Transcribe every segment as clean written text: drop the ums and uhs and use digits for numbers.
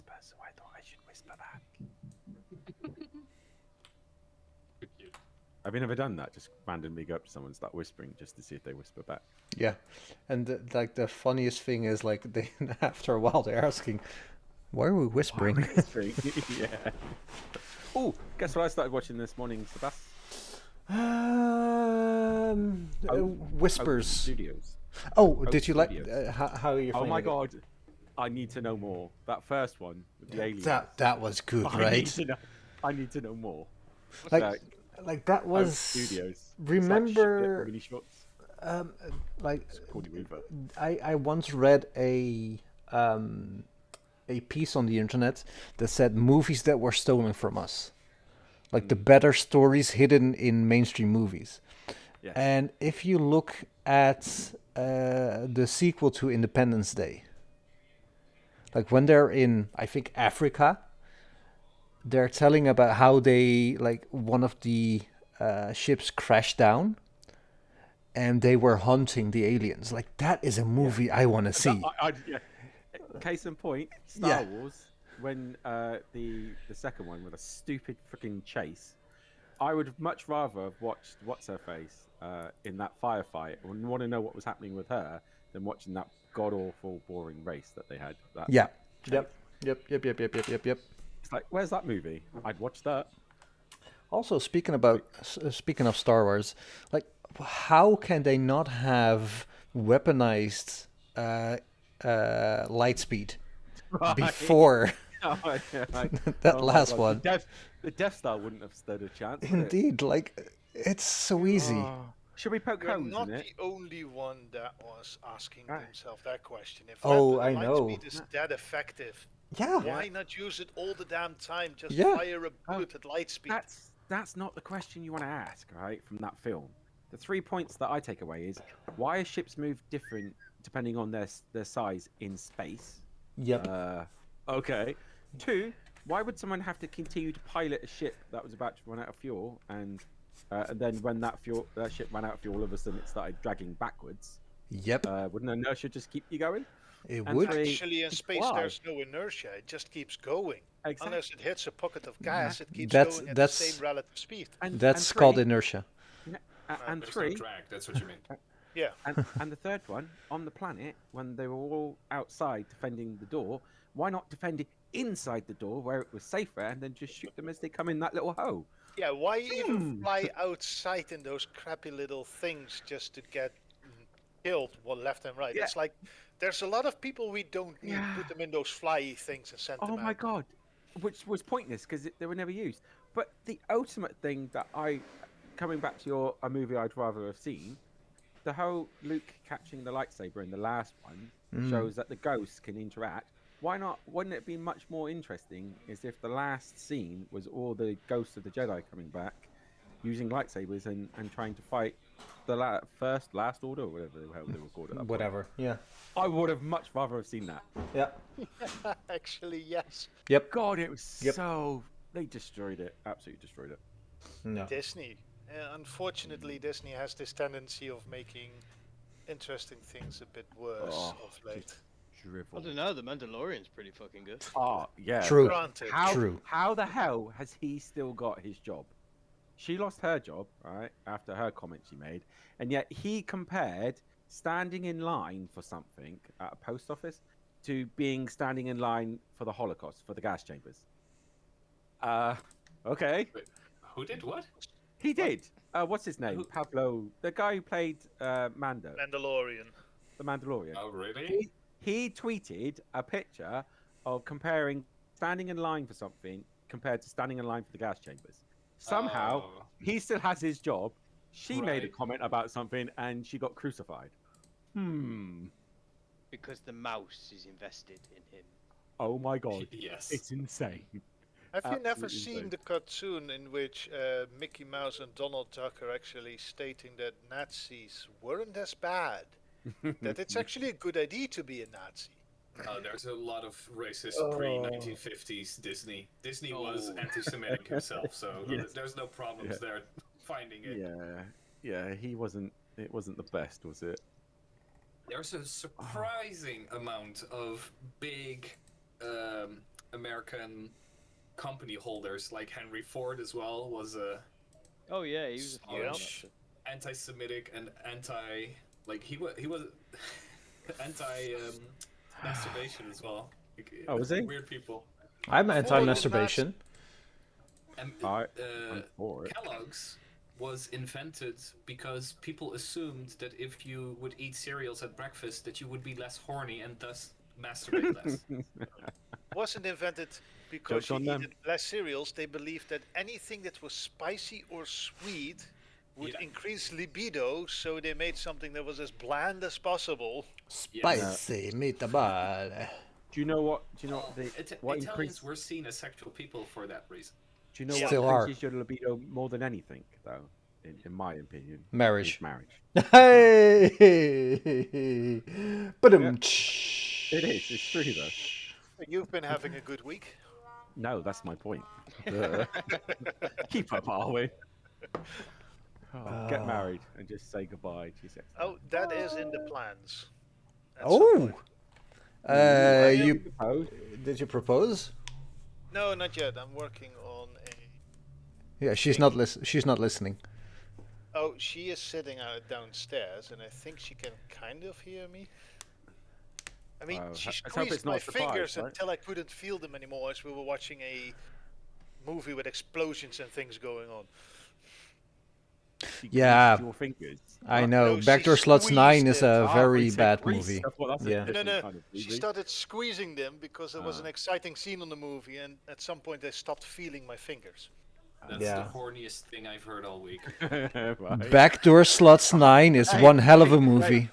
whisper, so I thought I should whisper back. Have you never done that? Just randomly go up to someone and start whispering just to see if they whisper back. Yeah, and the funniest thing is like they after a while they're asking, "Why are we whispering?" Whispering, yeah. Oh, guess what I started watching this morning, Sebastian? Whispers. Studios. Oh, Oak did you like Studios. how are you Oh finding my it? god, I need to know more. That first one with the aliens. That was good, I need right? to know. I need to know more. Like Like like that Oak was. Studios. It's like Remember, mini shorts. like Cody Weaver. I once read a piece on the internet that said movies that were stolen from us, like the better stories hidden in mainstream movies. Yes. And if you look at the sequel to Independence Day, like when they're in, I think, Africa, they're telling about how they, like, one of the ships crashed down and they were hunting the aliens. Like, that is a movie I want to see. Yeah. Case in point, Yeah. Star Wars. When the second one with a stupid freaking chase, I would have much rather have watched what's her face in that firefight and want to know what was happening with her than watching that god awful boring race that they had. That Yeah. chase. Yep. It's like, where's that movie? I'd watch that. Also, speaking of Star Wars, like, how can they not have weaponized light speed Right. before Oh, yeah, right. that Oh my last god, one? the Death Star wouldn't have stood a chance. Would it? Indeed, like, it's so easy. Oh, should we poke You're holes not in it? the only one that was asking Right. himself that question. If Oh, I light know. speed is that effective, Yeah. why not use it all the damn time? Just Yeah. fire a bullet at light speed. That's not the question you want to ask, right? From that film, the 3 points that I take away is why are ships move different depending on their size in space? Yep. Okay. 2, why would someone have to continue to pilot a ship that was about to run out of fuel, and then when that ship ran out of fuel, all of a sudden it started dragging backwards? Yep. Wouldn't inertia just keep you going? It And would. 3, Actually, in space, why? there's no inertia. It just keeps going. Exactly. Unless it hits a pocket of gas, it keeps That's- going at that's- the same relative speed. That's and called 3, inertia. and There's 3, no drag. That's what you mean. Yeah. and the third one, on the planet, when they were all outside defending the door, why not defend it inside the door where it was safer and then just shoot them as they come in that little hole? Yeah, why even fly outside in those crappy little things just to get killed left and right? Yeah. It's like there's a lot of people we don't need. Yeah. Put them in those flyy things and send them Oh my out. god, which was pointless because they were never used. But the ultimate thing that coming back to a movie I'd rather have seen, the whole Luke catching the lightsaber in the last one shows that the ghosts can interact. Why not? Wouldn't it be much more interesting is if the last scene was all the ghosts of the Jedi coming back, using lightsabers and trying to fight the last order, or whatever the hell they were called at that point. Whatever. Yeah. I would have much rather have seen that. Yeah. Actually, yes. Yep. God, it was Yep. so... They destroyed it. Absolutely destroyed it. No. Disney. Unfortunately, Disney has this tendency of making interesting things a bit worse Oh, of late. I Drivel. don't know. The Mandalorian's pretty fucking good. Oh, yeah. True. but Granted. True. How the hell has he still got his job? She lost her job, right, after her comment she made, and yet he compared standing in line for something at a post office to being standing in line for the Holocaust, for the gas chambers. Okay. Wait, who did what? He did. What's his name? Who? Pablo, the guy who played Mando, Mandalorian. the Mandalorian. Oh, really? He tweeted a picture of comparing standing in line for something compared to standing in line for the gas chambers. Somehow, Oh. he still has his job. She made a Right. comment about something and she got crucified. Because the mouse is invested in him. Oh my god. Yes. It's insane. Have you never Absolutely seen insane. the cartoon in which Mickey Mouse and Donald Duck are actually stating that Nazis weren't as bad? That it's actually a good idea to be a Nazi. There's a lot of racist Oh. pre-1950s Disney. Disney was Oh. anti-Semitic himself, so Yes. there's no problems Yeah. there finding it. Yeah, he wasn't, it wasn't the best, was it? There's a surprising amount of big American company holders, like Henry Ford as well, was a Oh yeah, he was a foreign staunch actor. anti-Semitic and he was anti masturbation as well. Like, Oh, was he? Weird people. I'm Ford was anti-masturbation. And I'm for it. Kellogg's was invented because people assumed that if you would eat cereals at breakfast, that you would be less horny and thus masturbate less. Wasn't invented because Joke's you on them. needed less cereals. They believed that anything that was spicy or sweet would Yeah. increase libido, so they made something that was as bland as possible. Spicy meatball. Do you know what? Do you know what the what Italians increase? were seen as sexual people for that reason. Do you know Still what are. increases your libido more than anything, though? In my opinion, Marriage. is marriage. Hey! But Yeah. It is. It's true, though. You've been having a good week. No, that's my point. Duh. Keep up, Arwen. Oh, get married and just say goodbye to your sex life. Oh, that is in the plans. at some Oh! point. You propose? did you propose? No, not yet. I'm working on a. Yeah, she's not listening. Oh, she is sitting out downstairs, and I think she can kind of hear me. I mean, Wow, she let's hope it's squeezed not my a surprise, fingers right? until I couldn't feel them anymore as we were watching a movie with explosions and things going on. She Yeah. greased your fingers. I What? know. No, she Backdoor Slots 9 is squeezed it. a very grease, bad grease. movie. Well, that's Yeah. a No, different no, kind of she movie. started squeezing them because there was Ah. an exciting scene on the movie, and at some point I stopped feeling my fingers. That's Yeah. the horniest thing I've heard all week. Right. Backdoor Slots 9 is Hey, one hell of hey, a movie.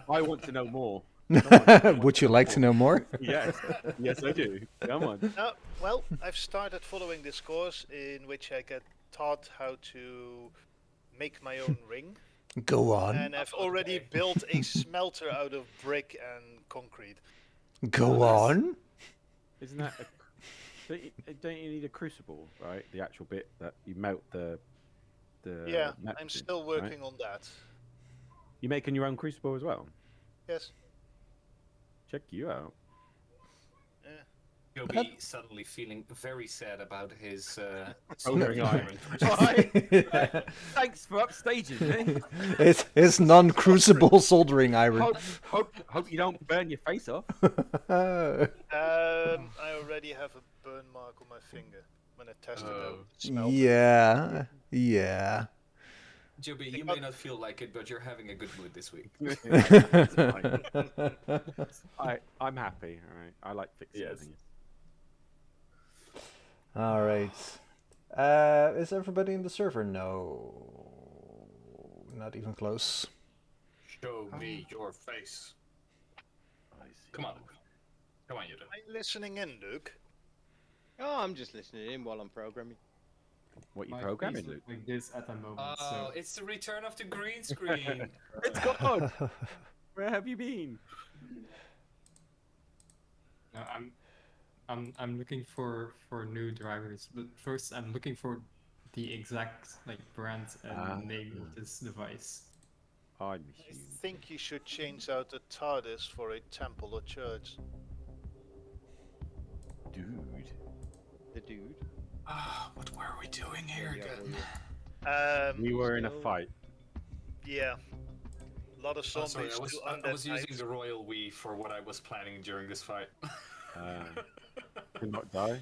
I want to know more. Come on, Would you like to know more? Yes, yes, I do. Come on. Well, I've started following this course in which I get taught how to make my own ring, Go on. and I've already built a smelter out of brick and concrete. Go on. Isn't that? Don't you need a crucible, right? The actual bit that you melt the. Yeah, metal I'm in, still right? working on that. You making your own crucible as well? Yes. Check you out. Joby suddenly feeling very sad about his Soldering iron. Thanks for upstaging me. It's non-crucible soldering iron. Hope you don't burn your face off. I already have a burn mark on my finger when I tested out the smelter. Yeah. Yeah. Joby, you may not feel like it, but you're having a good mood this week. It's fine. I'm happy. All right. I like fixing things. All right. Is everybody in the server? No. Not even close. Show me your face. I see. Come on. Come on, you do. Are you listening in, Luke? Oh, I'm just listening in while I'm programming. What you My programming, face Luke? looks like this at the moment. Oh, So it's the return of the green screen. It's gone. Where have you been? no, I'm looking for new drivers, but first I'm looking for the exact brand and name of this device. I miss I you. think you should change out the TARDIS for a temple or church. Dude. The dude. What were we doing here Yeah, again? We were in a so- fight. Yeah. A lot of Oh, zombies. sorry, two I undead was using knights. the royal we for what I was planning during this fight. Could not die.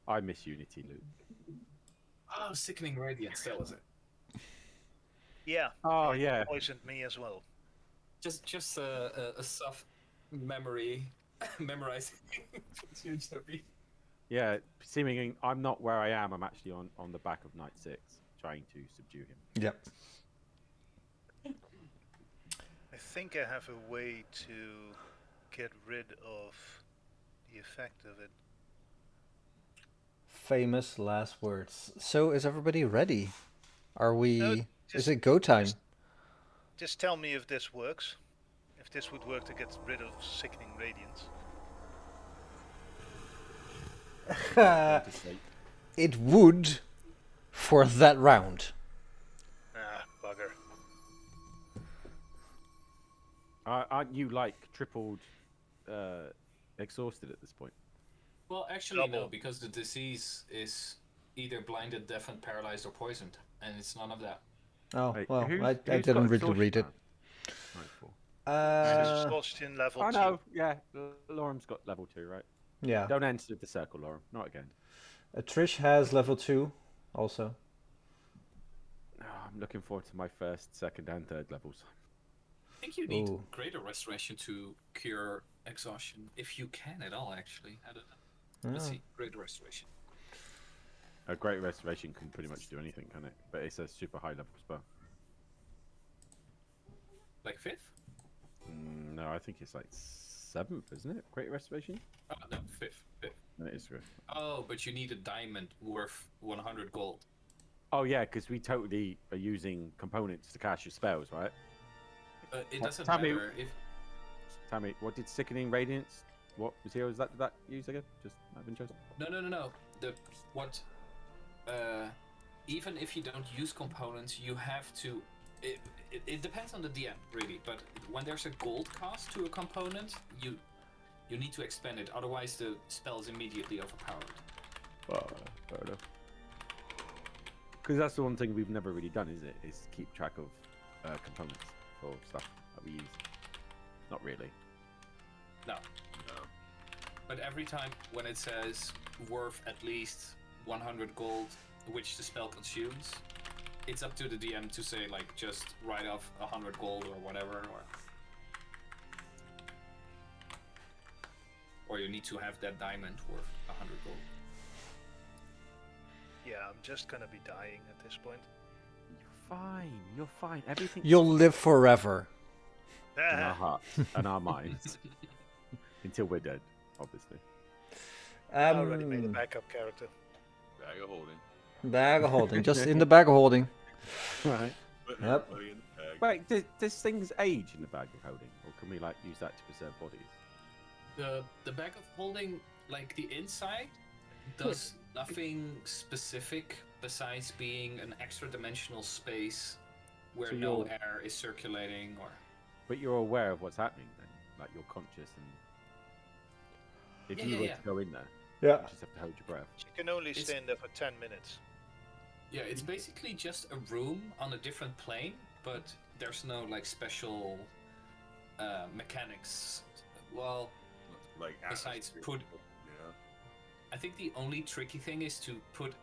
I miss Unity, Luke. Oh, sickening radiant still, is it? Yeah. Oh it yeah. Poisoned me as well. Just a soft memory, memorizing. you, Joby. Yeah, seeming I'm not where I am. I'm actually on the back of Knight 6, trying to subdue him. Yep. I think I have a way to get rid of the effect of it. Famous last words. So is everybody ready? Are we? No, Is just- it go time? Just tell me if this works. If this would work to get rid of sickening radiance. To sleep. It would for that round. Ah, bugger. Aren't you like tripled exhausted at this point? Well, actually, no, Double. because the disease is either blinded, deafened, paralyzed, or poisoned, and it's none of that. Oh, Wait, well, who's I got didn't really exhaustion read it. now? Right, four. Exhaustion level Oh 2. no, yeah, Lorem's got level 2, right? Yeah. Don't enter the circle, Lorem. Not again. Trish has level 2 also. Oh, I'm looking forward to my first, second, and third levels. I think you need Ooh. greater restoration to cure exhaustion, if you can at all. Actually, I don't know. Let's Yeah. see, greater restoration. A great restoration can pretty much do anything, can it? But it's a super high level spell. Like 5th? No, I think it's like 7th, isn't it? Great restoration? Oh, no, 5th. 5th. No, it is good. Oh, but you need a diamond worth 100 gold. Oh yeah, because we totally are using components to cast your spells, right? It doesn't Tell me- matter if Tammy, what did Sickening Radiance? What materials that use again? Just out of interest. no. Even if you don't use components, you have to. It depends on the DM really, but when there's a gold cost to a component, you need to expend it. Otherwise, the spell is immediately overpowered. Well, fair enough. Because that's the one thing we've never really done, is it? Is keep track of components for stuff that we use. Not really. No. But every time when it says worth at least 100 gold, which the spell consumes, it's up to the DM to say like just write off 100 gold or whatever, or you need to have that diamond worth 100 gold. Yeah, I'm just gonna be dying at this point. You're fine. You're fine. Everything You'll live forever. in our hearts and our minds until we're dead, obviously. I already made a backup character. Bag of holding. Bag of holding. Just in the bag of holding. Right. Put Yep. everybody in the bag. Wait, does things age in the bag of holding, or can we like use that to preserve bodies? The bag of holding, like the inside, does nothing specific besides being an extra dimensional space where So no you're- air is circulating or. But you're aware of what's happening then, like you're conscious, and if Yeah, you yeah, were yeah. to go in there, Yeah. you just have to hold your breath. You can only It's- stay in there for 10 minutes. Yeah, it's basically just a room on a different plane, but there's no like special mechanics. Well, Like besides atmosphere. put- Yeah. I think the only tricky thing is to put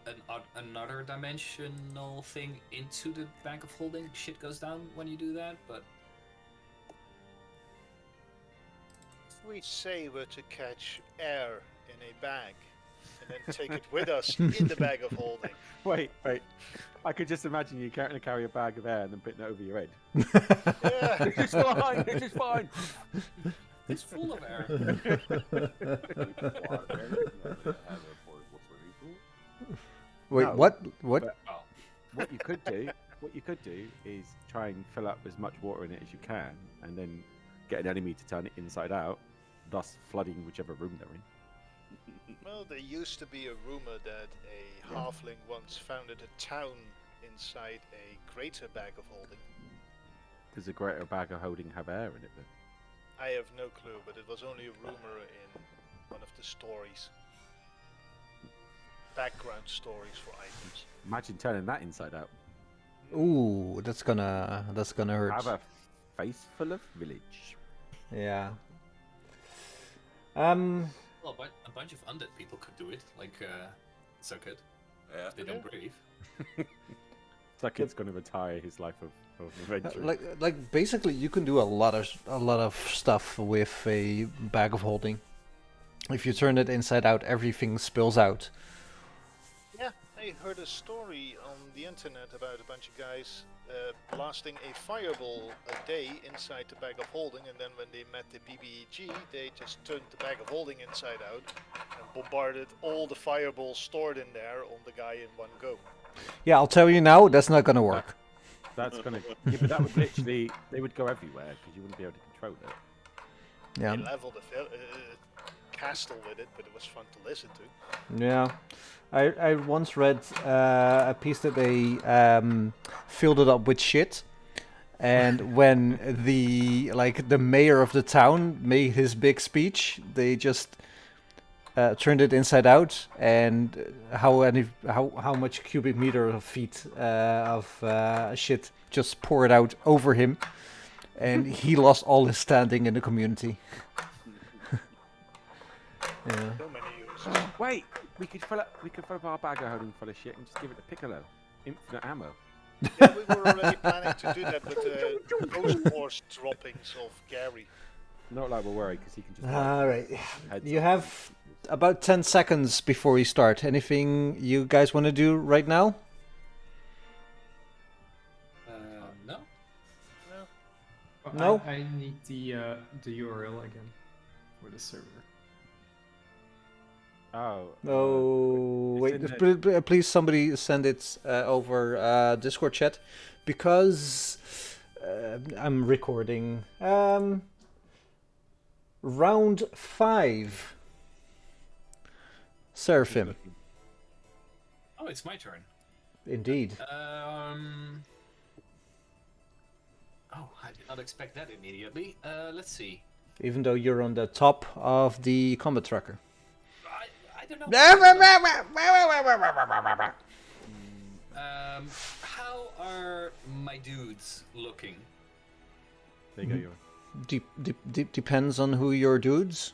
another dimensional thing into the bag of holding. Shit goes down when you do that, but If we say we're to catch air in a bag and then take it with us in the bag of holding. Wait. I could just imagine you carry a bag of air and then putting it over your head. Yeah. This is fine. This is fine. it's full of air. Water there, you can have a portable swimming pool. Wait, No, what? What? but- What you could do is try and fill up as much water in it as you can, and then get an enemy to turn it inside out, thus flooding whichever room they're in. Well, there used to be a rumor that a halfling once founded a town inside a greater bag of holding. Does a greater bag of holding have air in it then? I have no clue, but it was only a rumor in one of the stories. Background stories for items. Imagine turning that inside out. Ooh, that's gonna hurt. Have a face full of village. Yeah. Well, but a bunch of undead people could do it, like Suckit. Yeah. They don't breathe. Suckit's going to retire his life of adventure. Like basically, you can do a lot of stuff with a bag of holding. If you turn it inside out, everything spills out. Yeah, I heard a story on the internet about a bunch of guys blasting a fireball a day inside the bag of holding, and then when they met the BBEG, they just turned the bag of holding inside out and bombarded all the fireballs stored in there on the guy in one go. Yeah, I'll tell you now, that's not gonna work. That's going to... Yeah, but that would literally... They would go everywhere, because you wouldn't be able to control it. Yeah. They leveled the castle with it, but it was fun to listen to. Yeah, I once read a piece that they filled it up with shit, and when the mayor of the town made his big speech, they just turned it inside out, and how much cubic meter of feet of shit just poured out over him, and he lost all his standing in the community. Yeah. So many uses. Wait, we could fill up our bag of holding full of shit and just give it to Piccolo. Infinite ammo. Yeah, we were already planning to do that with the Ghost Force droppings of Gary. Not like we're worried because he can just. All right. heads You off. have about 10 seconds before we start. Anything you guys want to do right now? No. No. No? I need the URL again for the server. Oh. Oh, it's wait. in just the- please, somebody send it over Discord chat because I'm recording. Round 5. Seraphim. Oh, it's my turn. Indeed. Oh, I did not expect that immediately. Let's see. Even though you're on the top of the combat tracker. I don't know. How are my dudes looking? There you go. Depends on who your dudes.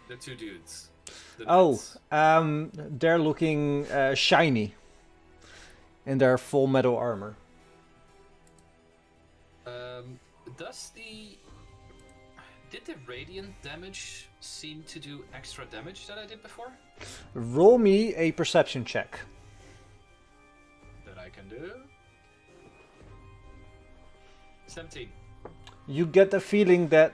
The two dudes. The Oh, knights. they're looking shiny in their full metal armor. Did the radiant damage seem to do extra damage that I did before? Roll me a perception check. That I can do. 17. You get the feeling that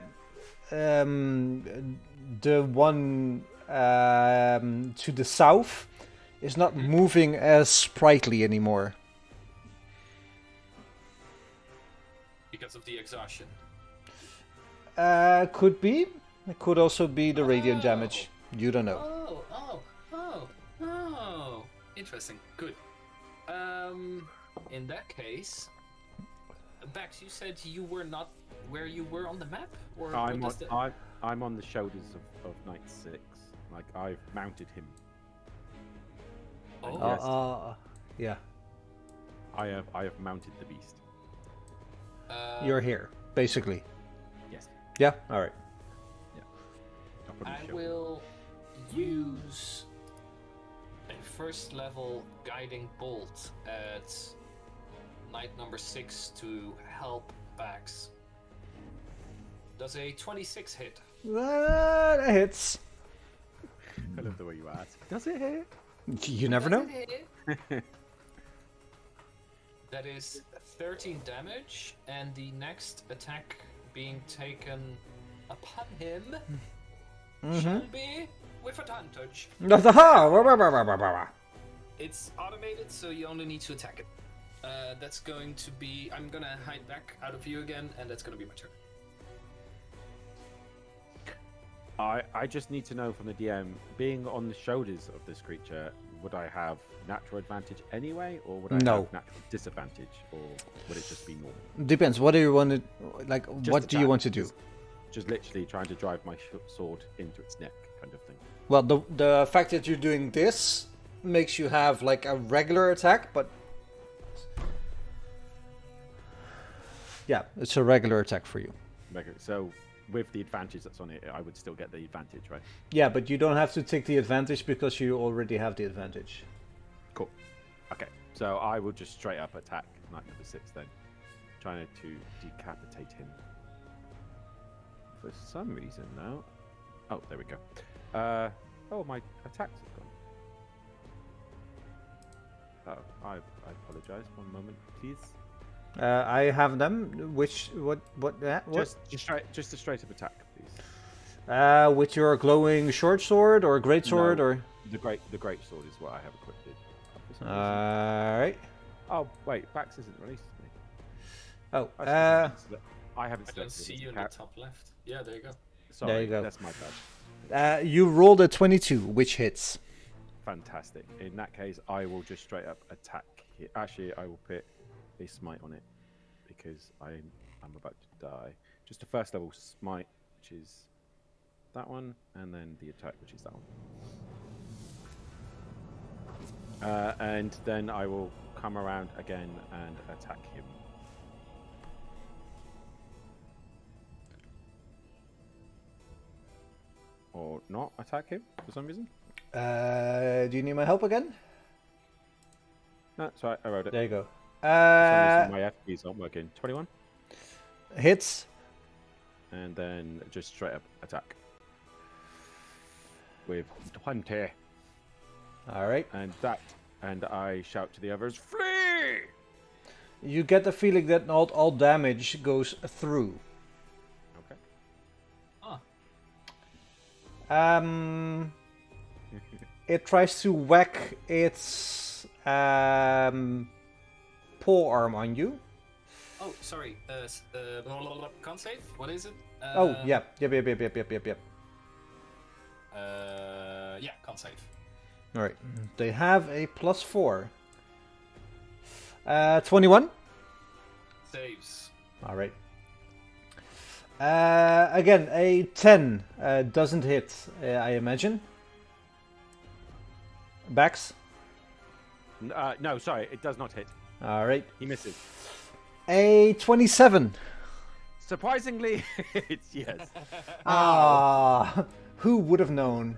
the one to the south is not moving as sprightly anymore. Because of the exhaustion. Could be. It could also be the radiant damage. You don't know. Oh. Interesting. Good. In that case, Bax, you said you were not where you were on the map, or I'm what on, does the... I'm on the shoulders of Knight 6. Like I've mounted him. Oh. Yes. Yeah. I have mounted the beast. You're here, basically. Yes. Yeah. All right. Up on the I shoulder. will use a first level guiding bolt at knight number 6 to help Bax. Does a 26 hit? That hits. I love the way you ask. Does it hit? You never know. Does it hit? That is 13 damage, and the next attack being taken upon him shall be with advantage. It's automated, so you only need to attack it. That's going to be... I'm gonna hide back out of view again, and that's gonna be my turn. I just need to know from the DM, being on the shoulders of this creature, would I have natural advantage anyway, or would I No. have natural disadvantage, or would it just be normal? Depends. What do you want to like? Just What do you attack. want to do? Just literally trying to drive my sword into its neck, kind of thing. Well, the fact that you're doing this makes you have like a regular attack, but yeah, it's a regular attack for you. Okay, so with the advantage that's on it, I would still get the advantage, right? Yeah, but you don't have to take the advantage because you already have the advantage. Cool. Okay, so I will just straight up attack Knight number 6 then, trying to decapitate him. For some reason now. Oh, there we go. Oh, my attacks have gone. Oh, I apologize. One moment, please. I have them. What? Just a straight up attack, please. With your glowing short sword or great sword No. or? The great sword is what I have equipped. For some reason. Alright. Oh wait, Bax isn't released to me. Oh, I haven't I don't selected see it as you a in the cat. top left. Yeah, there you go. Sorry, There you go. That's my bad. you rolled a 22, which hits. Fantastic. In that case, I will just straight up attack. Actually, I will put a smite on it because I'm about to die. Just a first level smite, which is that one, and then the attack, which is that one. And then I will come around again and attack him. Or not attack him for some reason. Do you need my help again? No, that's right, I wrote it. There you go. For some reason my FPs aren't working. 21. Hits. And then just straight up attack. With 20. Alright. And I shout to the others, flee! You get the feeling that not all damage goes through. Okay. It tries to whack its pole arm on you. Oh, sorry. Con save? What is it? Oh, yep. Yeah, con save. Alright. They have a +4. 21. Saves. Alright. Again, a 10 doesn't hit, I imagine. Bax? No, sorry, it does not hit. Alright. He misses. A 27. Surprisingly, it's yes. Ah, who would have known?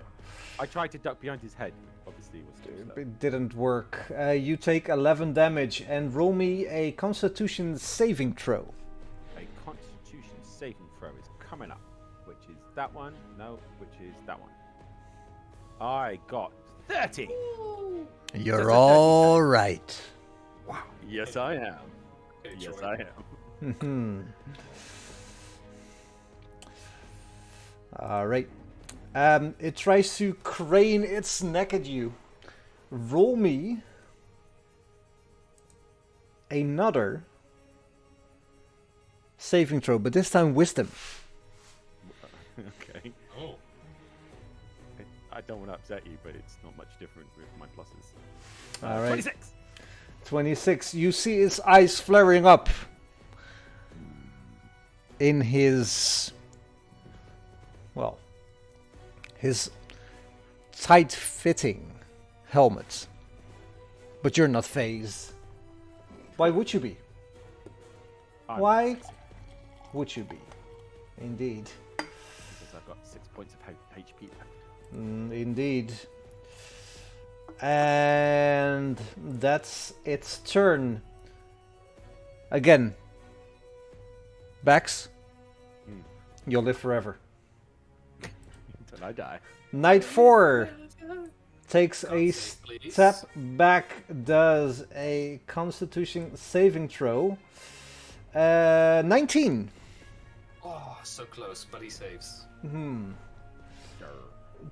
I tried to duck behind his head. Obviously, it was too slow. It didn't work. You take 11 damage and roll me a Constitution saving throw. A Constitution saving throw is coming up, which is that one. No, which is that one. I got 30. You're Just a all right. Wow. Yes, I am. Okay, Yes, sure. I am. All right. It tries to crane its neck at you. Roll me another saving throw, but this time wisdom. Okay. Oh. I don't want to upset you, but it's not much different with my pluses. All right. 26. 26. You see his eyes flaring up in his, well, his tight-fitting helmet. But you're not phased. Why would you be? Why would you be? Indeed. Because I've got 6 points of HP left. Indeed. And that's its turn. Again. Bax, you'll live forever. Until I die. Knight 4 takes a Con save, please. step back, does a Constitution saving throw. 19. Oh, so close, but he saves.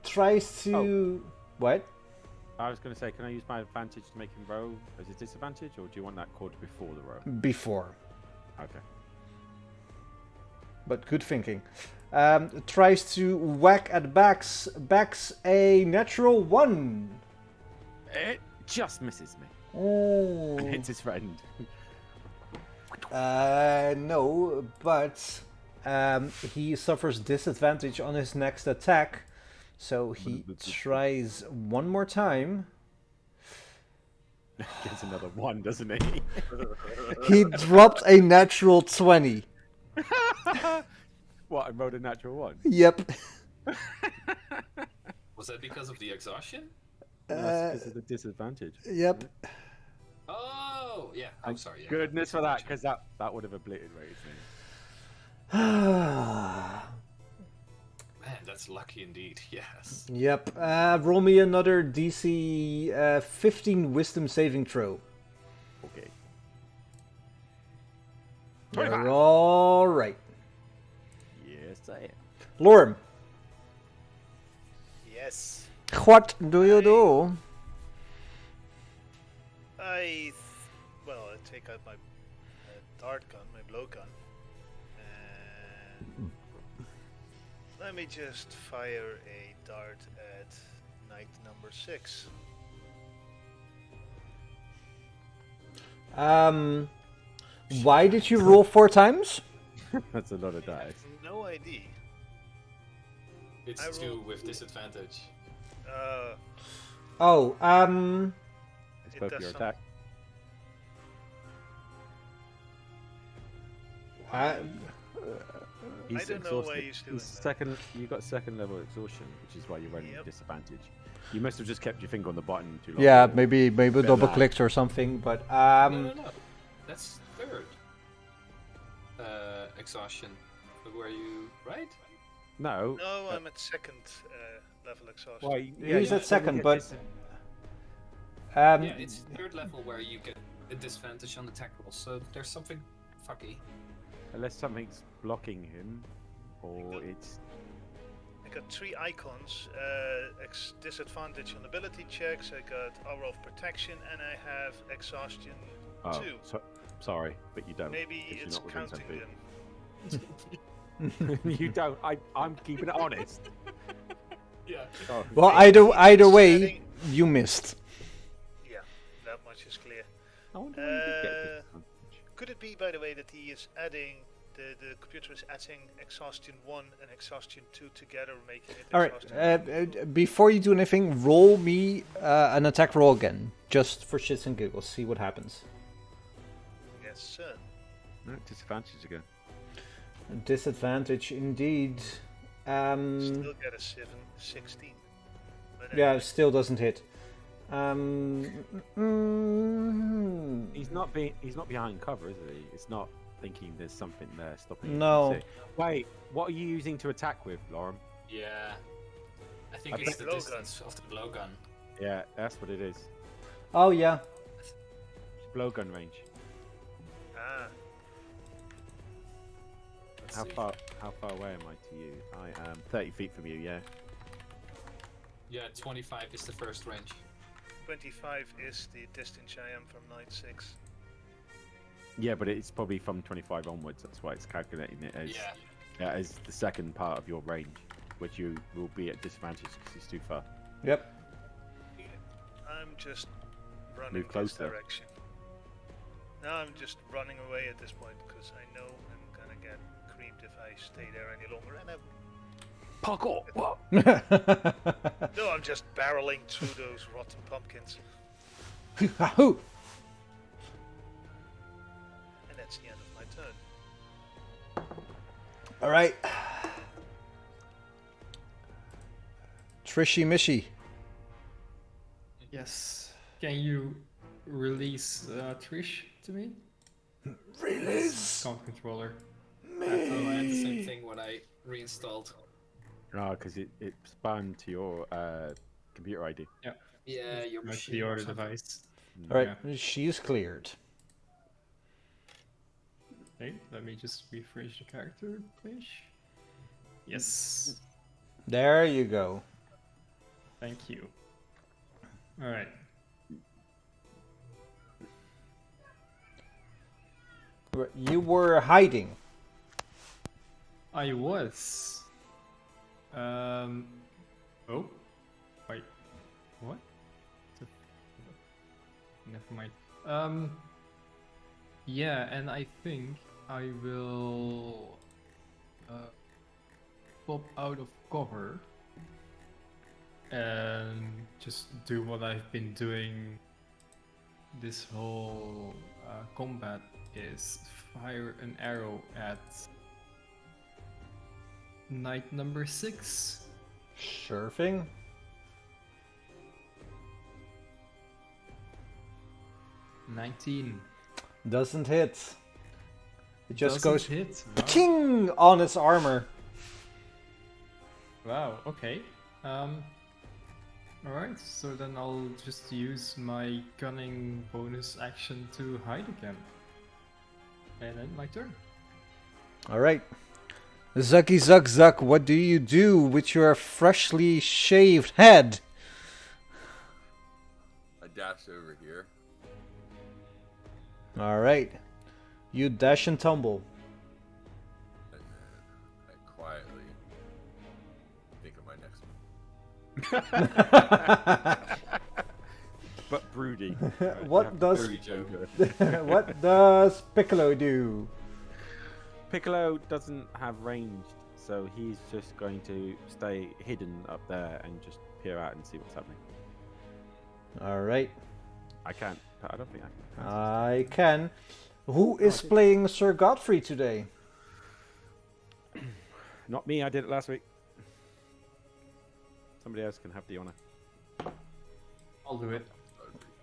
Tries to... What? I was going to say, can I use my advantage to make him roll as a disadvantage, or do you want that called before the roll? Before. Okay. But good thinking. Tries to whack at Bax. Bax a natural 1. It just misses me. Oh. And hits his friend. No, but he suffers disadvantage on his next attack. So he tries one more time. Gets another 1, doesn't he? He dropped a natural 20. What, I rolled a natural 1? Yep. Was that because of the exhaustion? That's because of the disadvantage. Yep. Oh, yeah. I'm sorry. Yeah. Goodness for that, because that would have obliterated me. Man, that's lucky indeed. Yes. Yep. Roll me another DC 15 Wisdom saving throw. Okay. You're all right. Yes, I am. Lorm, Yes. what do you do? I take out my dart gun, my blowgun, and let me just fire a dart at knight number 6. Why did you roll 4 times? That's a lot of I dice. have no ID. It's I 2 rolled- with disadvantage. Oh, It's It both does your some- attack. He's don't know why exhausted. he's doing that. second. You got second level exhaustion, which is why you're running Yep. disadvantage. You must have just kept your finger on the button too long. yeah, maybe Bit double lag. clicked or something, but No, that's 3rd. Exhaustion. Were you right? No. No, I'm at second level exhaustion. Why? He's you at second, get but dis- um, Yeah, it's 3rd level where you get a disadvantage on attack rolls. So there's something fucky. unless something's blocking him, or it's I got 3 icons, disadvantage on ability checks, I got Aura of Protection, and I have Exhaustion 2. Sorry, but you don't. Maybe 'cause you're it's not within 10 counting feet. them. You don't. I'm keeping it honest. Yeah. Oh, well, Maybe either it's way, adding- you missed. Yeah, that much is clear. I wonder why you did get Uh, disadvantage. Could it be, by the way, that he is adding, the computer is adding Exhaustion 1 and Exhaustion 2 together, making it All right. Exhaustion Before you do anything, roll me an attack roll again, just for shits and giggles. See what happens. Yes, sir. No, disadvantage again. Disadvantage indeed. Still get a 16. But Yeah, anyway. still doesn't hit. He's not behind cover, is he? It's not thinking there's something there stopping him. No. from seeing. Wait, what are you using to attack with, Lauren? Yeah. I think I it's bet- the Blowgun. distance of the blowgun. Yeah, that's what it is. Oh yeah. Blowgun range. Ah, Let's How see. far away am I to you? I am 30 feet from you. Yeah. Yeah, 25 is the first range. 25 is the distance I am from Night 6. Yeah, but it's probably from 25 onwards. That's why it's calculating it as Yeah. as the second part of your range, which you will be at disadvantage because it's too far. Yep. I'm just running Move this closer. direction. No, I'm just running away at this point because I know I'm gonna get creamed if I stay there any longer. And Parkour. What? no, I'm just barreling through those rotten pumpkins, Hahoo! and that's the end of my turn. All right. Trishy Mishy. Yes. Can you release Trish to me? Release. Comp controller. Oh, I had the same thing when I reinstalled. No, because it spanned to your computer ID. Yeah, your Like machine. the or order something. device. All right. She is cleared. Okay, let me just refresh the character page. Yes. There you go. Thank you. Alright. You were hiding. I was. Oh. Wait. What? Never mind. Yeah, and I think I will pop out of cover and just do what I've been doing this whole combat, is fire an arrow at knight number 6. Sure thing. $19. Doesn't hit. It just Doesn't goes hit. king on its armor. Wow, okay. Alright, so then I'll just use my cunning bonus action to hide again. And then my turn. All right. Zucky Zuck Zuck, what do you do with your freshly shaved head? I dash over here. All right. You dash and tumble. And then I quietly think of my next one. But broody. What does Very Joker. what does Piccolo do? Piccolo doesn't have ranged so he's just going to stay hidden up there and just peer out and see what's happening. All right. I can't. I don't think I can. I can. Who is playing Sir Godfrey today? Not me. I did it last week. Somebody else can have the honor. I'll do it.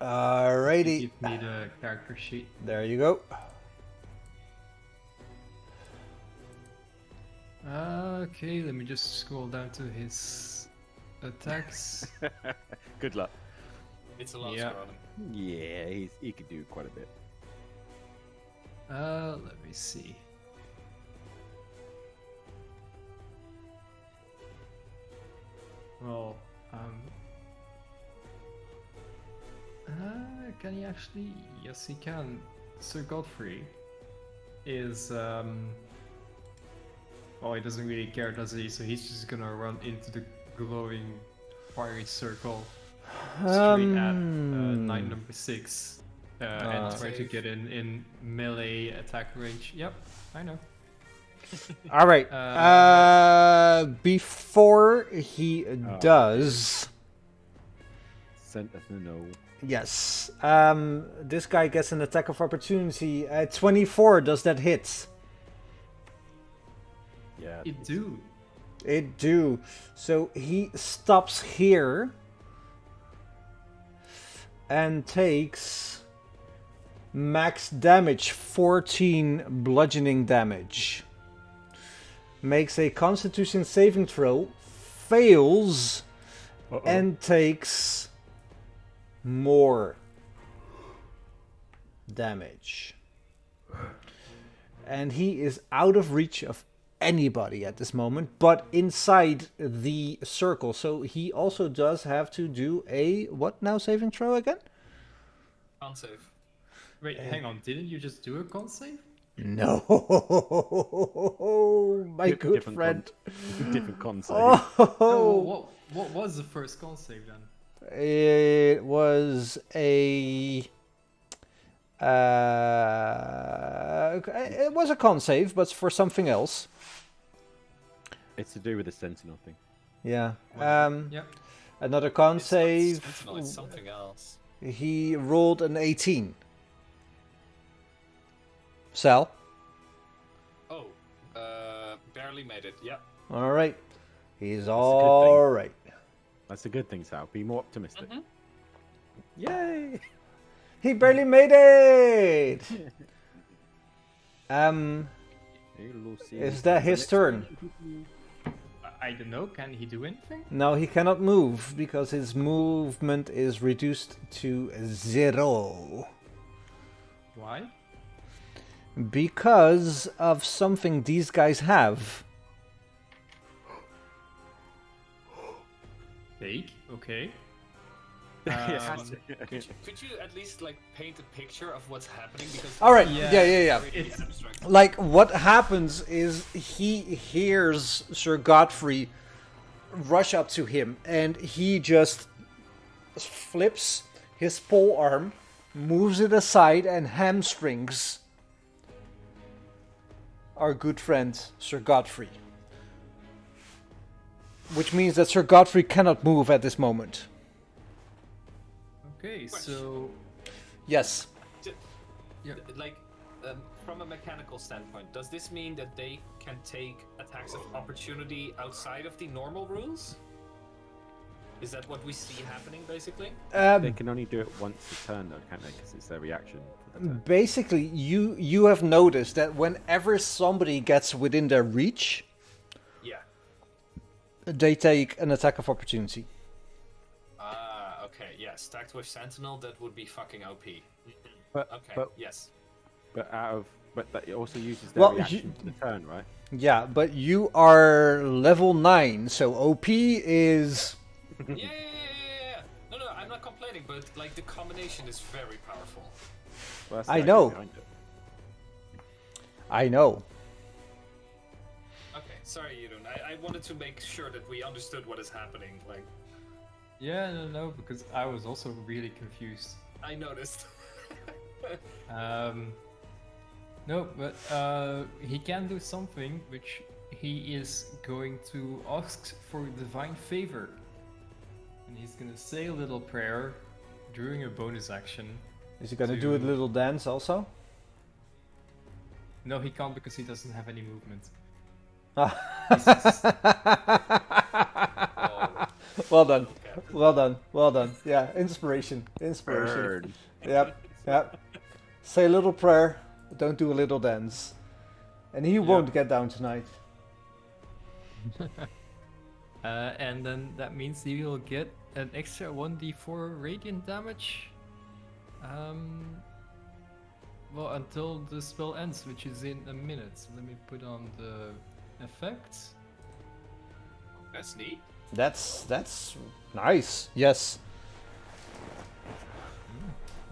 Alrighty. Give me the character sheet. There you go. Okay, let me just scroll down to his attacks. Good luck. It's a lot Yeah. scrolling. Yeah, he could do quite a bit. Let me see. Well, can he actually? Yes, he can. Sir Godfrey is, oh, he doesn't really care, does he? So he's just gonna run into the glowing fiery circle straight at 9 number 6 and try to Save. get in melee attack range. Yep, I know. All right. Before he does, Sentinel. yes. This guy gets an attack of opportunity. 24. Does that hit? Yeah. It do. It do. So he stops here and takes max damage, 14 bludgeoning damage. Makes a Constitution saving throw, fails, and takes more damage. And he is out of reach of anybody at this moment, but inside the circle. So he also does have to do a what now saving throw again? Can't save. Wait, hang on. Didn't you just do a con save? No, my good Different friend. Different concept. Oh, Oh, what was the first con save then? it was a. It was a con save, but for something else. It's to do with the Sentinel thing. Yeah. Yep. Another con It's not save. Sentinel, it's something else. He rolled an 18. Sal. Oh, barely made it. Yep. All right. He's a good thing. all right. That's a good thing, Sal. Be more optimistic. Mhm. Yay! He barely made it. Is that his turn? I don't know. Can he do anything? No, he cannot move because his movement is reduced to 0. Why? Because of something these guys have. Fake. Okay. Could you at least like paint a picture of what's happening? Because All right. Yeah. Yeah. really It's- abstract. Like, what happens is he hears Sir Godfrey rush up to him, and he just flips his pole arm, moves it aside, and hamstrings our good friend Sir Godfrey. Which means that Sir Godfrey cannot move at this moment. Okay. So Yes. Yeah. Like, from a mechanical standpoint, does this mean that they can take attacks of opportunity outside of the normal rules? Is that what we see happening, basically? They can only do it once a turn, though, can't they? Because it's their reaction. For the turn. Basically, you have noticed that whenever somebody gets within their reach, Yeah. they take an attack of opportunity. Ah, okay, yeah. Stacked with Sentinel, that would be fucking OP. But, Okay, but, yes. but that it also uses their Well, reaction to the turn, right? Yeah, but you are level 9, so OP is... Yeah. No, I'm not complaining, but like the combination is very powerful. Well, that's I the idea know. behind it. I know. Okay, sorry, Yudun. I wanted to make sure that we understood what is happening. Like, yeah, no, because I was also really confused. I noticed. No, but he can do something which he is going to ask for divine favor. And he's gonna say a little prayer during a bonus action. Is he gonna do a little dance also? No, he can't because he doesn't have any movement. Well done. Well done. Well done. Yeah, inspiration. Inspiration. Bird. Yep. Yep. Say a little prayer, don't do a little dance. And he won't get down tonight. And then that means he will get an extra 1d4 radiant damage. Well, until the spell ends, which is in a minute. So let me put on the effects. That's neat. That's nice. Yes.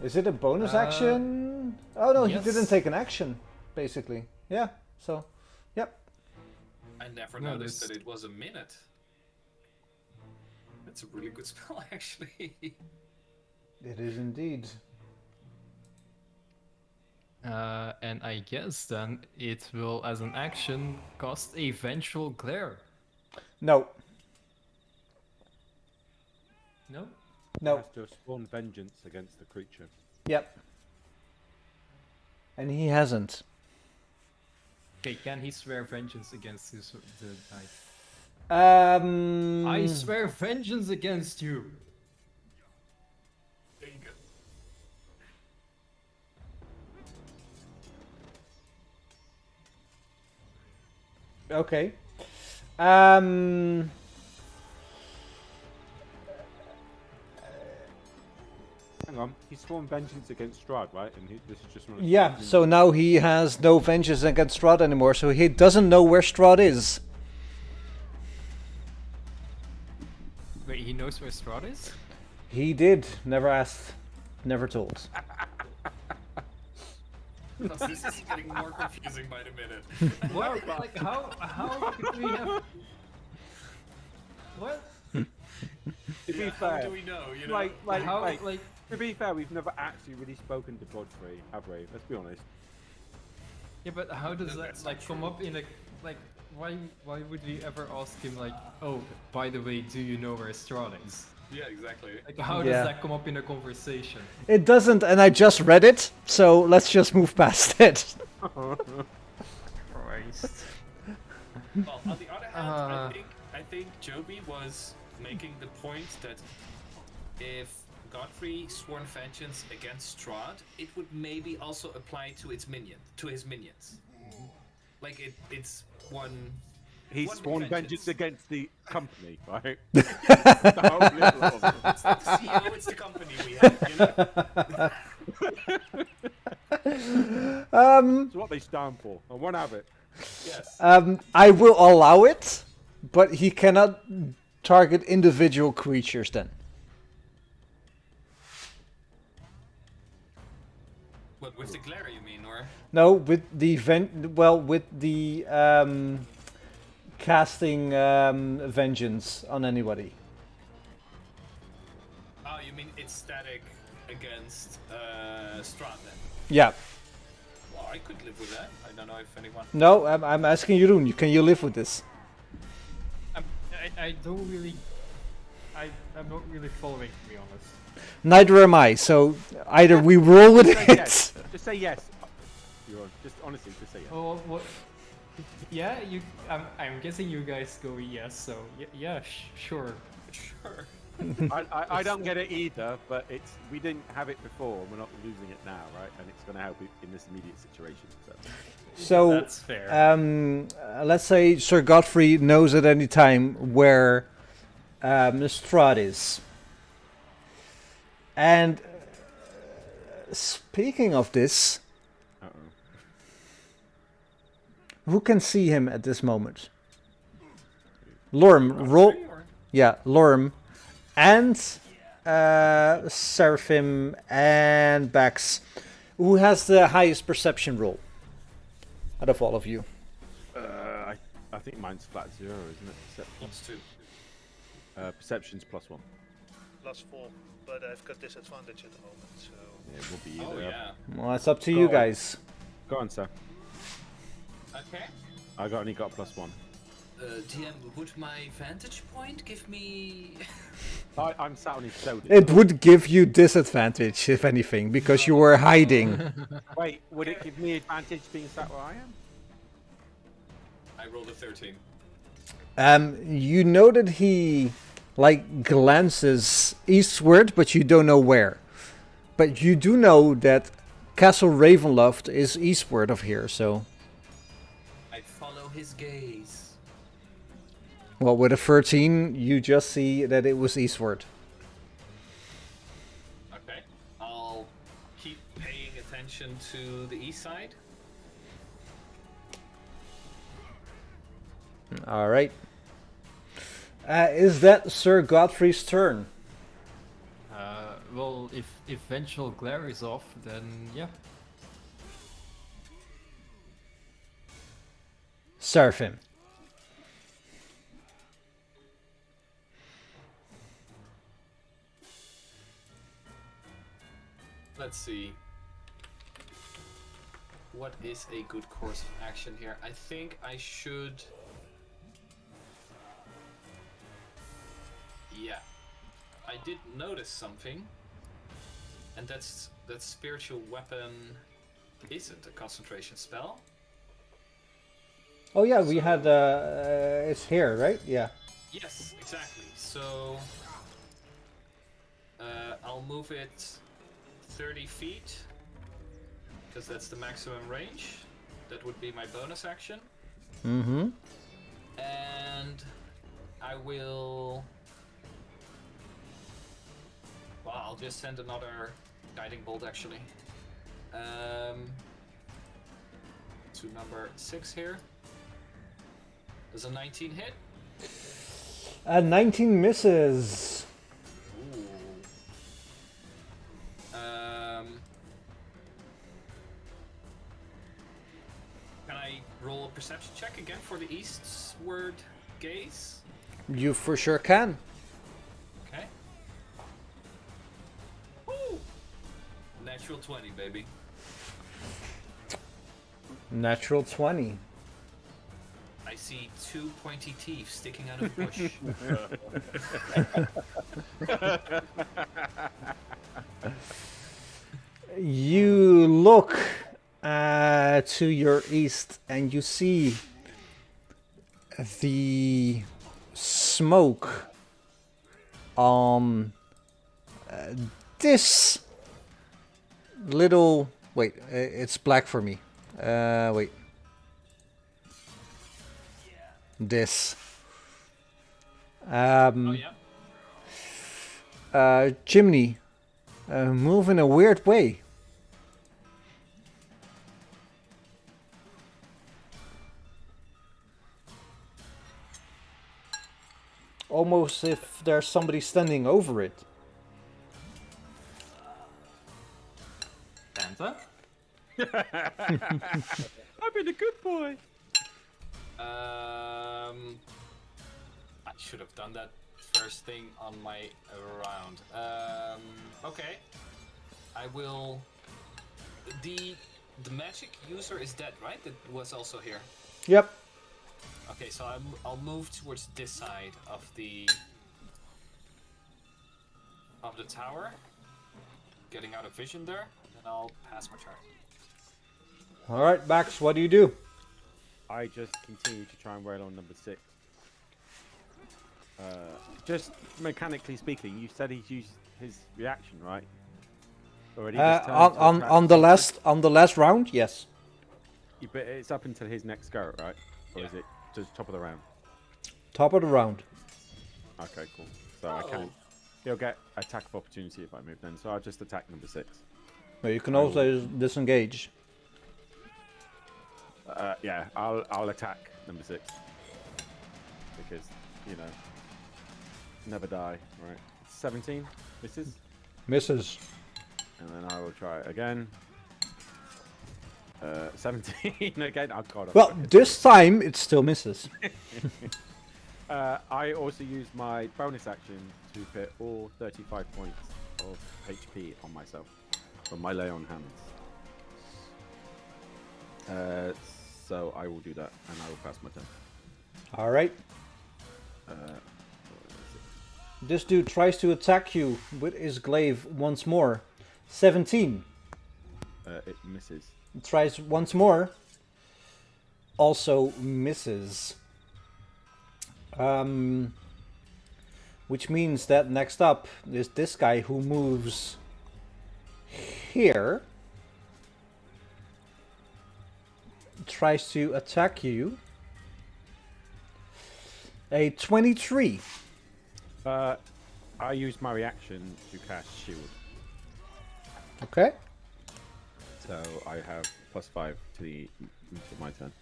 Is it a bonus action? Oh no, yes. he didn't take an action, basically. Yeah. So, yep. I never No, noticed this- that it was a minute. That's a really good spell, actually. It is indeed. And I guess then it will, as an action, cast a Vengeful Glare. No. No? No. Has to have spawned vengeance against the creature. Yep. And he hasn't. Okay, can he swear vengeance against the knight? I swear vengeance against you! There you go. Okay. Hang on, he spawned vengeance against Strahd, right? And this is just one of Yeah, Strahd's so now he has no vengeance against Strahd anymore, so he doesn't know where Strahd is. Wait, he knows where Strahd is? He did. Never asked. Never told. This is getting more confusing by the minute. What? Like, how could we have... What? To be Yeah, fair, how do we know, you know? How, like, like... to be fair, we've never actually really spoken to Godfrey, have we? Let's be honest. Yeah, but how does No, that, that's like, not come true. up in a... Like, why would we ever ask him, like, oh, by the way, do you know where Strahd is? Yeah, exactly. Like, how Yeah. does that come up in a conversation? It doesn't, and I just read it, so let's just move past it. Christ. Well, on the other hand, Uh. I think Joby was making the point that if Godfrey sworn vengeance against Strahd, it would maybe also apply to his minions. Like it's one. He's One spawned vengeance. vengeance against the company, right? The whole little of it. It's not the CEO, it's the company we have. You know? It's what they stand for. I won't have it. Yes. I will allow it, but he cannot target individual creatures then. But with the glare, you mean, or? No, with the with the casting vengeance on anybody. Oh, you mean it's static against Strahd then? Yeah. Well, I could live with that. I don't know if anyone. No, I'm asking you, Rune. Can you live with this? I don't really... I'm not really following, to be honest. Neither am I. So either we roll with Say it. yes. Just say yes. Just honestly, just say yes. Oh, what? Yeah, you. I'm guessing you guys go yes. So yeah, sure. Sure. I don't get it either, but we didn't have it before, and we're not losing it now, right? And it's going to help in this immediate situation. So That's fair. let's say Sir Godfrey knows at any time where Strahd is. And speaking of this, Uh-oh. who can see him at this moment? Lorm, roll. Yeah, Lorm. And Seraphim and Bax. Who has the highest perception roll out of all of you? I think mine's flat 0, isn't it? +2. Perception's +1. +4, but I've got disadvantage at the moment, so... Yeah, it will be Oh either. yeah. Well, it's up to you Go on. guys. Go on, sir. Okay. I only got +1. DM, would my vantage point give me? I'm sat on his shoulder. It would give you disadvantage, if anything, because you were hiding. Wait, would it give me advantage being sat where I am? I rolled a 13. You know that he, like, glances eastward, but you don't know where. But you do know that Castle Ravenloft is eastward of here, so... I follow his gaze. Well, with a 13, you just see that it was eastward. Okay. I'll keep paying attention to the east side. Alright. Is that Sir Godfrey's turn? Well, if Vengeful Glare is off, then yeah. Serve him. Let's see. What is a good course of action here? I think I should... Yeah. I did notice something. And that's that spiritual weapon isn't a concentration spell. Oh yeah, we had, it's here, right? Yeah. Yes, exactly. So... I'll move it 30 feet. Because that's the maximum range. That would be my bonus action. Mm-hmm. And I will... Well, I'll just send another guiding bolt actually. To number 6 here. Does a 19 hit? 19 misses. Ooh. Can I roll a perception check again for the eastward gaze? You for sure can. Okay. Woo! Natural 20, baby. Natural 20. I see 2 pointy teeth sticking out of the bush. You look to your east and you see the smoke on this little... Wait, it's black for me. Wait. This. Oh yeah? Chimney. Move in a weird way. Almost if there's somebody standing over it. Santa? I've been a good boy. I should have done that first thing on my round. Okay. I will... The magic user is dead, right? That was also here. Yep. Okay, so I'll move towards this side of the tower, getting out of vision there, and then I'll pass my turn. Alright, Max, what do you do? I just continue to try and wail on number 6. Just mechanically speaking, you said he's used his reaction, right? Or did he just turn to attack? On the last round, yes. Yeah, but it's up until his next go, right? Or is it just top of the round? Top of the round. Okay, cool. So I can. He'll get attack of opportunity if I move then. So I'll just attack number 6. Well, you can also disengage. Yeah, I'll attack number 6 because never die, right? 17 misses, Misses. and then I will try it again. 17 again. Oh god. Well, this time it still misses. I also use my bonus action to put all 35 points of HP on myself from my lay on hands. So I will do that, and I will pass my turn. All right. Uh, This dude tries to attack you with his glaive once more. 17. it misses. Tries once more. Also misses. Which means that next up is this guy who moves here. Tries to attack you. A 23. I use my reaction to cast shield, Okay. so I have +5 to my turn.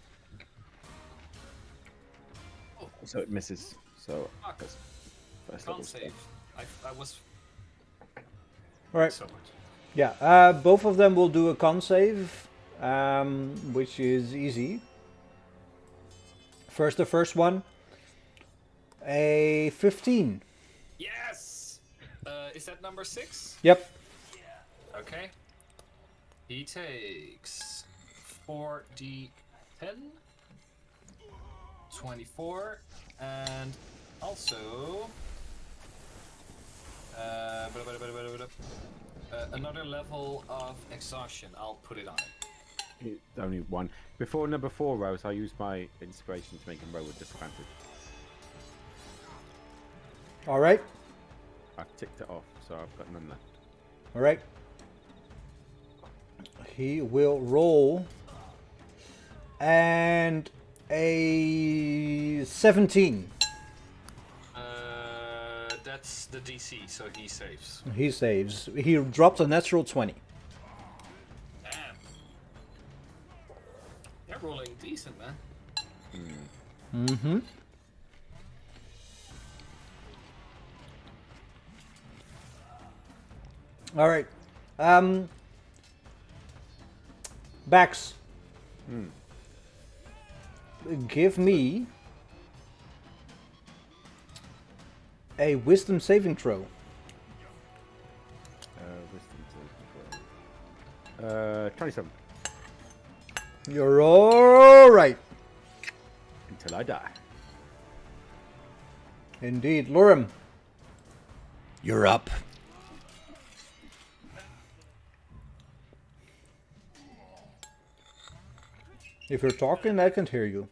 Oh. So it misses. So Fuck. that's first level Can't stuff. save. I was All right. so much. Yeah. Both of them will do a con save, which is easy. The first one. A 15. Yes. Is that number 6? Yep. Okay. He takes 4d10, 24, and also another level of exhaustion. I'll put it on it. Only one. Before number 4 rolls, I use my inspiration to make him roll with disadvantage. All right. I've ticked it off, so I've got none left. All right. He will roll. And a 17. That's the DC, so he saves. He saves. He dropped a natural 20. Damn. They're rolling decent, man. Mm-hmm. All right. Bax. Give me a wisdom saving throw. Wisdom saving throw. 27. You're all right. Until I die. Indeed. Lorem. You're up. If you're talking, I can't hear you.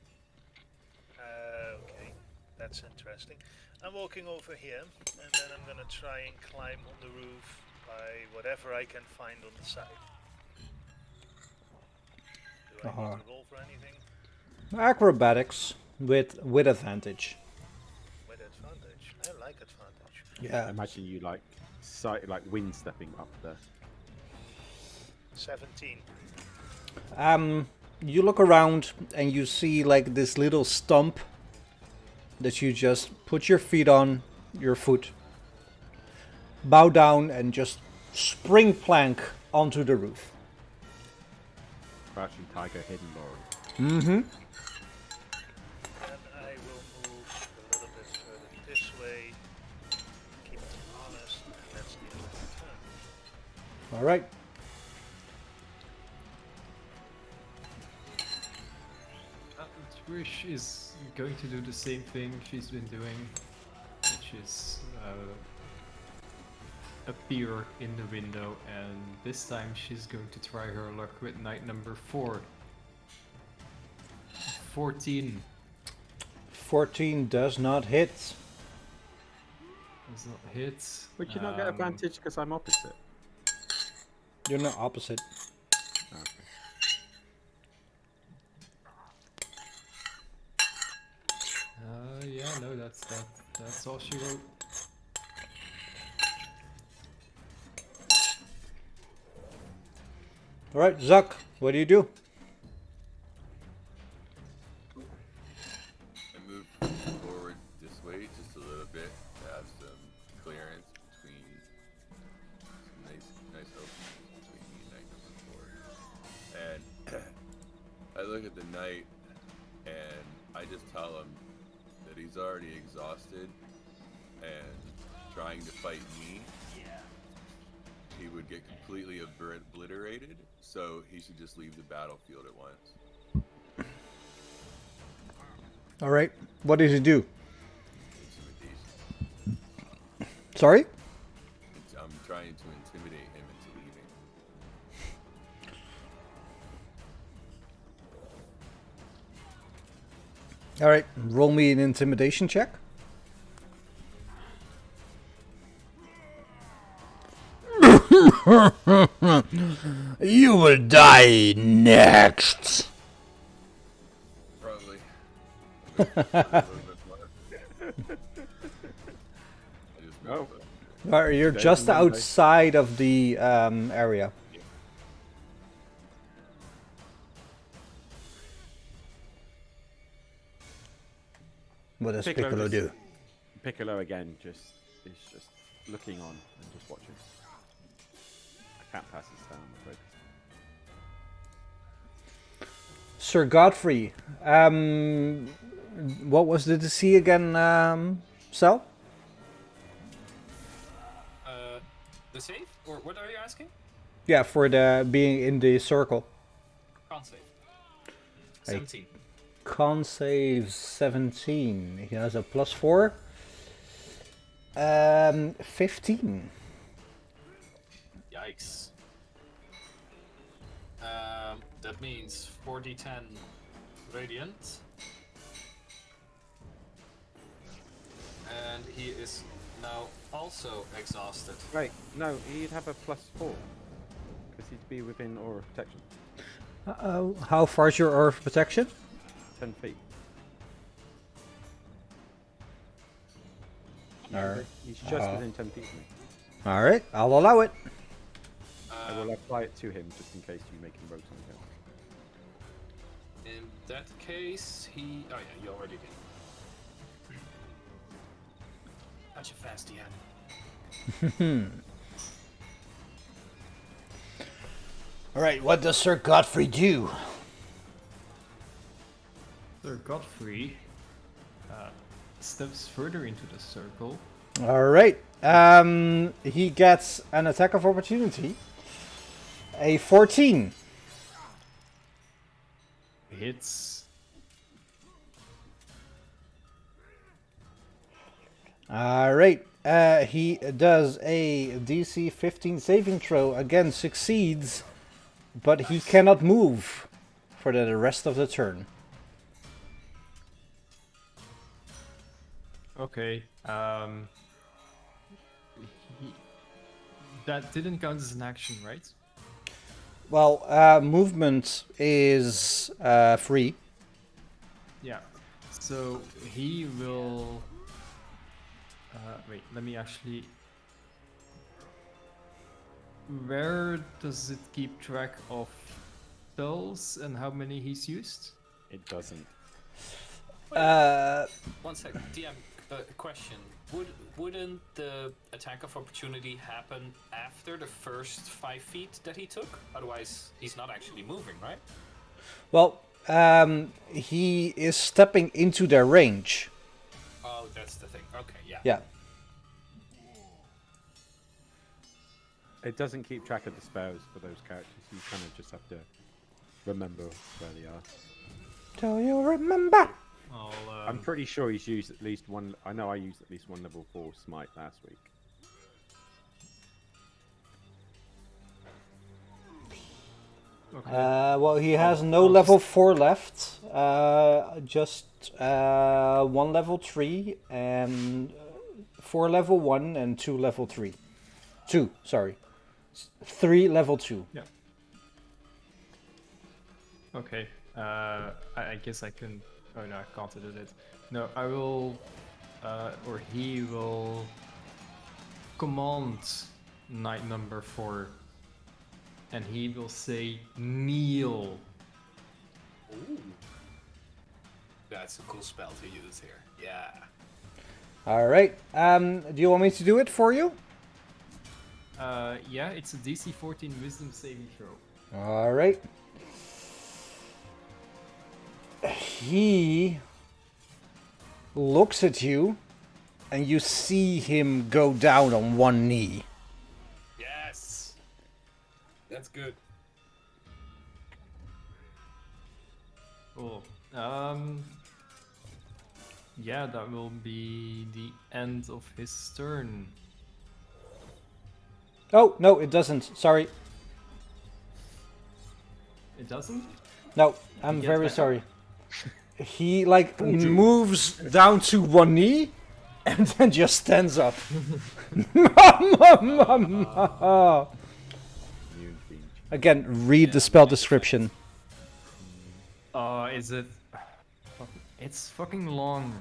Okay, that's interesting. I'm walking over here, and then I'm gonna try and climb on the roof by whatever I can find on the side. Do I need to roll for anything? Acrobatics with advantage. With advantage. I like advantage. Yeah. Imagine you like wind stepping up there. 17. You look around and you see like this little stump that you just put your feet on, your foot, bow down and just spring plank onto the roof. Crouching tiger, hidden Lauren. Mm-hmm. Then I will move a little bit further this way. Keep it honest, and that's the end of my turn. All right. Trish is going to do the same thing she's been doing, which is appear in the window, and this time she's going to try her luck with knight number 4. 14. 14 does not hit. Does not hit. Would you not get advantage because I'm opposite? You're not opposite. Okay. Yeah, no, that's all she wrote. All right, Zuck, what do you do? I move forward this way just a little bit to have some clearance between some nice openings between me and knight number 4. And I look at the knight and I just tell him that he's already exhausted and trying to fight me, he would get completely obliterated, so he should just leave the battlefield at once. All right. What does he do? Intimidation. Sorry? I'm trying to intimidate him into leaving. All right. Roll me an intimidation check. You will die next. Probably. A little bit more. I just Oh. messed up. All right, you're Okay, just Monday. outside of the area. What does Piccolo do? Piccolo again is just looking on and just watching. I can't pass this down, I'm afraid. Sir Godfrey, what was the DC again, Sal? The save? Or what are you asking? Yeah, for the being in the circle. Can't save. Hey. 17. Con save 17. He has a +4. 15. Yikes. That means 4d10 radiant. And he is now also exhausted. Right, no, he'd have a +4. Because he'd be within aura of protection. How far is your aura of protection? 10 feet. Alright. He's just within 10 feet of me. Alright, I'll allow it. I will apply it to him just in case you make him roll something else. In that case, he... Oh yeah, you already did. Such a fast hand. Alright, what does Sir Godfrey do? Sir Godfrey steps further into the circle. Alright, he gets an attack of opportunity. A 14. Hits. Alright, he does a DC 15 saving throw. Again, succeeds, but he cannot move for the rest of the turn. Okay. That didn't count as an action, right? Well, movement is free. Yeah. So he will. Wait, let me actually. Where does it keep track of spells and how many he's used? It doesn't. One second. DM, question. Wouldn't the attack of opportunity happen after the first 5 feet that he took? Otherwise, he's not actually moving, right? Well, he is stepping into their range. Oh, that's the thing. Okay, yeah. Yeah. It doesn't keep track of the spells for those characters. You kind of just have to remember where they are. Do you remember? I'm pretty sure he's used at least one. I know I used at least one level 4 smite last week. Okay. Well, he has no level 4 left. Just 1 level 3 and 4 level 1 and 2 level 3. 2, sorry. 3 level 2. Yeah. Okay. I guess I can. Oh no, I can't edit it. No, I will. Or he will command knight number 4, and he will say kneel. Ooh. That's a cool spell to use here. Yeah. Alright. Do you want me to do it for you? Yeah, it's a DC 14 Wisdom saving throw. Alright. He looks at you, and you see him go down on one knee. Yes. That's good. Cool. yeah, that will be the end of his turn. Oh, no, it doesn't. Sorry. It doesn't? No, I'm gets very back up? sorry. He, like, moves down to one knee and then just stands up. Immune fiend. Again, read the spell description. Oh, is it? It's fucking long.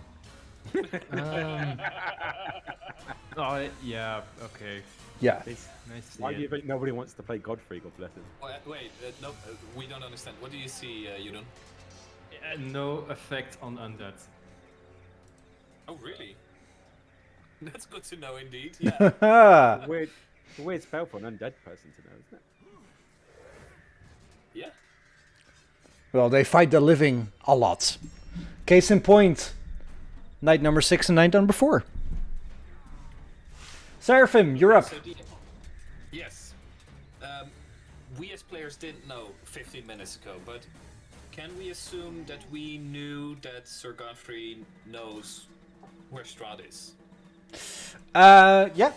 Oh, yeah, okay. Yeah. It's- Nice to see Why do you it. think nobody wants to play Godfrey? God bless him. Wait, no, we don't understand. What do you see, Yudon? No effect on undead. Oh, really? That's good to know, indeed. Yeah. Weird spell for an undead person to know, isn't it? Yeah. Well, they fight the living a lot. Case in point, night number 6 and night number 4. Seraphim, you're up. So yes. We as players didn't know 15 minutes ago, but can we assume that we knew that Sir Godfrey knows where Strahd is? Yeah.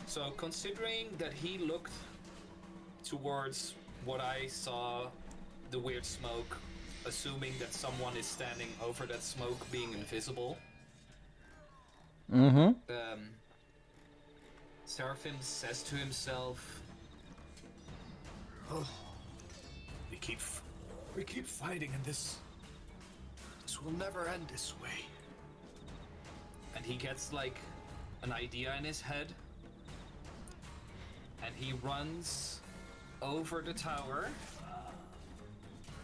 So considering that he looked towards what I saw, the weird smoke, assuming that someone is standing over that smoke being invisible, Mm-hmm. Seraphim says to himself, "Oh, we keep fighting, and this will never end this way." And he gets like an idea in his head, and he runs over the tower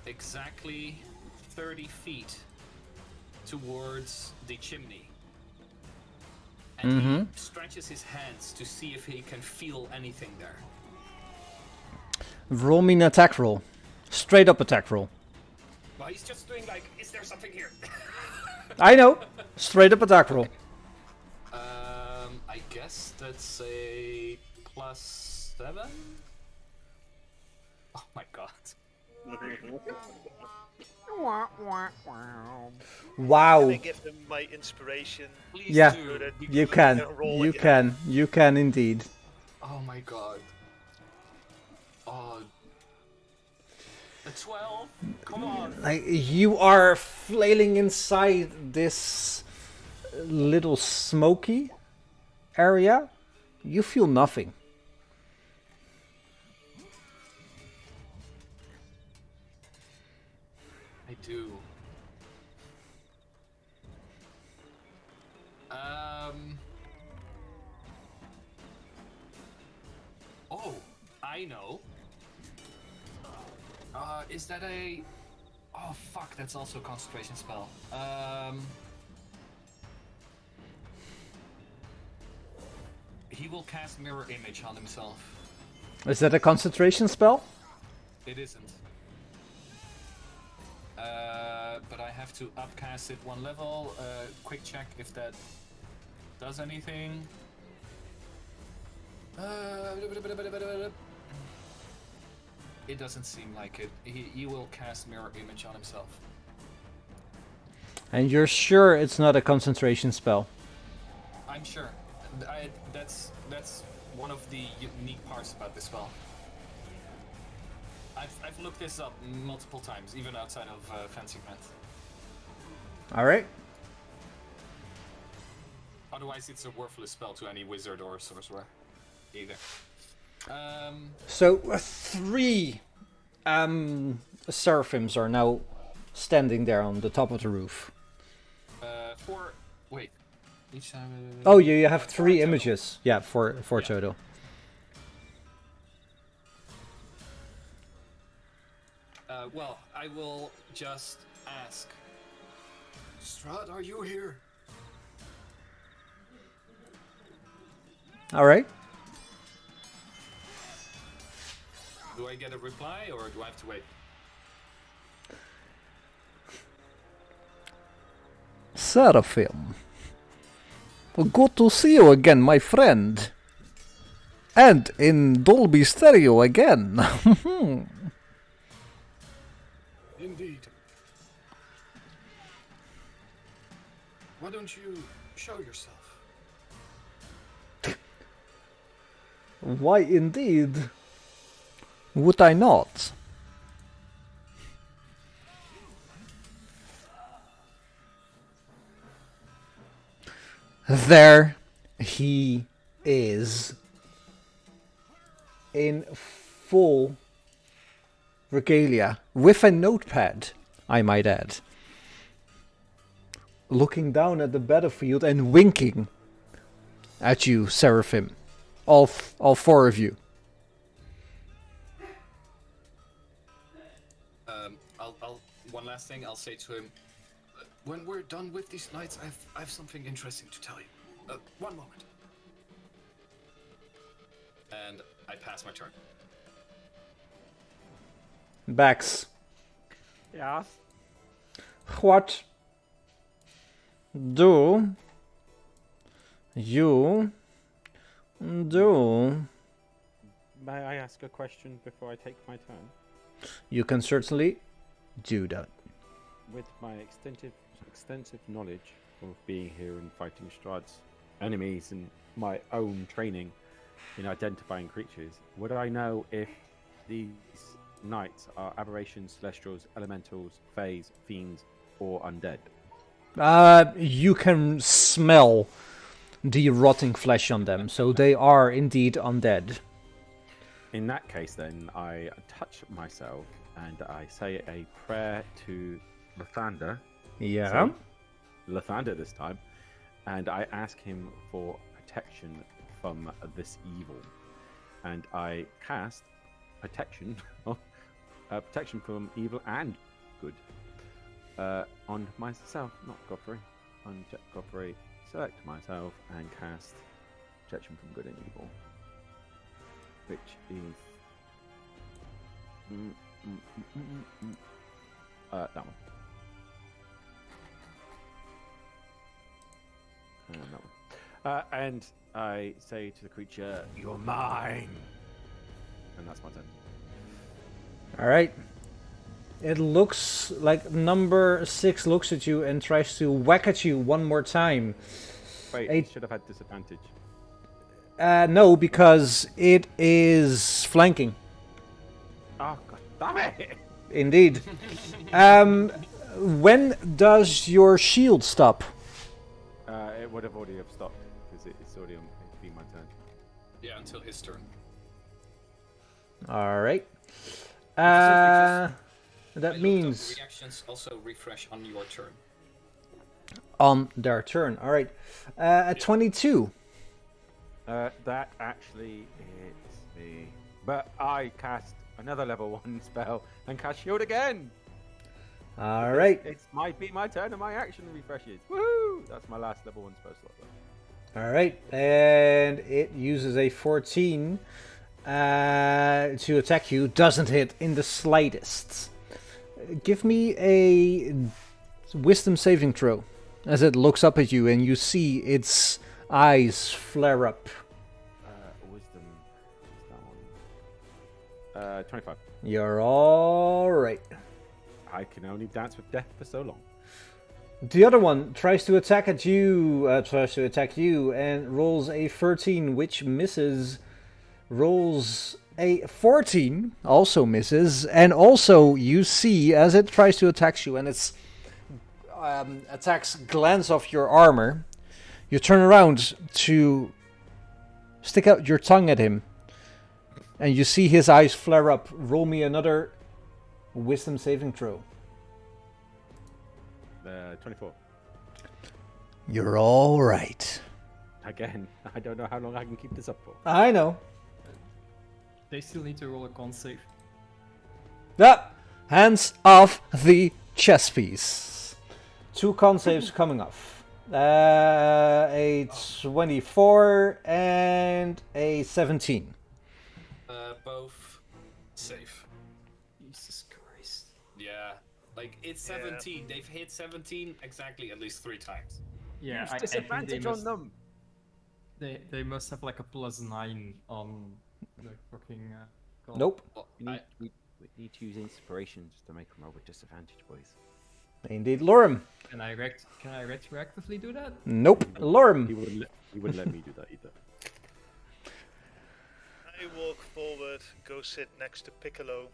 exactly 30 feet towards the chimney. And he stretches his hands to see if he can feel anything there. Roll me an attack roll. Straight up attack roll. Well, he's just doing like, is there something here? I know. Straight up attack roll. I guess that's a +7? Oh my god. Wow. Can I give them my inspiration? Please Yeah. do. So that You can. roll You again? can. You can indeed. Oh my god. Oh. A 12? Come on. Like, you are flailing inside this little smoky area. You feel nothing. I do. Oh, I know. Is that a... Oh, fuck, that's also a concentration spell. He will cast Mirror Image on himself. Is that a concentration spell? It isn't. But I have to upcast it one level. Quick check if that does anything. It doesn't seem like it. He will cast Mirror Image on himself. And you're sure it's not a concentration spell? I'm sure. That's one of the unique parts about this spell. I've looked this up multiple times, even outside of Fancy Grant. Alright. Otherwise, it's a worthless spell to any wizard or sorcerer. Either. So, 3 seraphims are now standing there on the top of the roof. 4. Wait. Each time. Oh, you have 3 total. images. Yeah, 4 Yeah. total. Well, I will just ask. Strahd, are you here? Alright. Do I get a reply or do I have to wait? Seraphim. Well, good to see you again, my friend. And in Dolby Stereo again. Indeed. Why don't you show yourself? Why indeed would I not? There he is, in full regalia, with a notepad, I might add, looking down at the battlefield and winking at you, Seraphim. All four of you. I'll one last thing I'll say to him. When we're done with these nights, I have something interesting to tell you. One moment. And I pass my turn. Bax, Yes. what do you do? May I ask a question before I take my turn? You can certainly do that. With my extensive knowledge of being here and fighting Strahd's enemies and my own training in identifying creatures, would I know if these knights are aberrations, celestials, elementals, fays, fiends, or undead? You can smell the rotting flesh on them, so they are indeed undead. In that case, then, I touch myself and I say a prayer to Lathander. Yeah. Lathander this time. And I ask him for protection from this evil. And I cast protection, protection from evil and good, on myself, not Godfrey. Uncheck Godfrey, select myself, and cast protection from good and evil. Which is that one. And that one. And I say to the creature, "You're mine," and that's my turn. All right. It looks like number 6 looks at you and tries to whack at you one more time. Wait, Eight. I should have had disadvantage. No, because it is flanking. Oh god damn it! Indeed. When does your shield stop? It would have already have stopped because it's already been my turn. Yeah, until his turn. All right. I That looked up, means reactions also refresh on your turn. on their turn. All right. At 22. That actually hits me. But I cast another level 1 spell and cast shield again. All right. It might be my turn and my action refreshes. Woohoo! That's my last level 1 spell slot though. All right. And it uses a 14 to attack you. Doesn't hit in the slightest. Give me a wisdom saving throw as it looks up at you and you see its eyes flare up. Wisdom is that one. 25. You're all right. I can only dance with death for so long. The other one tries to attack you, and rolls a 13, which misses. Rolls a 14, also misses, and also you see as it tries to attack you, and its attacks glance off your armor. You turn around to stick out your tongue at him, and you see his eyes flare up. Roll me another wisdom saving throw. 24. You're all right. Again, I don't know how long I can keep this up for. I know. They still need to roll a con save. Ah, hands off the chess piece. 2 con saves coming off. A 24 and a 17. Both safe. Jesus Christ. Yeah, like it's 17. They've hit 17 exactly at least 3 times. Yeah, Use I think disadvantage they on must, them. they must have like a +9 on the fucking. Con. Nope. Well, We need to use inspiration just to make them roll with disadvantage, boys. Indeed, Lorem. Can I retroactively do that? Nope, He Lorem. wouldn't let me do that either. I walk forward, go sit next to Piccolo,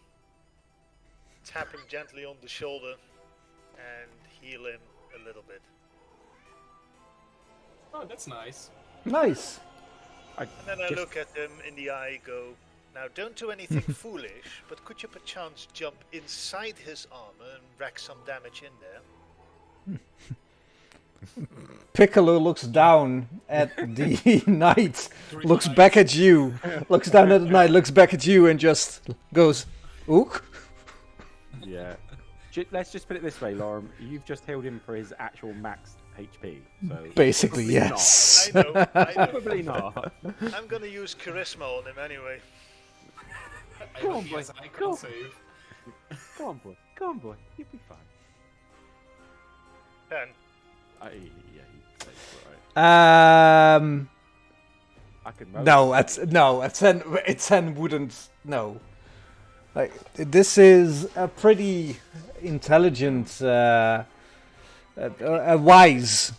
tap him gently on the shoulder, and heal him a little bit. Oh, that's nice. Nice. And then I look at him in the eye, go, now don't do anything foolish, but could you perchance jump inside his armor and wreak some damage in there? Piccolo looks down at the knight, looks back at you, looks down at the knight, looks back at you, and just goes, "Ook." Yeah. Let's just put it this way, Lorem. You've just healed him for his actual max HP. So Basically, probably yes. I know. Probably not. I'm gonna use charisma on him anyway. I Come hope on, he boy. has Come icon on. save. Come on, boy. Come on, boy. You'll be fine. 10. Yeah, he'd say it's alright. I could mow No, a 10 wouldn't. No, like this is a pretty intelligent, a wise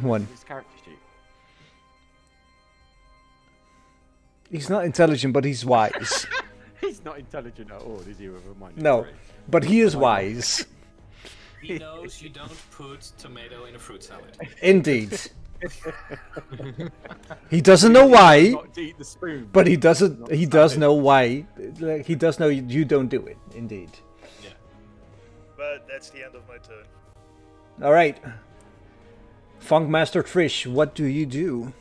one. his character sheet. He's not intelligent, but he's wise. He's not intelligent at all, is he? With a mind of No, three? but he is wise. He knows you don't put tomato in a fruit salad. Indeed. He doesn't know why, Not to eat the spoon. but he doesn't. He does know why. Like, he does know you don't do it. Indeed. Yeah. But that's the end of my turn. All right. Funkmaster Trish, what do you do?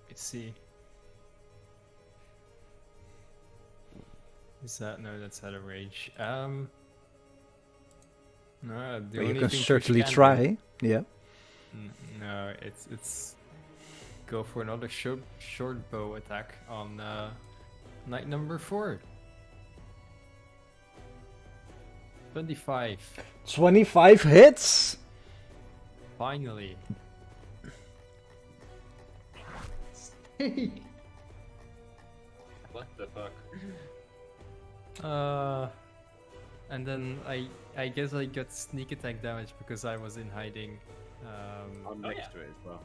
Let's see. Is that no? That's out of rage. No, the Well, only you can thing Trish certainly can do- try. Yeah. No, it's go for another short bow attack on knight number 4. 25. 25 hits. Finally. What the fuck? And then I guess I got sneak attack damage because I was in hiding. I'm Oh, next yeah. to it as well.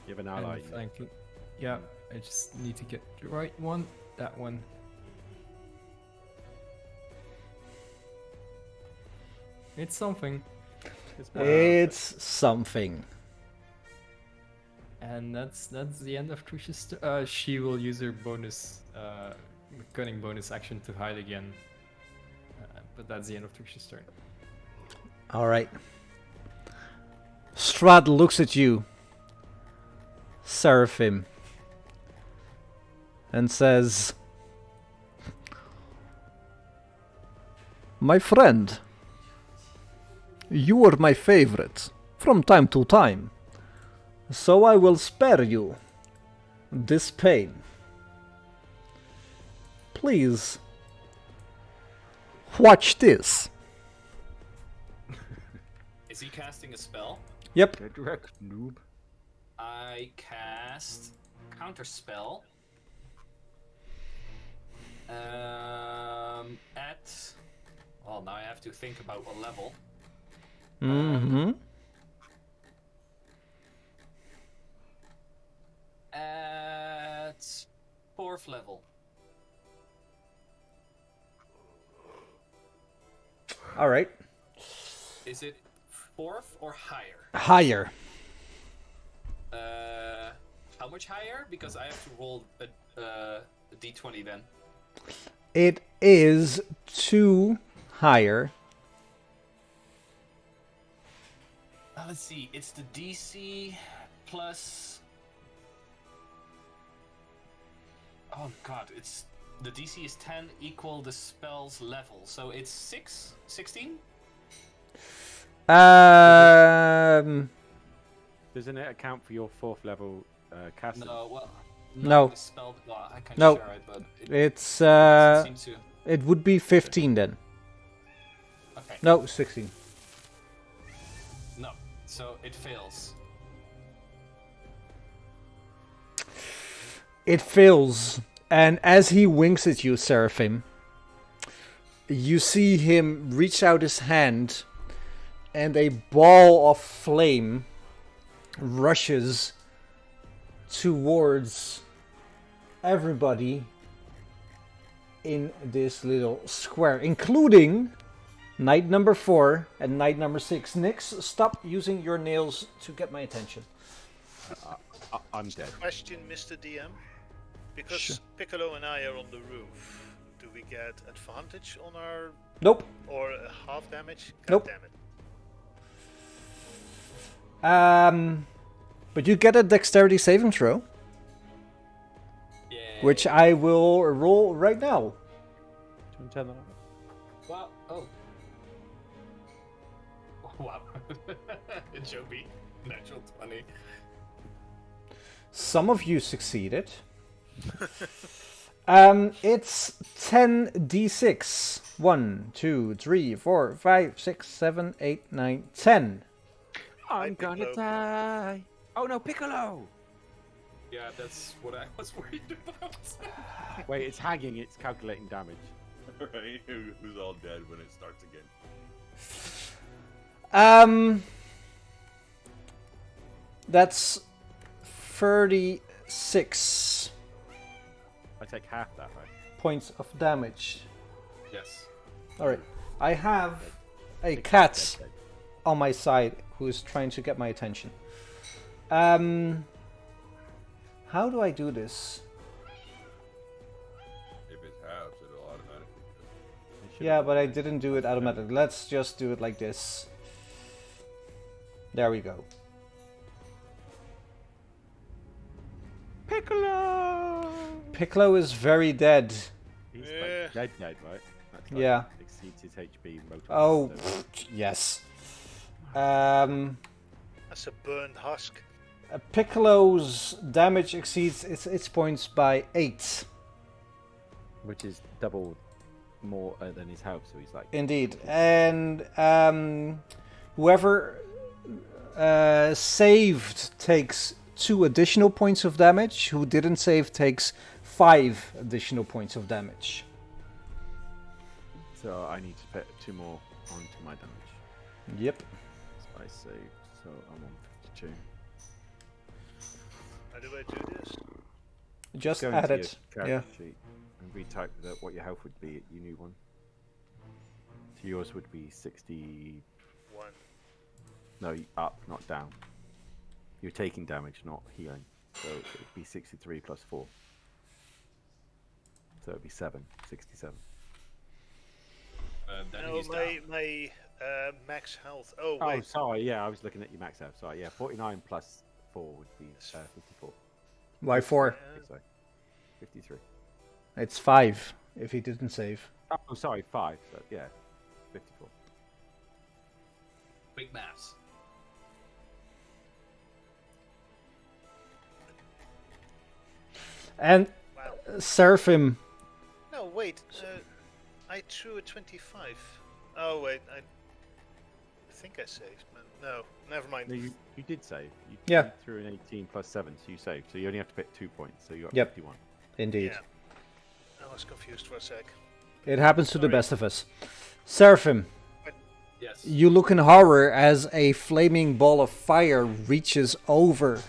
You have an and ally. flanking. Yeah, I just need to get the right one. That one. It's something. It's something. And that's the end of Trish's. She will use her bonus, cunning bonus action to hide again. But that's the end of Trish's turn. All right. Strahd looks at you, Seraphim, and says, "My friend, you were my favorite from time to time, so I will spare you this pain. Please, watch this." Is he casting a spell? Yep. Get wrecked, noob. I cast counter spell. At well, now I have to think about what level. Mm-hmm. At 4th level. All right. Is it 4th or higher? Higher. How much higher? Because I have to roll a d20 then. It is 2 higher. Let's see. It's the DC plus. Oh god, it's the DC is 10 equal the spell's level, so it's 16. Doesn't it account for your 4th level casting? No, well, No. The spell. Well, I can't No. share it, but it It's doesn't seem to. it would be 15 then. Okay. No, 16. No. So it fails. It fails, and as he winks at you, Seraphim, you see him reach out his hand, and a ball of flame rushes towards everybody in this little square, including knight number 4 and knight number 6. Nix, stop using your nails to get my attention. I'm dead. Question, Mr. DM. Because Sure. Piccolo and I are on the roof, do we get advantage on our... Nope. or half damage? Nope. Damn it. But you get a dexterity saving throw, Yeah. which I will roll right now. Do you want to turn that on? Wow. Oh. Wow. Joby. Natural 20. Some of you succeeded. It's 10d6. 1, 2, 3, 4, 5, 6, 7, 8, 9, 10. I'm gonna Piccolo. die. Oh no, Piccolo! Yeah, that's what I was worried about. Wait, it's hanging. It's calculating damage. Right? Who's all dead when it starts again? That's 36 I take half that, right? points of damage. Yes. Alright. I have a Dead, cat dead, dead. on my side who is trying to get my attention. How do I do this? If it's halves, it'll automatically. It should Yeah, have- but I didn't do it automatically. Let's just do it like this. There we go. Piccolo! Piccolo is very dead. He's Yeah. like dead, right? That's Yeah. Exceeds his HP. multiple Oh, times. yes. That's a burned husk. Piccolo's damage exceeds its points by 8. Which is double more than his health, so he's like. Indeed. And whoever saved takes 2 additional points of damage. Who didn't save takes 5 additional points of damage. So I need to put 2 more onto my damage. Yep. So I saved, so I'm on 52. How do I do this? Just Go add into it. your Yeah. character sheet and retype what your health would be at your new one. So yours would be 60. 1. No, up, not down. You're taking damage, not healing. So it would be 63 plus 4. So it would be 67. Then No, he's my down. my max health. Oh Oh, wait, sorry, yeah, I was looking at your max health. Sorry, yeah, 49 plus 4 would be 54. Why 4? Sorry, 53. It's 5 if he didn't save. Oh, sorry, 5. So, yeah, 54. Big maths. And wow. Seraphim, No, wait. I threw a 25. Oh wait, I think I saved. But no, never mind. No, you did save. You Yeah. threw an 18 plus 7, so you saved. So you only have to pick 2 points. So you got Yep. 51. indeed. Yeah. I was confused for a sec. It happens to the Sorry. best of us. Seraphim, Yes. you look in horror as a flaming ball of fire reaches over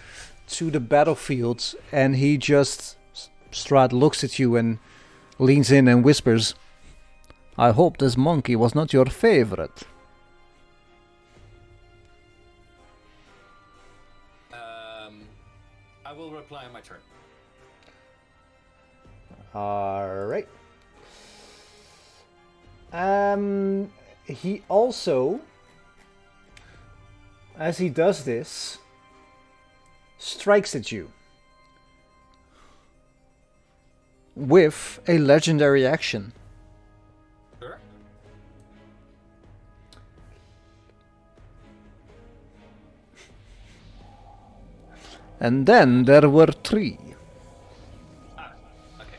to the battlefield, and he just... Strahd looks at you and leans in and whispers, "I hope this monkey was not your favorite." I will reply on my turn. Alright. He also, as he does this, strikes at you with a legendary action. Sure. And then there were 3. Ah, okay.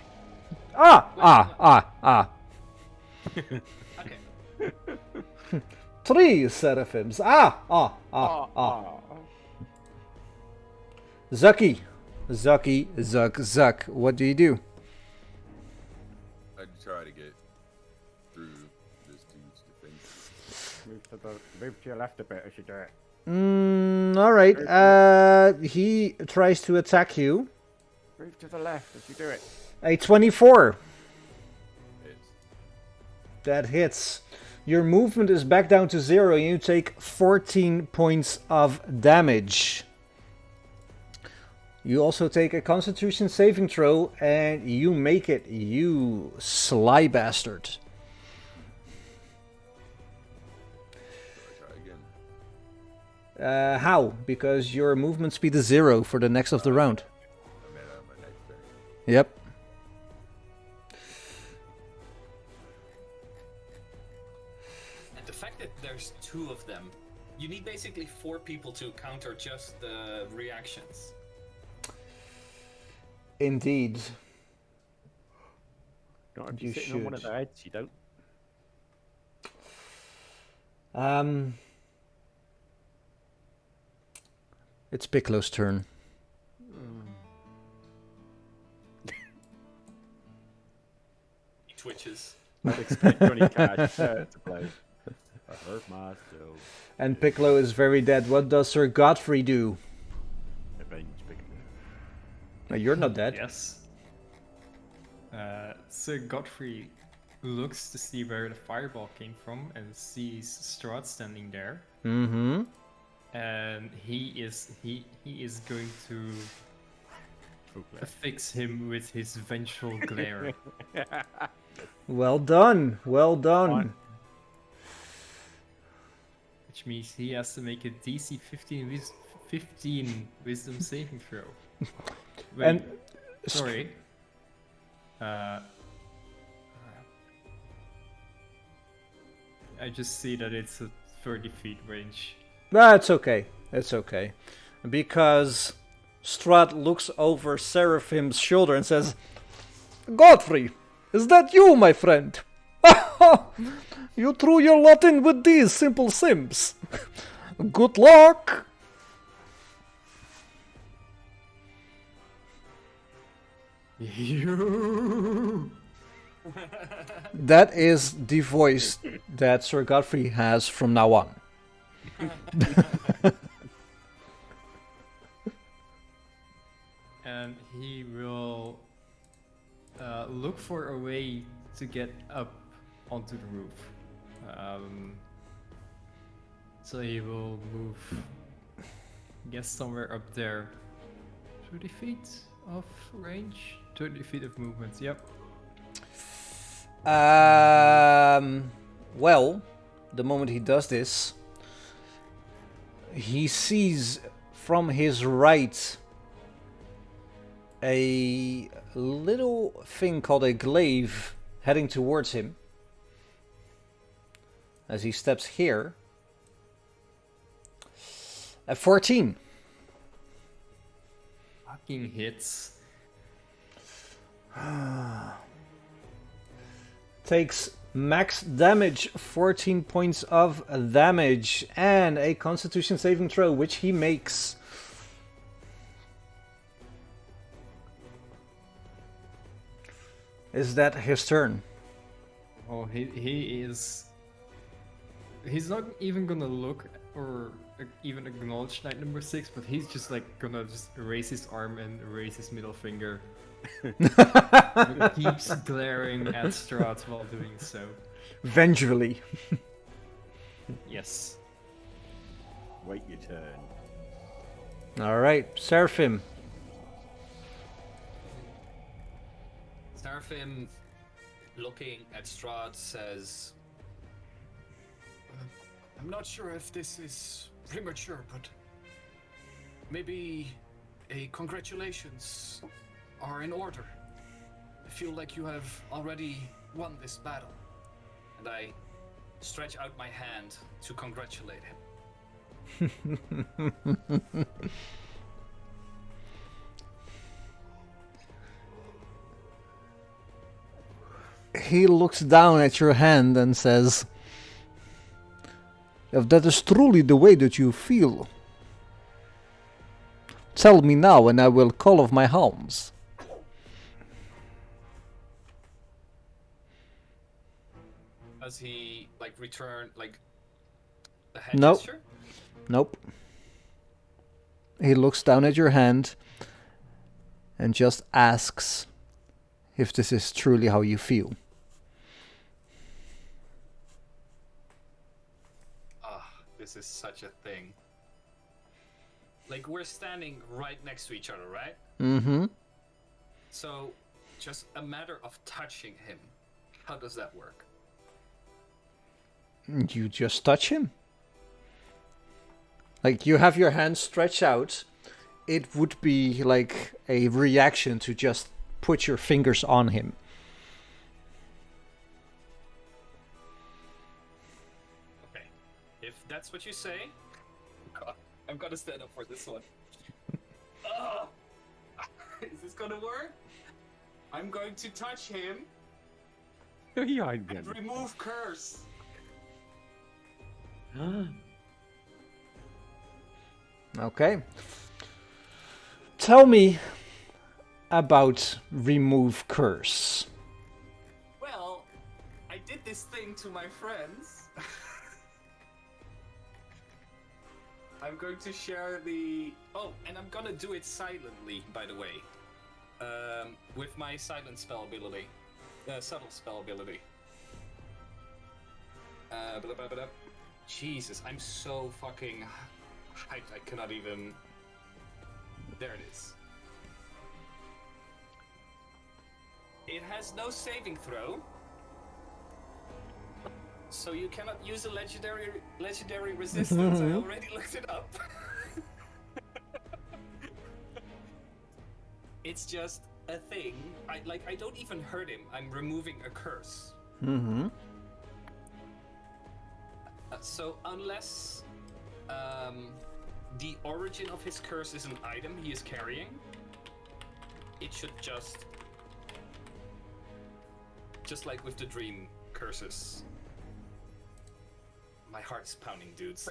Okay. 3 seraphims. Zaki, Zucky, Zuck. What do you do? I'd try to get through this dude's defense. Move to your left a bit as you do it. Alright. He tries to attack you. Move to the left as you do it. A 24. It's That hits. Your movement is back down to 0 and you take 14 points of damage. You also take a Constitution saving throw and you make it, you sly bastard. try again. How? Because your movement speed is 0 for the next of the round. I made out my next turn. Yep. And the fact that there's 2 of them, you need basically 4 people to counter just the reactions. Indeed. Not if You you're sitting on one of should. the heads, you don't. It's Piccolo's turn. He twitches. I'd expect Johnny Cash to play. I hurt myself. And Piccolo is very dead. What does Sir Godfrey do? Avenge Piccolo. No, you're not dead. Yes. Sir Godfrey looks to see where the fireball came from and sees Strahd standing there. Mm-hmm. And he is going to affix him with his vengeful glare. Well done. Well done. Fine. Which means he has to make a DC 15 wisdom saving throw. Wait, And sorry. I just see that it's a 30 feet range. It's okay. It's okay. Because Strahd looks over Seraphim's shoulder and says, Godfrey, is that you, my friend? You threw your lot in with these simple sims. Good luck. That is the voice that Sir Godfrey has from now on. And he will look for a way to get up onto the roof. So he will move, I guess, somewhere up there. 30 feet of range? 30 feet of movement, yep. Well, the moment he does this, he sees from his right a little thing called a glaive heading towards him. As he steps here. At 14. Fucking hits. Takes max damage, 14 points of damage, and a Constitution saving throw, which he makes. Is that his turn? Oh, he is. He's not even gonna look or even acknowledge knight number 6, but he's just like gonna just raise his arm and raise his middle finger. He keeps glaring at Strahd while doing so. Vengefully. Yes. Wait your turn. Alright, Seraphim. Seraphim, looking at Strahd, says, I'm not sure if this is premature, but maybe a congratulations are in order. I feel like you have already won this battle. And I stretch out my hand to congratulate him. He looks down at your hand and says, if that is truly the way that you feel, Tell me now, and I will call off my hounds. Does he like return like a hand Nope. gesture? Nope. He looks down at your hand and just asks if this is truly how you feel. Ah, this is such a thing. Like, we're standing right next to each other, right? Mm-hmm. So, just a matter of touching him. How does that work? You just touch him. Like, you have your hand stretched out. It would be like a reaction to just put your fingers on him. Okay. If that's what you say, God, I'm gonna stand up for this one. Ah! Is this gonna work? I'm going to touch him Who are you hiding and behind? remove curse. Okay. Tell me about remove curse. Well, I did this thing to my friends. I'm going to share the... Oh, and I'm gonna do it silently, by the way. With my silent spell ability. Subtle spell ability. Blah, blah, blah. Jesus, I'm so fucking hyped, I cannot even... There it is. It has no saving throw. So you cannot use a legendary resistance. I already looked it up. It's just a thing. I don't even hurt him. I'm removing a curse. Mm-hmm. So unless the origin of his curse is an item he is carrying, it should just like with the dream curses. My heart's pounding, dudes.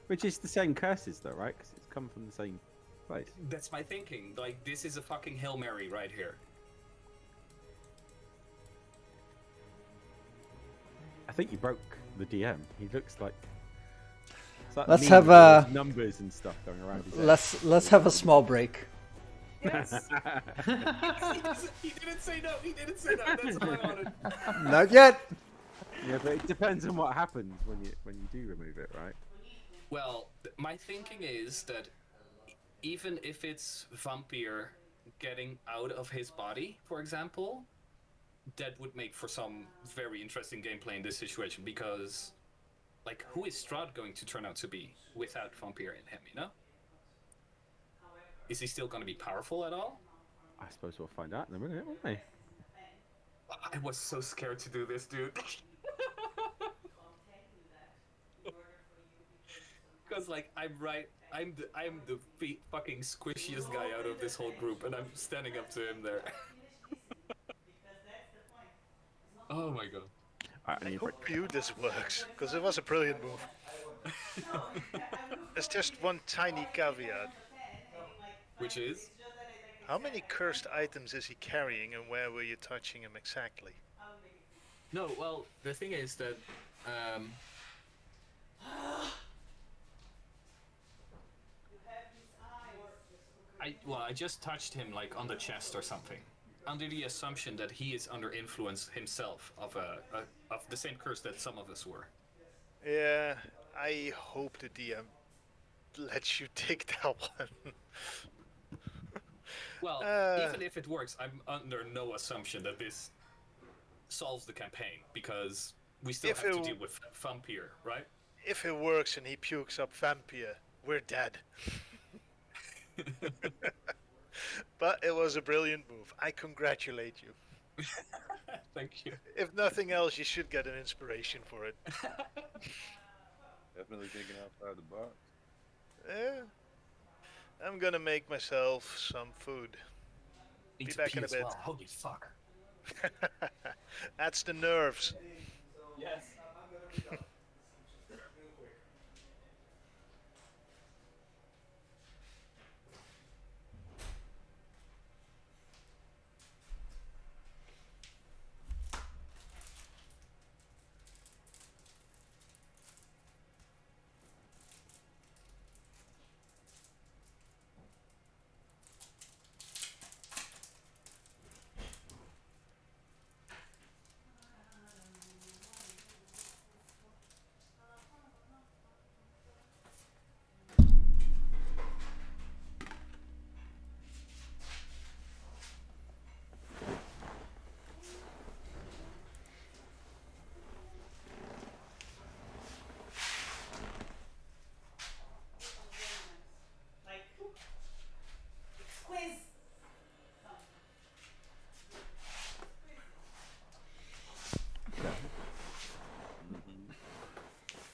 Which is the same curses, though, right? Because it's come from the same place. That's my thinking. Like, this is a fucking Hail Mary right here. I think you broke the DM. He looks like. It's like Let's meme have with all a- those numbers and stuff going around. His head. Let's have a small break. Yes. He didn't say no. He didn't say no. That's all I wanted. Not yet. Yeah, but it depends on what happens when you do remove it, right? Well, my thinking is that even if it's Vampire getting out of his body, for example, that would make for some very interesting gameplay in this situation because, like, who is Strahd going to turn out to be without Vampire in him, you know? Is he still going to be powerful at all? I suppose we'll find out in a minute, won't we? I was so scared to do this, dude. Because, like, I'm the fucking squishiest guy out of this whole group, and I'm standing up to him there. Oh my god. Alright, I I need a break. hope you this works, because it was a brilliant move. There's just one tiny caveat. Which is? How many cursed items is he carrying and where were you touching him exactly? No, well, the thing is that, I just touched him, like, on the chest or something. Under the assumption that he is under influence himself of the same curse that some of us were. Yeah, I hope the DM lets you take that one. Well, even if it works, I'm under no assumption that this solves the campaign, because we still If have to it- deal with Vampire, right? If it works and he pukes up Vampire, we're dead. But it was a brilliant move. I congratulate you. Thank you. If nothing else, you should get an inspiration for it. Definitely thinking outside the box. Yeah. I'm gonna make myself some food. Need Be to back pee in a as bit. well. Holy fuck. That's the nerves. Yes.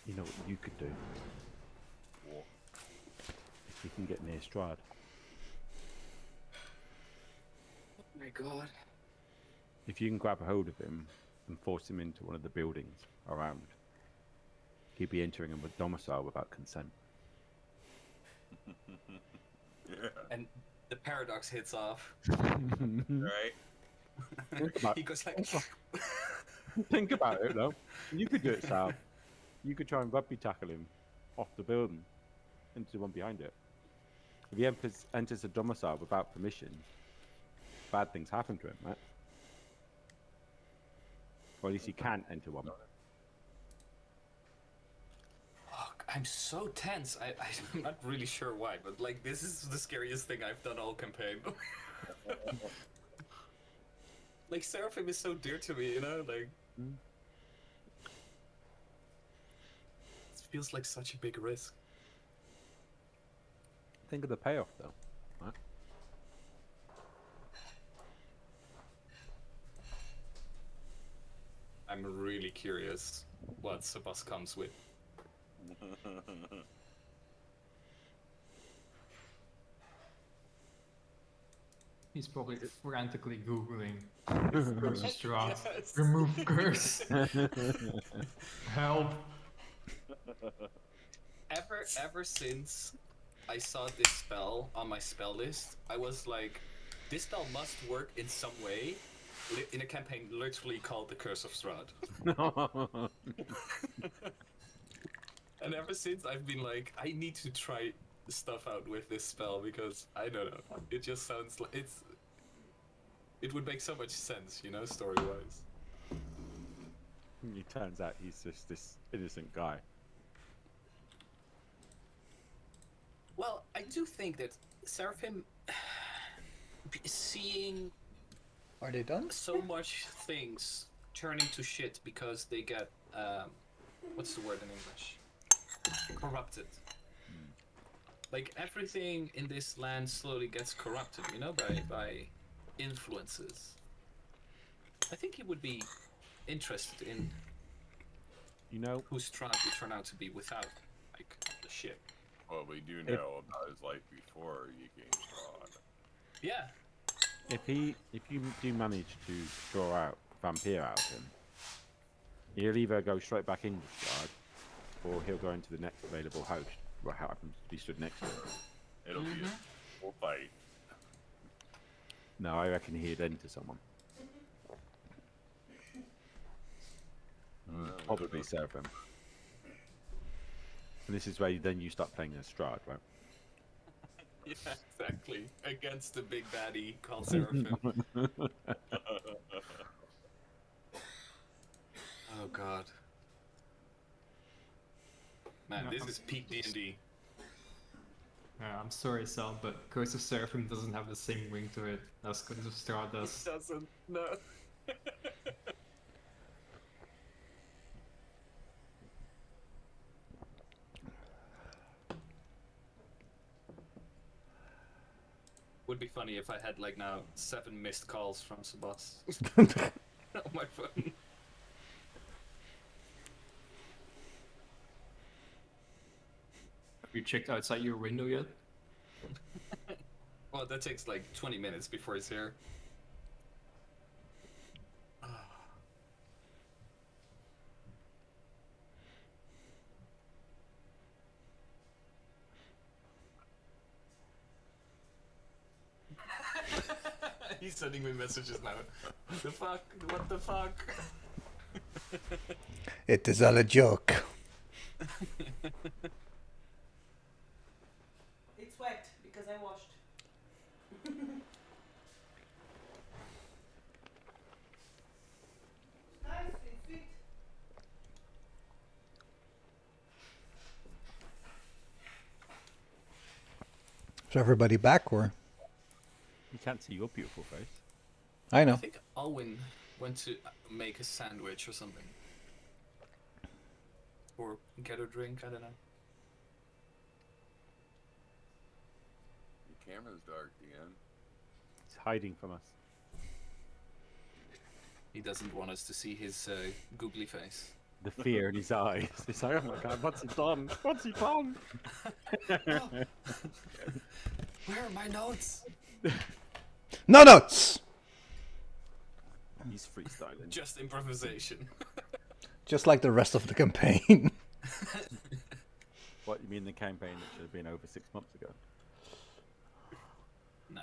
You know what you could do? What? If you can get near Strahd. Oh my god. If you can grab a hold of him and force him into one of the buildings around, he'd be entering a domicile without consent. Yeah. And the paradox hits off. Right. Think about, He goes like, think about it, though. You could do it, Sal. You could try and rugby tackle him off the building into the one behind it. If he enters a domicile without permission, bad things happen to him, right? Or at least he can't enter one. oh, I'm so tense. I'm not really sure why, but like this is the scariest thing I've done all campaign. Like Seraphim is so dear to me, you know? Like Mm. it feels like such a big risk. Think of the payoff, though. Right? I'm really curious what Sabas comes with. He's probably frantically googling curse of Strahd. Yes. Remove curse. Help. Ever since I saw this spell on my spell list, I was like, this spell must work in some way in a campaign literally called the Curse of Strahd. And ever since I've been like, I need to try stuff out with this spell because I don't know. It just sounds like it would make so much sense, you know, story-wise. It turns out he's just this innocent guy. Well, I do think that Seraphim seeing Are they done? so much things turning to shit because they get what's the word in English? Corrupted. Like everything in this land slowly gets corrupted, you know, by influences. I think he would be interested in You know, who Strahd would turn out to be without like the shit. Well, we do know about his life before he came Strahd. Yeah. if you do manage to draw out Vampire out of him, he'll either go straight back into Strahd, or he'll go into the next available host, what happens to be stood next to him. It'll be a full fight. No, I reckon he'd enter someone. Probably Seraphim. And this is where then you start playing as Strahd, right? Yeah, exactly. Against the big baddie called Seraphim. Oh god. Man, No, this I'm- is peak D&D. I'm sorry, Sal, but Curse of Seraphim doesn't have the same ring to it as Curse of Strahd does. Doesn't, no. Would be funny if I had like now 7 missed calls from Sabas on my phone. Have you checked outside your window yet? Well, that takes like 20 minutes before it's here. He's sending me messages now. The fuck? What the fuck? It is all a joke. It's wet because I washed. Nice, it's sweet. Is everybody back, or? You can't see your beautiful face. I I know. think Alwyn went to make a sandwich or something. Or get a drink, I don't know. The camera's dark, Deanne. He's hiding from us. He doesn't want us to see his googly face. the fear in his eyes. It's like, oh my god, what's he done? What's he done? Where are my notes? No notes! He's freestyling. Just improvisation. Just like the rest of the campaign. What, you mean the campaign that should have been over 6 months ago? Nah,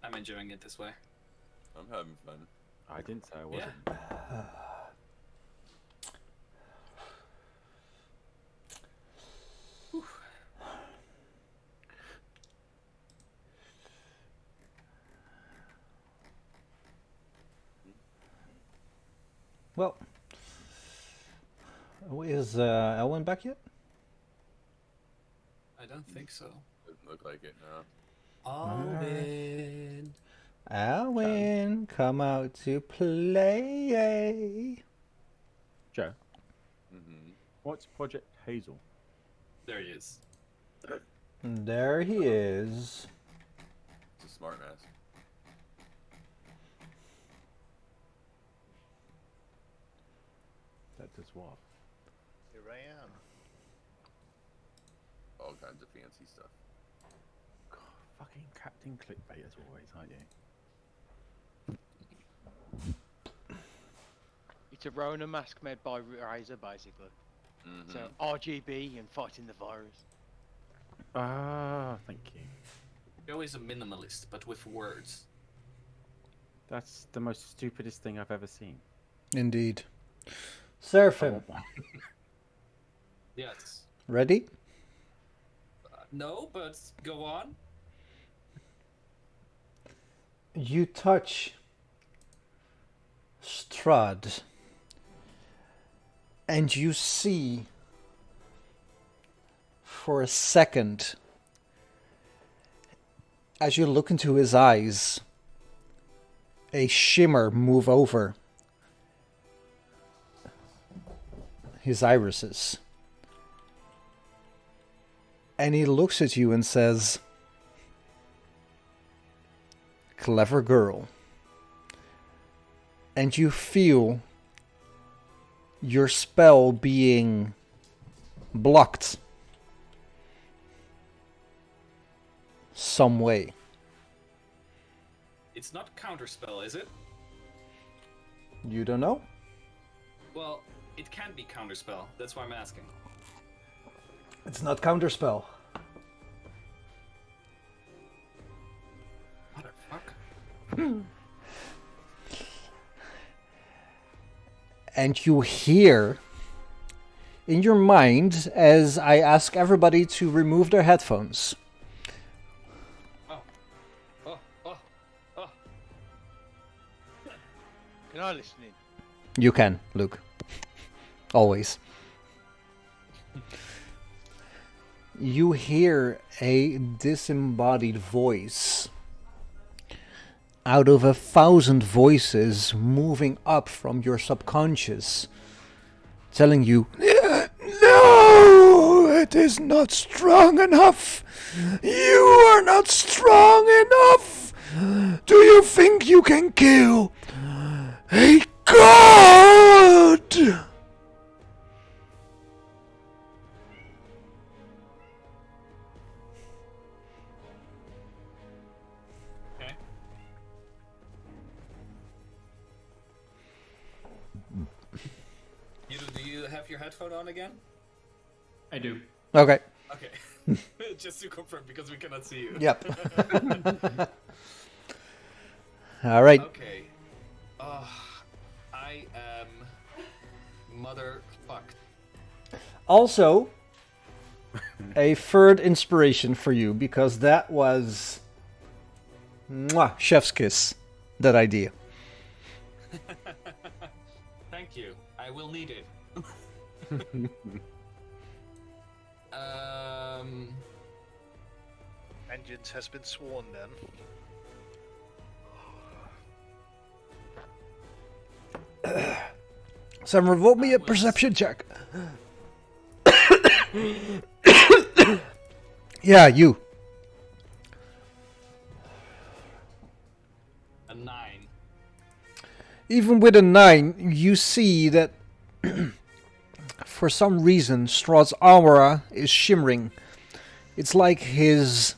I'm enjoying it this way. I'm having fun. I didn't say I wasn't. Well, is Elwyn back yet? I don't think so. Doesn't look like it now. Alvin. Elwyn, come out to play. Joe, Mm-hmm. what's Project Hazel? There he is. There he is. It's a smart mask. That does what? Here I am. All kinds of fancy stuff. God, fucking Captain Clickbait as always, aren't you? It's a Rona mask made by Razer, basically. Mm-hmm. So RGB and fighting the virus. Ah, thank you. Joe is a minimalist, but with words. That's the most stupidest thing I've ever seen. Indeed. Seraphim, Yes. ready? No, but go on. You touch Strahd, and you see for a second, as you look into his eyes, a shimmer move over his irises. And he looks at you and says, "Clever girl." And you feel your spell being blocked some way. It's not counterspell, is it? You don't know? Well, it can be counterspell. That's why I'm asking. It's not counterspell. Motherfucker. And you hear in your mind as I ask everybody to remove their headphones. Oh, oh. Can I listen in? You can, Luke. Always. You hear a disembodied voice out of 1,000 voices moving up from your subconscious, telling you, "No, it is not strong enough. You are not strong enough. Do you think you can kill a god?" Okay. Do you have your headphone on again? I do. Okay. Okay. Just to confirm, because we cannot see you. Yep. All right. Okay. I am motherfucked. Also, a third inspiration for you, because that was chef's kiss, that idea. Thank you. I will need it. Vengeance has been sworn then. Someone roll me a perception check. Yeah, you. A 9. Even with a 9, you see that for some reason, Strahd's aura is shimmering. It's like his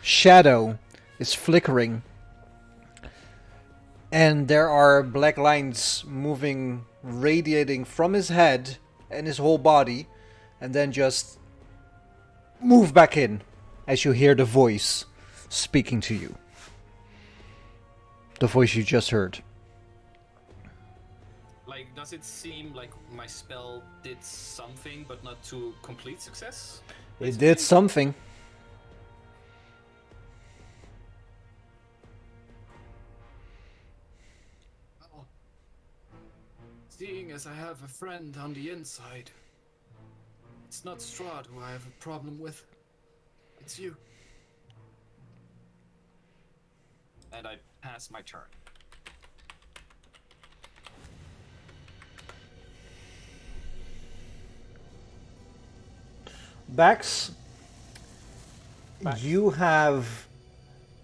shadow is flickering. And there are black lines moving, radiating from his head and his whole body, and then just move back in as you hear the voice speaking to you. The voice you just heard. Like, does it seem like my spell did something, but not to complete success? It did something. Well, seeing as I have a friend on the inside, it's not Strahd who I have a problem with. It's you. And I pass my turn. Bax, you have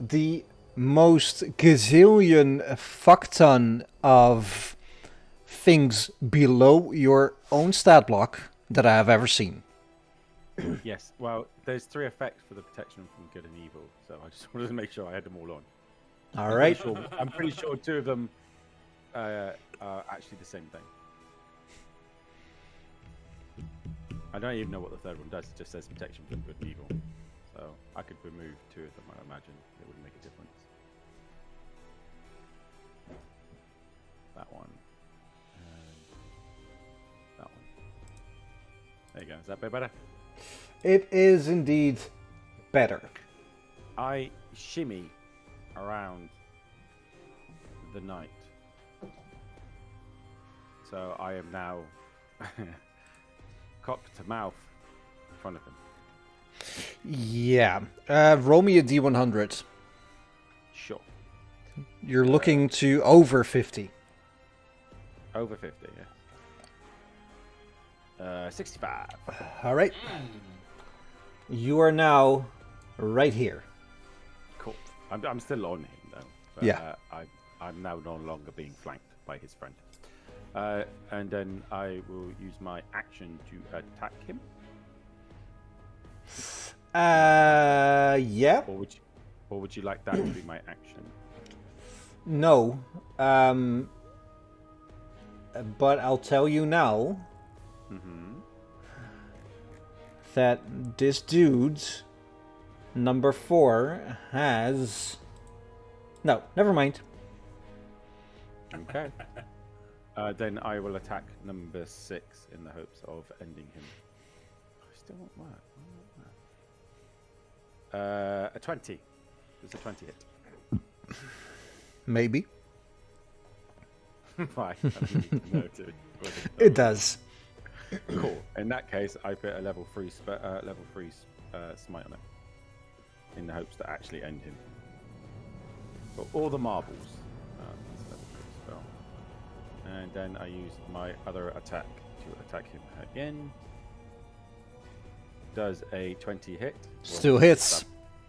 the most gazillion fuckton of things below your own stat block that I have ever seen. Yes. Well, there's 3 effects for the protection from good and evil, so I just wanted to make sure I had them all on. All right. I'm pretty sure 2 of them are actually the same thing. I don't even know what the third one does. It just says protection from good and evil. So I could remove 2 of them, I imagine. It wouldn't make a difference. That one. And that one. There you go. Is that a bit better? It is indeed better. I shimmy around the knight. So I am now cocked to mouth in front of him. Yeah. Roll me a D100. Sure. You're looking to over 50. Over 50, yeah. 65. All right. You are now right here. Cool. I'm still on him, though. But, Yeah. I'm now no longer being flanked by his friend. And then I will use my action to attack him. Yeah. Or would you like that to be my action? No. But I'll tell you now that this dude, number 4, has... No, never mind. Okay. Then I will attack number 6 in the hopes of ending him. Still won't work. A 20. Does a 20 hit? Maybe. Why? I don't need to know to- It does. Cool. In that case, I put a level 3 smite on it, in the hopes to actually end him. But all the marbles. That's level 3 spell. And then I use my other attack to attack him again. Does a 20 hit? Still hits.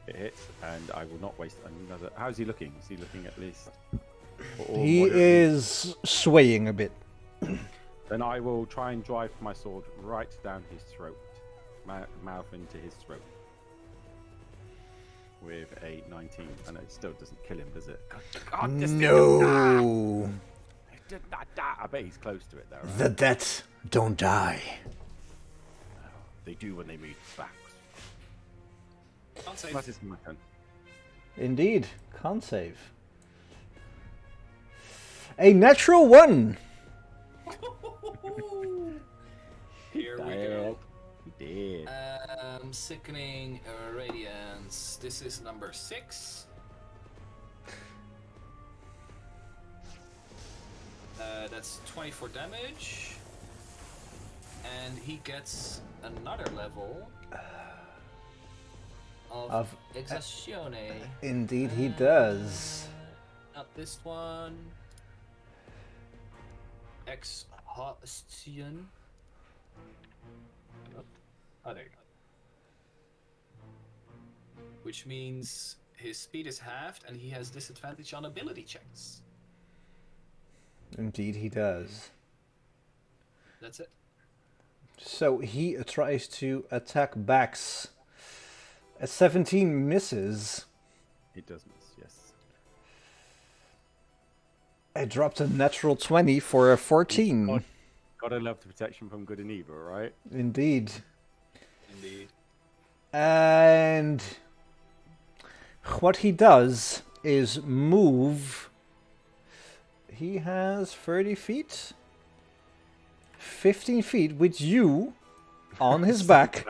It hits, and I will not waste another. How's he looking? Is he looking at least? He is swaying a bit. Then I will try and drive my sword right down his throat, mouth into his throat, with a 19, and it still doesn't kill him, does it? God, this thing doesn't die. No. It did not die. I bet he's close to it, though. Right? The dead don't die. They do when they meet facts. Can't say. That is my turn. Indeed. Can't save. A natural 1. Here we go. He did. Sickening Radiance. This is number 6. That's 24 damage. And he gets another level of Exhastione. Indeed he does. Not this one. Exhaustion. Oh, there you go. Which means his speed is halved and he has disadvantage on ability checks. Indeed he does. That's it. So he tries to attack Bax. A 17 misses. It does miss, yes. I dropped a natural 20 for a 14. God. Gotta love the protection from good and evil, right? Indeed. Indeed. And what he does is move. He has 30 feet, 15 feet with you on his back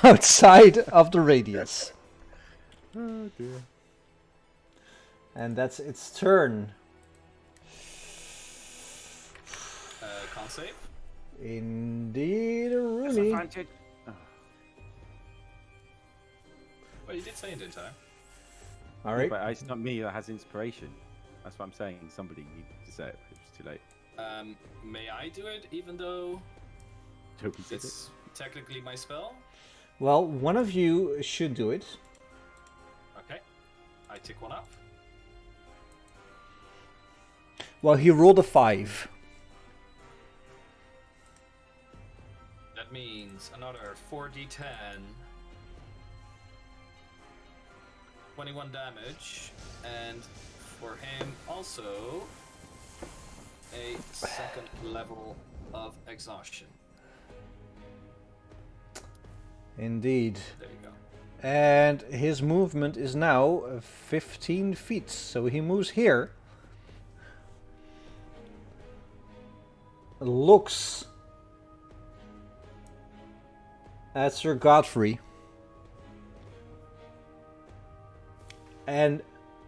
outside of the radius. Oh dear. And that's its turn. Can't save. Indeed, really. Disadvantage. Oh, Well, you did say it in time. All right. but it's not me that has inspiration. That's what I'm saying. Somebody needed to say it, but it was too late. May I do it, even though Toby said it. it's technically my spell? Well, one of you should do it. Okay. I tick one up. Well, he rolled a 5. That means another 4d10. 21 damage. And for him also a second level of exhaustion. Indeed. There you go. And his movement is now 15 feet. So he moves here. Looks at Sir Godfrey. And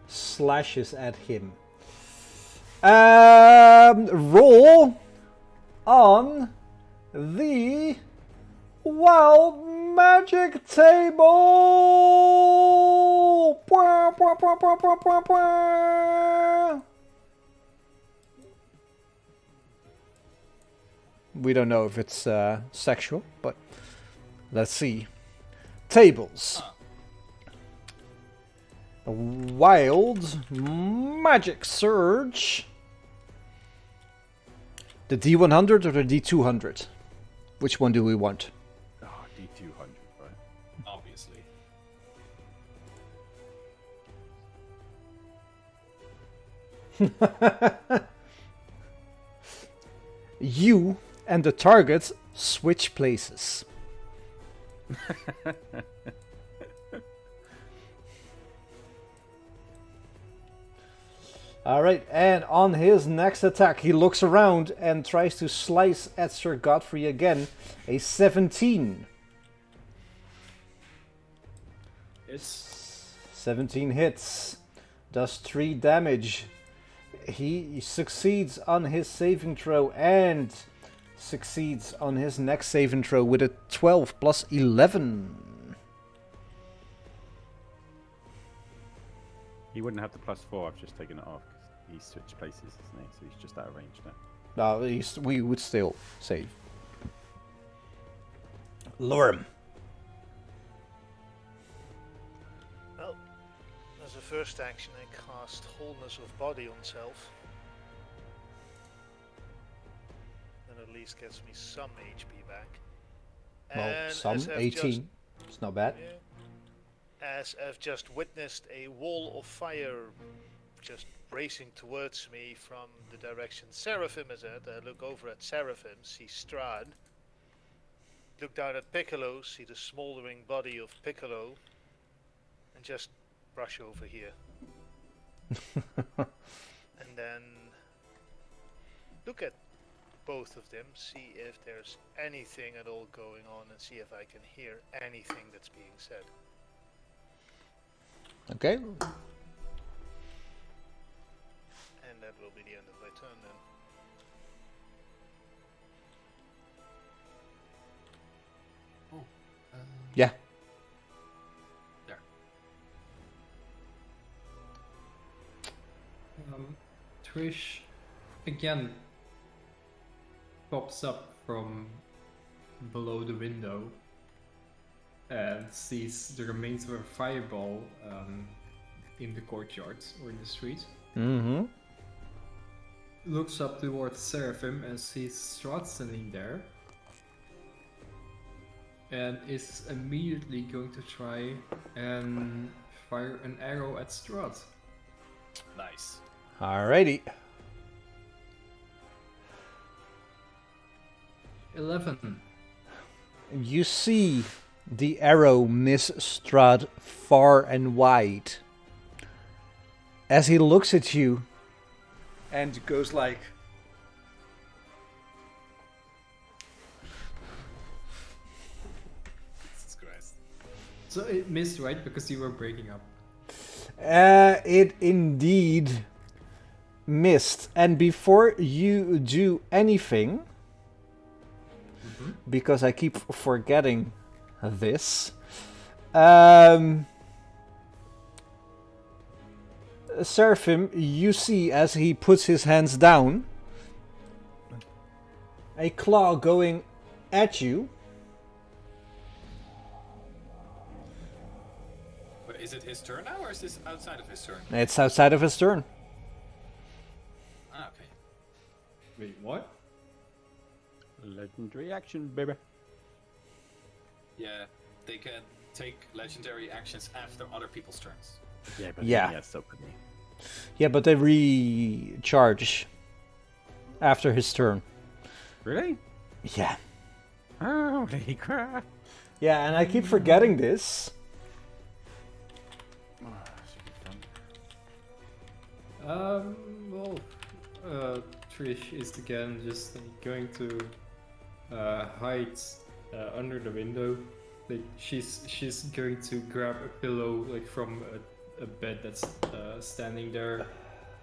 slashes at him. Roll on the wild magic table. Pwah, pwah, pwah, pwah, pwah, pwah, pwah. We don't know if it's sexual, but let's see. Tables. A wild magic surge. The D100 or the D200? Which one do we want? Oh, D200, right? Obviously. You and the target switch places. Alright, and on his next attack, he looks around and tries to slice at Sir Godfrey again. A 17. It's 17 hits. Does 3 damage. He succeeds on his saving throw and succeeds on his next saving throw with a 12 plus 11. He wouldn't have the +4. I've just taken it off because he switched places, isn't he? So he's just out of range now. No, we would still save. Lure him. Well, as a first action, I cast Wholeness of Body on self. And at least gets me some HP back. Well, And some as I've 18. It's not bad. Yeah. As I've just witnessed a wall of fire just racing towards me from the direction Seraphim is at, I look over at Seraphim, see Strahd. Look down at Piccolo, see the smoldering body of Piccolo, and just brush over here. And then look at both of them, see if there's anything at all going on, and see if I can hear anything that's being said. Okay. And that will be the end of my turn then. Yeah. There. Trish again pops up from below the window and sees the remains of a fireball in the courtyard or in the street. Mm-hmm. Looks up towards Seraphim and sees Strahd standing there and is immediately going to try and fire an arrow at Strahd. Nice. Alrighty. 11. You see the arrow miss Strahd far and wide. As he looks at you and goes like... Jesus Christ. So it missed, right? Because you were breaking up. It indeed missed. And before you do anything, because I keep forgetting this, Seraphim, you see as he puts his hands down, a claw going at you. But is it his turn now, or is this outside of his turn? It's outside of his turn. Ah, okay. Wait, what? Legendary action, baby. Yeah, they can take legendary actions after other people's turns. Yeah, but Yeah. he has so many. Yeah, but they recharge after his turn. Really? Yeah. Holy crap. Yeah, and I keep forgetting this. Oh, should be done. Well, Trish is again just going to hide under the window. Like she's going to grab a pillow like from a bed that's standing there,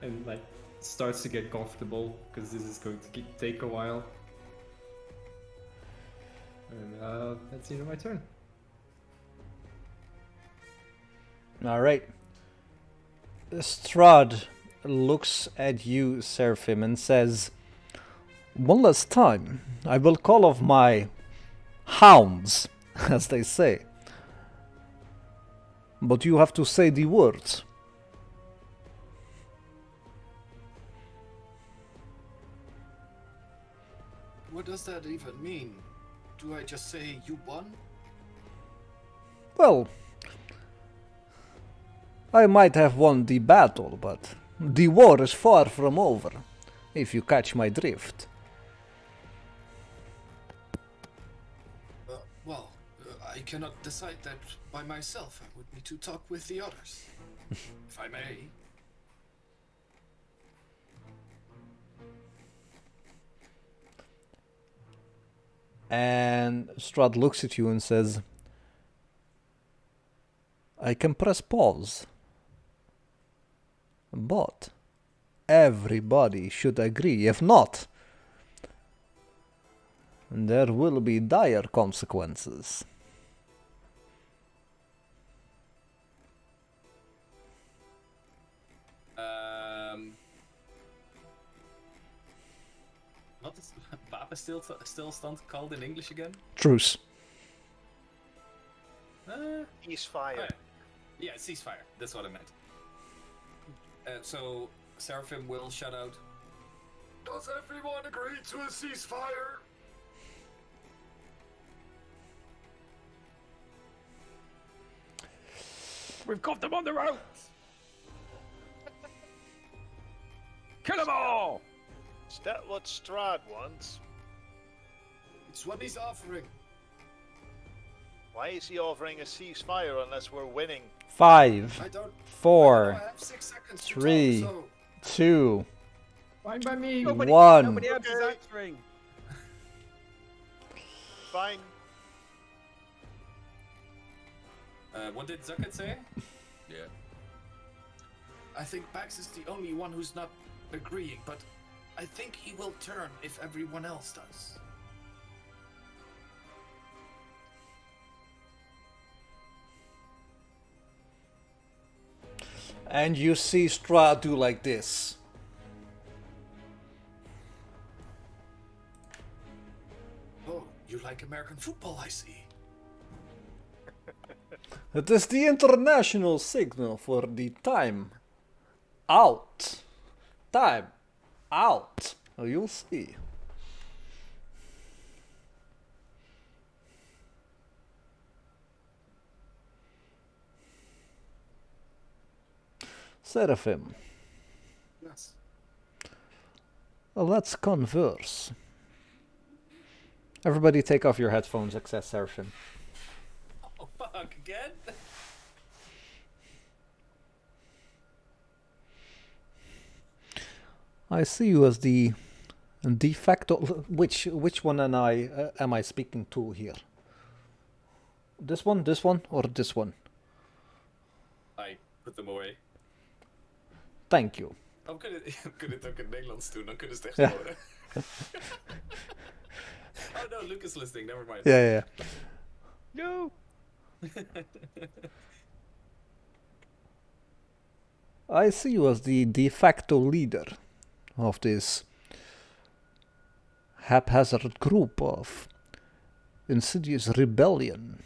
and like starts to get comfortable because this is going to take a while. And that's the end of my turn. Alright. Strahd looks at you, Seraphim, and says, "One last time, I will call off my hounds, as they say. But you have to say the words." What does that even mean? Do I just say you won? Well, I might have won the battle, but the war is far from over, if you catch my drift. I cannot decide that by myself. I would need to talk with the others, if I may. And Strahd looks at you and says, "I can press pause, but everybody should agree. If not, there will be dire consequences." What is wapenstillstand called in English again? Truce. Ceasefire. Oh, yeah, ceasefire. That's what I meant. So Seraphim will shout out, "Does everyone agree to a ceasefire?" We've got them on the ropes! Kill them all! Is that what Strahd wants? It's what he's offering. Why is he offering a ceasefire unless we're winning? 5, I don't 4, I have 6 seconds to 3, talk, so 2, Fine by me. Nobody, 1. nobody else is Okay. answering. Fine. what did Zucket say? Yeah. I think Pax is the only one who's not agreeing, but I think he will turn if everyone else does. And you see Strahd do like this. Oh, you like American football, I see. It is the international signal for the time out. Time out. Oh, you'll see. Seraphim, Yes. let's converse. Everybody take off your headphones except Seraphim. Oh fuck again? I see you as the de facto. Which one am I speaking to here? This one, or this one? I put them away. Thank you. Ik kan het ook in Nederlands doen, dan kunnen ze het Ja. echt horen. Oh no, Luke is listening, never mind. Yeah. No. I see you as the de facto leader of this haphazard group of insidious rebellion.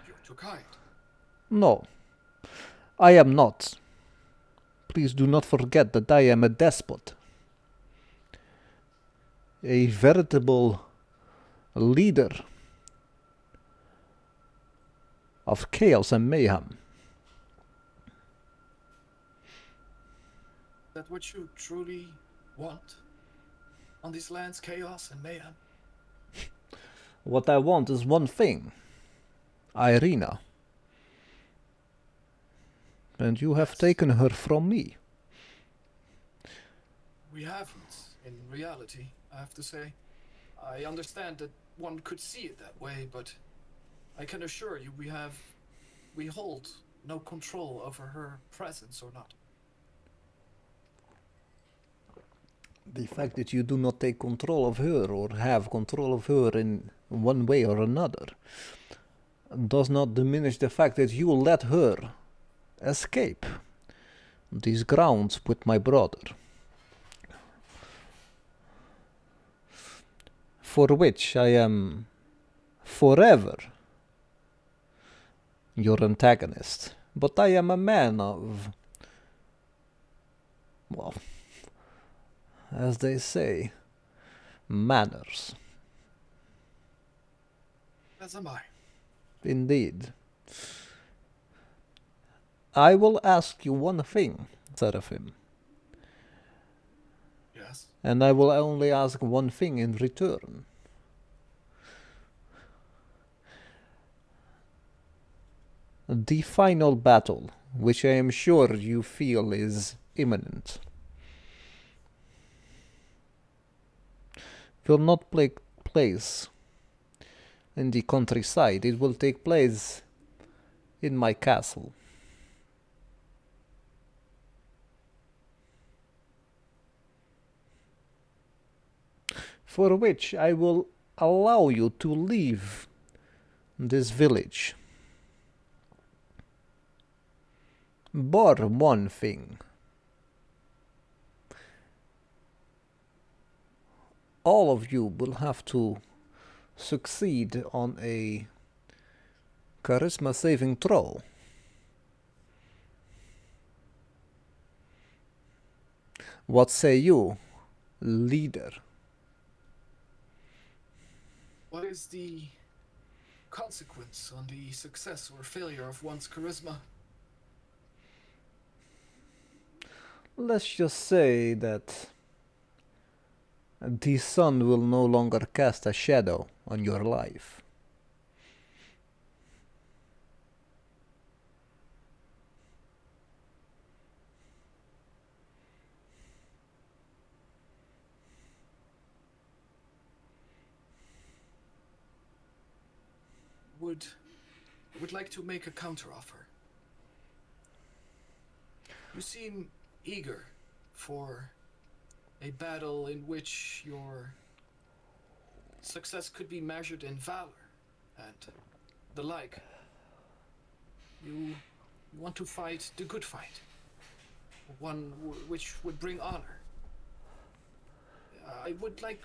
You're too kind. No, I am not. Please do not forget that I am a despot. A veritable leader of chaos and mayhem. Is that what you truly want? On these lands, chaos and mayhem? What I want is one thing. Irina. And you have taken her from me. We haven't, in reality, I have to say. I understand that one could see it that way, but I can assure you we hold no control over her presence or not. The fact that you do not take control of her or have control of her in one way or another does not diminish the fact that you let her escape these grounds with my brother. For which I am forever your antagonist. But I am a man of, well, as they say, manners. As am I. Indeed. I will ask you one thing, Seraphim, Yes. and I will only ask one thing in return. The final battle, which I am sure you feel is imminent, will not take place in the countryside. It will take place in my castle. For which I will allow you to leave this village. Bar one thing. All of you will have to succeed on a charisma saving throw. What say you, leader? What is the consequence on the success or failure of one's charisma? Let's just say that the sun will no longer cast a shadow on your life. Would like to make a counteroffer. You seem eager for a battle in which your success could be measured in valor and the like. You want to fight the good fight, one which would bring honor. I would like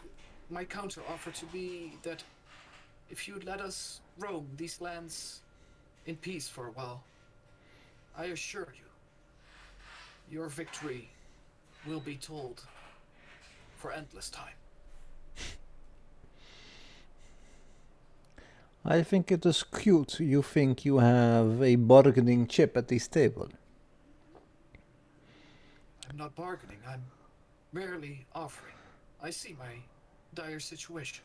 my counteroffer to be that if you'd let us roam these lands in peace for a while, I assure you, your victory will be told for endless time. I think it is cute. You think you have a bargaining chip at this table. I'm not bargaining, I'm merely offering. I see my dire situation.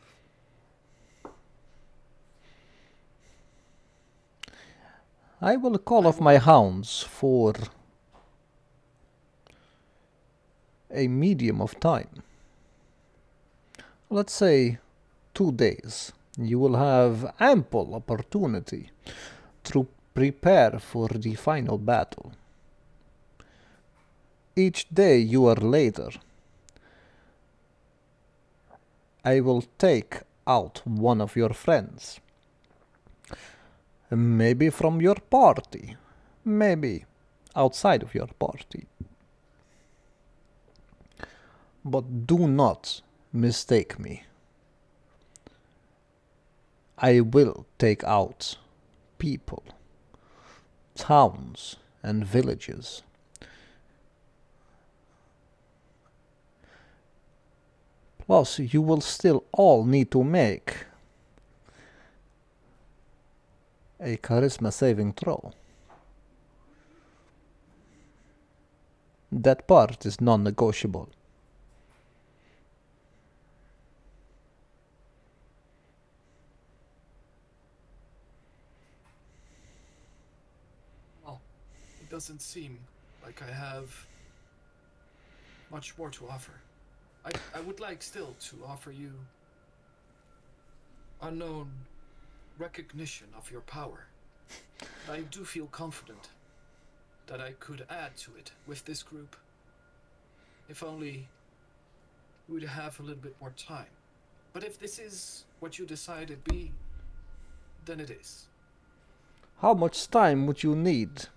I will call off my hounds for a medium of time. Let's say 2 days. You will have ample opportunity to prepare for the final battle. Each day you are later, I will take out one of your friends. Maybe from your party, maybe outside of your party. But do not mistake me. I will take out people, towns, and villages. Plus, you will still all need to make a charisma saving throw. That part is non-negotiable. Well, it doesn't seem like I have much more to offer. I would like still to offer you unknown recognition of your power. I do feel confident that I could add to it with this group. If only we'd have a little bit more time. But if this is what you decide it be, then it is. How much time would you need?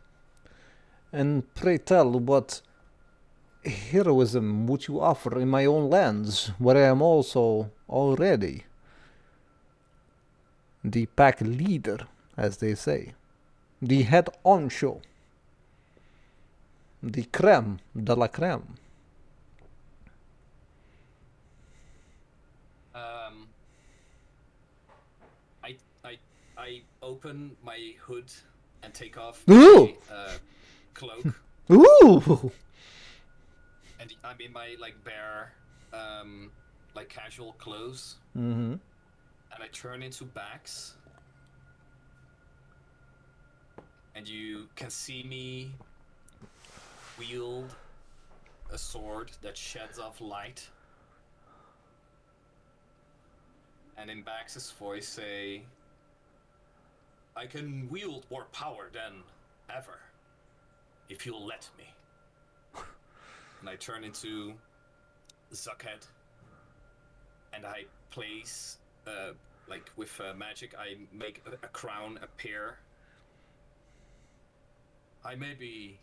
And pray tell, what heroism would you offer in my own lands, where I am also already the pack leader, as they say, the head honcho, the creme de la creme. I open my hood and take off Ooh! my cloak, Ooh! and I'm in my like bare, like casual clothes, Mm-hmm. and I turn into Bax, and you can see me wield a sword that sheds off light, and in Bax's voice say, I can wield more power than ever, if you'll let me. And I turn into Zuckhead, and I place, like with magic, I make a crown appear. I may be...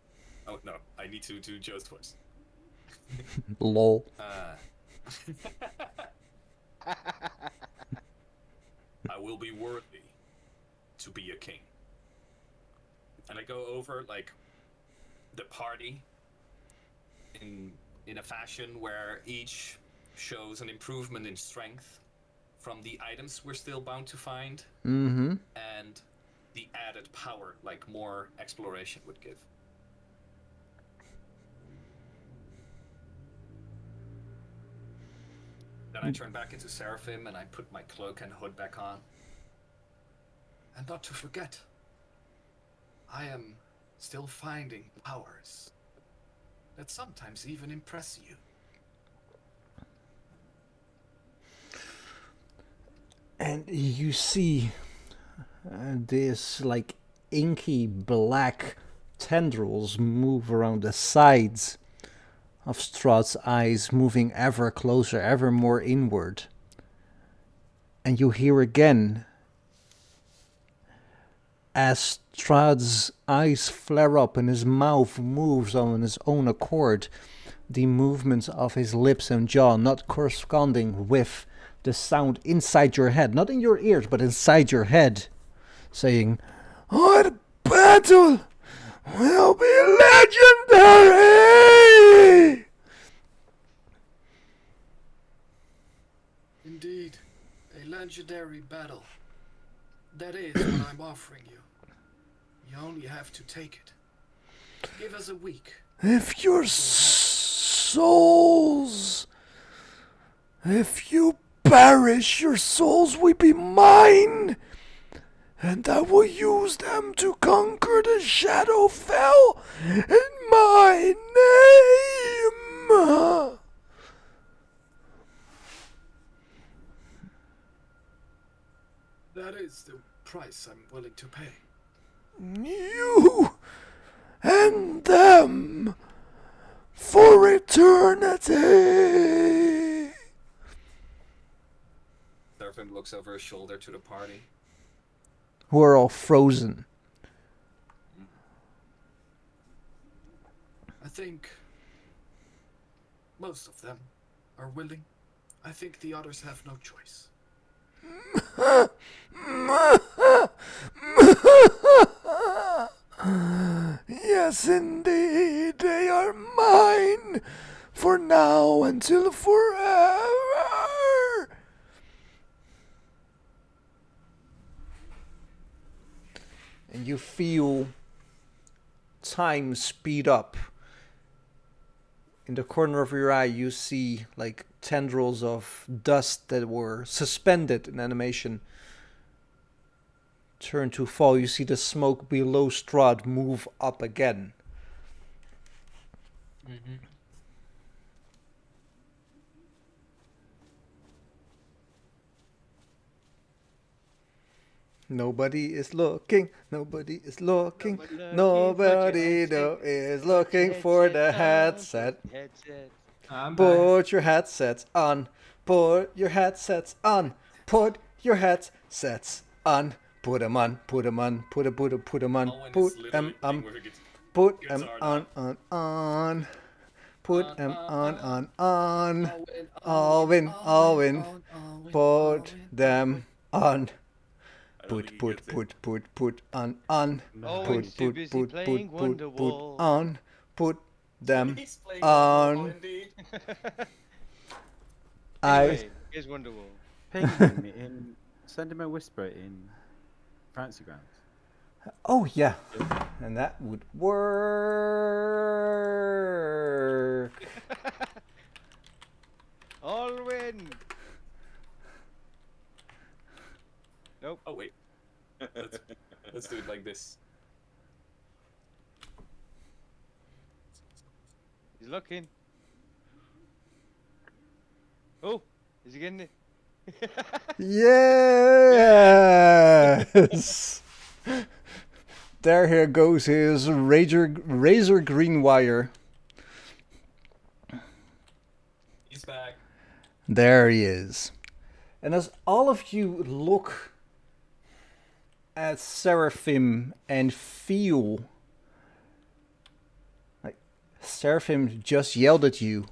Oh, no, I need to do Joe's voice. Lol. I will be worthy to be a king. And I go over like the party in a fashion where each shows an improvement in strength from the items we're still bound to find, Mm-hmm. and the added power like more exploration would give. Then I turn back into Seraphim and I put my cloak and hood back on. And not to forget, I am still finding powers that sometimes even impress you. And you see this like inky black tendrils move around the sides of Strahd's eyes, moving ever closer, ever more inward. And you hear again, as Strahd's eyes flare up and his mouth moves on his own accord, the movements of his lips and jaw not corresponding with the sound inside your head, not in your ears, but inside your head, saying, "Our battle will be legendary!" Indeed, a legendary battle. That is what I'm offering you. You only have to take it. Give us a week. If your souls, if you perish, your souls will be mine, and I will use them to conquer the Shadowfell in my name. That is the price I'm willing to pay. You and them for eternity. Servant looks over his shoulder to the party. Who are all frozen. I think most of them are willing. I think the others have no choice. Yes, indeed, they are mine for now until forever. And you feel time speed up. In the corner of your eye, you see like tendrils of dust that were suspended in animation turn to fall. You see the smoke below Strahd move up again. Mm-hmm. Nobody is looking, nobody is looking, Nobody is looking for the headset. I'm back. Put your headsets on, put your headsets on, put your headsets on. Put them on, put them on, put them on, Owen is put literally them playing on, with a put guitar them now. on. Put them on. Owen, All in. Put them on. I don't think he gets it. Put on. Owen's too busy playing Put Wonderwall. on. Put them He's playing on. Wonderwall indeed. Anyway, here's Wonderwall. Ping him in. Send him a whisper in Fancy Grounds. Oh yeah, and that would work. All win. Nope. Oh wait. Let's do it like this. He's looking. Oh, is he getting it? Yes. There goes his razor green wire. He's back. There he is. And as all of you look at Seraphim and feel like Seraphim just yelled at you,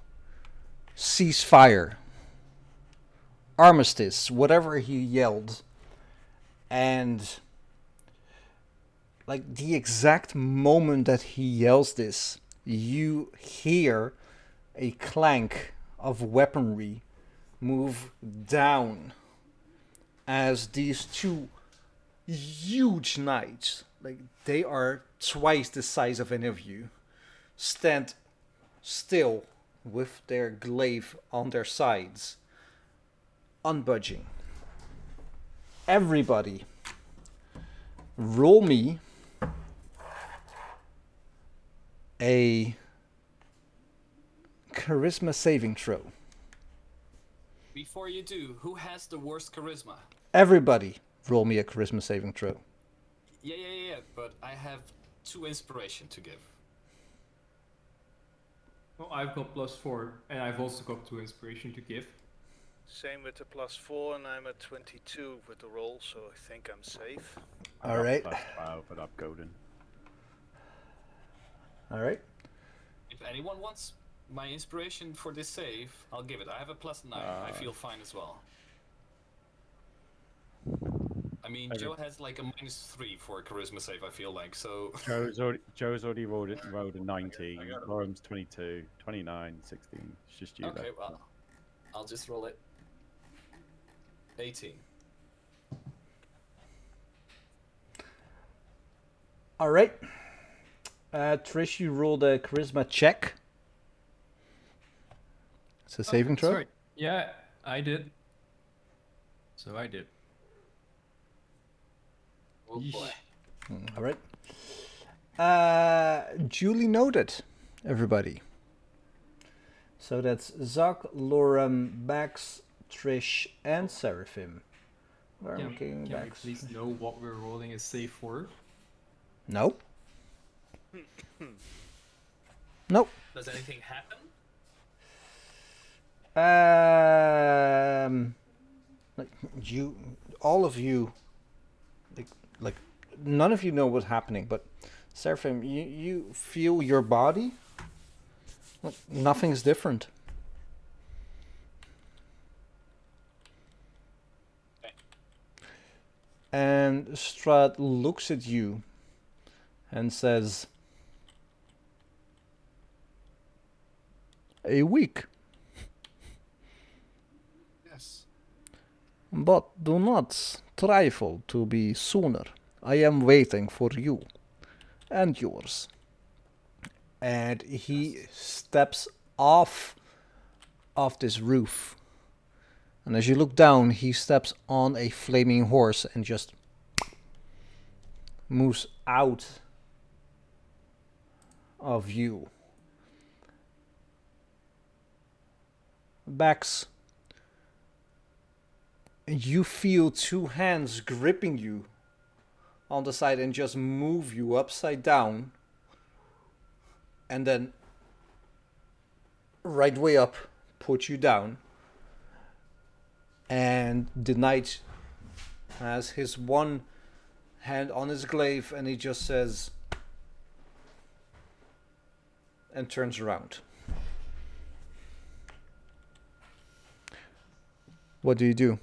ceasefire, armistice, whatever he yelled, and like the exact moment that he yells this, you hear a clank of weaponry move down as these two huge knights, like they are twice the size of any of you, stand still with their glaive on their sides, unbudging. Everybody, roll me a charisma saving throw. Before you do, who has the worst charisma? Everybody, roll me a charisma saving throw. Yeah. But I have 2 inspiration to give. Well, I've got +4, and I've also got 2 inspiration to give. Same with the +4, and I'm at 22 with the roll, so I think I'm safe. All right. Wow, but I'm golden. All right. If anyone wants my inspiration for this save, I'll give it. I have a +9. I feel fine as well. I mean, Joe has like a -3 for a charisma save, I feel like, so... Joe's already rolled a 19. Lauren's 22, 29, 16. It's just you. Okay, well, I'll just roll it. 18. All right. Trish, you rolled a charisma check. It's a saving throw. Sorry. Yeah, I did. So I did. Oh boy. All right. Duly noted, everybody. So that's Zach, Lorem, Bax, Trish, and Seraphim. Can King, we Bax. please know what we're rolling a save for? No. Nope. Does anything happen? Like all of you, like none of you know what's happening, but Seraphim, you feel your body. Like nothing's different. Okay. And Strahd looks at you and says, "A week. Yes. But do not trifle to be sooner. I am waiting for you and yours." And he steps off of this roof. And as you look down, he steps on a flaming horse and just moves out of view. Bax, you feel two hands gripping you on the side and just move you upside down. And then right way up, put you down. And the knight has his one hand on his glaive and he just says, and turns around. What do you do?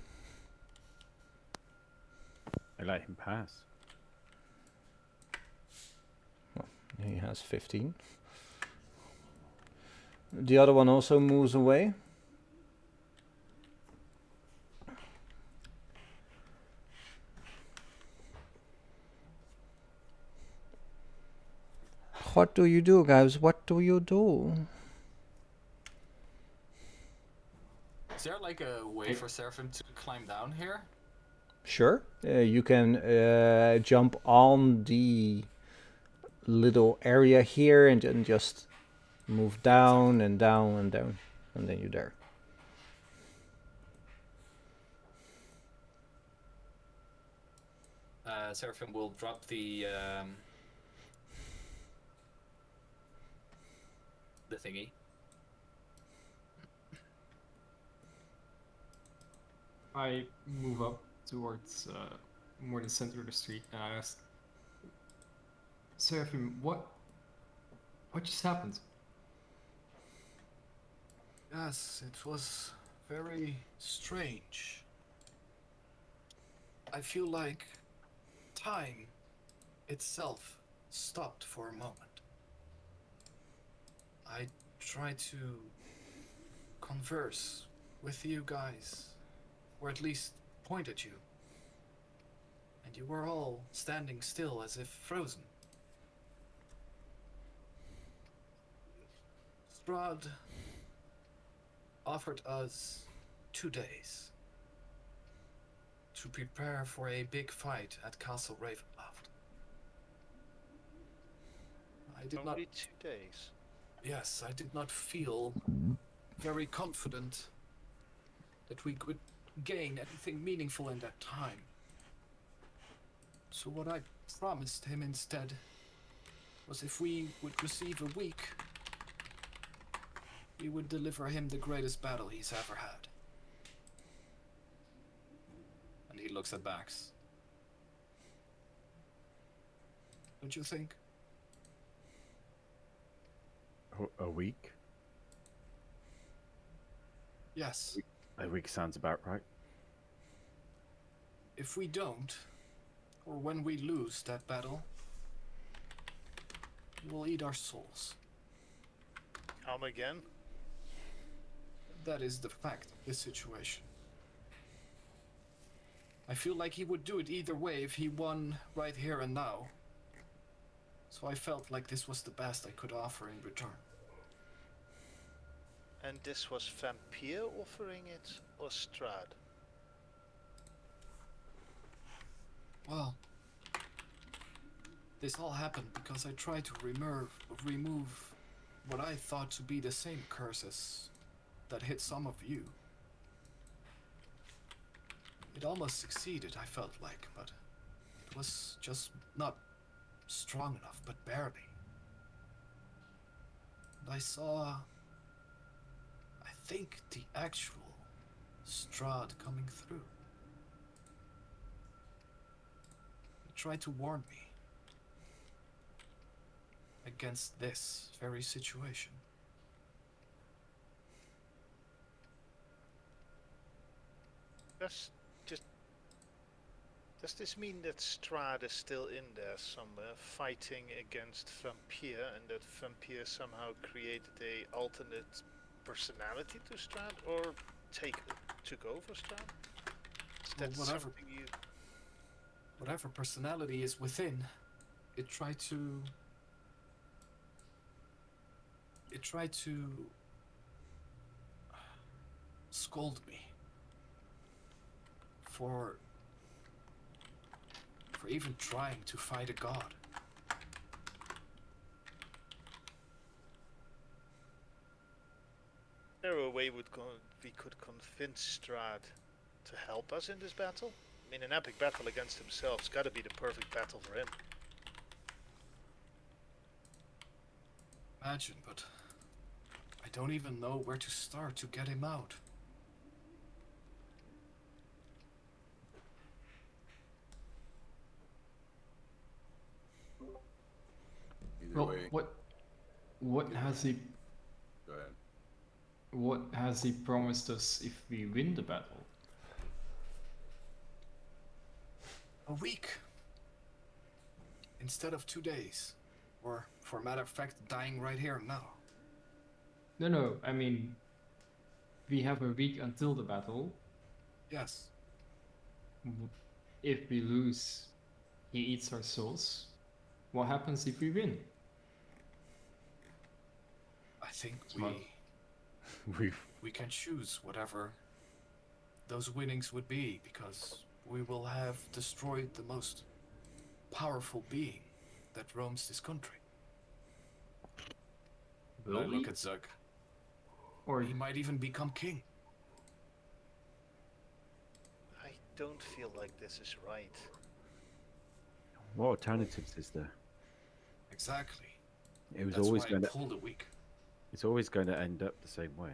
I let him pass. He has 15. The other one also moves away. What do you do, guys? What do you do? Is there like a way for Seraphim to climb down here? Sure. You can jump on the little area here and then just move down and down and down. And then you're there. Seraphim will drop the thingy. I move up towards more the center of the street and I ask, Seraphim, what just happened? Yes, it was very strange. I feel like time itself stopped for a moment. I tried to converse with you guys, or at least point at you, and you were all standing still as if frozen. Strahd offered us 2 days to prepare for a big fight at Castle Ravenloft. I did not. Only 2 days. Yes, I did not feel very confident that we could gain anything meaningful in that time. So what I promised him instead was if we would receive a week, we would deliver him the greatest battle he's ever had. And he looks at Bax. Don't you think? A week? Yes. A week sounds about right. If we don't, or when we lose that battle, he will eat our souls. Come again? That is the fact of this situation. I feel like he would do it either way if he won right here and now. So I felt like this was the best I could offer in return. And this was Vampire offering it, or Strahd? Well, this all happened because I tried to remove what I thought to be the same curses that hit some of you. It almost succeeded, I felt like, but it was just not strong enough, but barely. And I saw, I think, the actual Strahd coming through. He tried to warn me against this very situation. Does this mean that Strahd is still in there somewhere, fighting against Vampire, and that Vampire somehow created a alternate personality to Strahd, or took over Strahd? Is Well, that whatever. something you... Whatever personality is within, it tried to scold me for even trying to fight a god. Is there a way we could convince Strahd to help us in this battle? I mean, an epic battle against himself's got to be the perfect battle for him. Imagine, but I don't even know where to start to get him out. Either Well, way, what has he go ahead. what has he promised us if we win the battle? A week instead of 2 days, or for a matter of fact, dying right here and now. No, I mean, we have a week until the battle. Yes. If we lose, he eats our souls. What happens if we win? I think Smart. we can choose whatever those winnings would be, because we will have destroyed the most powerful being that roams this country. And I Will look we? at Zug. Or He might even become king. I don't feel like this is right. What alternatives is there? Exactly. It was That's always why going I to. pulled a week. It's always going to end up the same way.